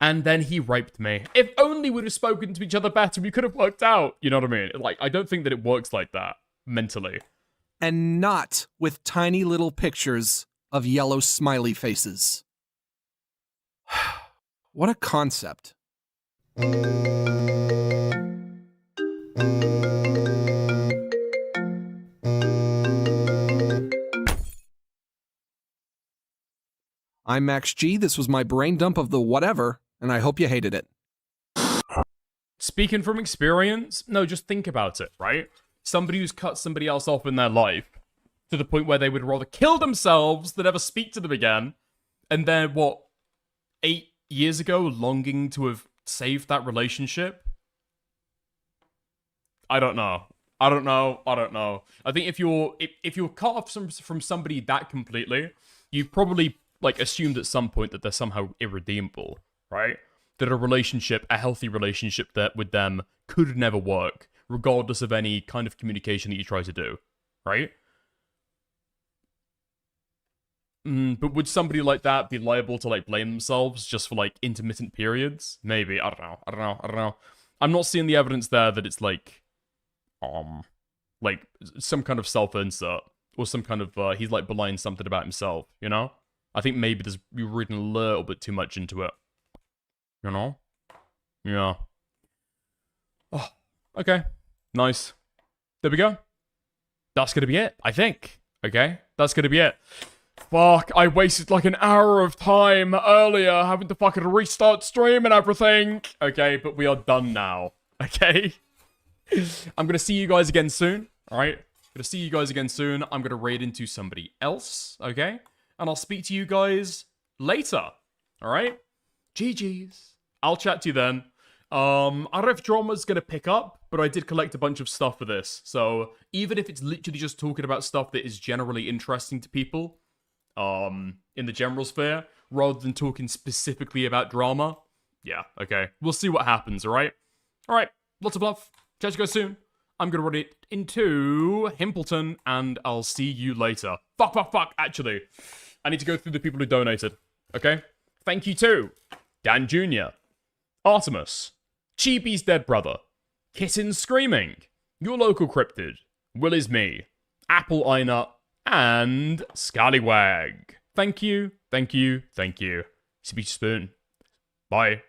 And then he raped me. If only we'd have spoken to each other better, we could have worked out. You know what I mean? Like, I don't think that it works like that, mentally. And not with tiny little pictures of yellow smiley faces. What a concept. I'm Max G. This was my brain dump of the whatever, and I hope you hated it. Speaking from experience, no, just think about it, right? Somebody who's cut somebody else off in their life to the point where they would rather kill themselves than ever speak to them again. And then, 8 years ago, longing to have saved that relationship? I don't know. I think if you're cut off from somebody that completely, you've probably, like, assumed at some point that they're somehow irredeemable, right? That a healthy relationship that with them could never work, regardless of any kind of communication that you try to do, right? But would somebody like that be liable to, like, blame themselves just for, like, intermittent periods? Maybe. I don't know. I'm not seeing the evidence there that it's, like some kind of self-insert, or some kind of, he's, like, belying something about himself, you know? I think maybe you're reading a little bit too much into it. You know? Yeah. Oh, okay. Nice. There we go. That's gonna be it, I think. Okay? That's gonna be it. Fuck, I wasted like an hour of time earlier having to fucking restart stream and everything. Okay, but we are done now. Okay? I'm gonna see you guys again soon. Alright? Gonna see you guys again soon. I'm gonna raid into somebody else. Okay? And I'll speak to you guys later. Alright? GG's. I'll chat to you then. I don't know if drama's gonna pick up, but I did collect a bunch of stuff for this. So, even if it's literally just talking about stuff that is generally interesting to people, in the general sphere, rather than talking specifically about drama, yeah, okay. We'll see what happens, alright? Alright, lots of love. Catch you guys soon. I'm gonna run it into Himpleton, and I'll see you later. Fuck, actually. I need to go through the people who donated, okay? Thank you to Dan Jr., Artemis, Chibi's dead brother, Kitten Screaming, Your Local Cryptid, Will Is Me, Apple Einut, and Scallywag. Thank you. Speech Spoon. Bye.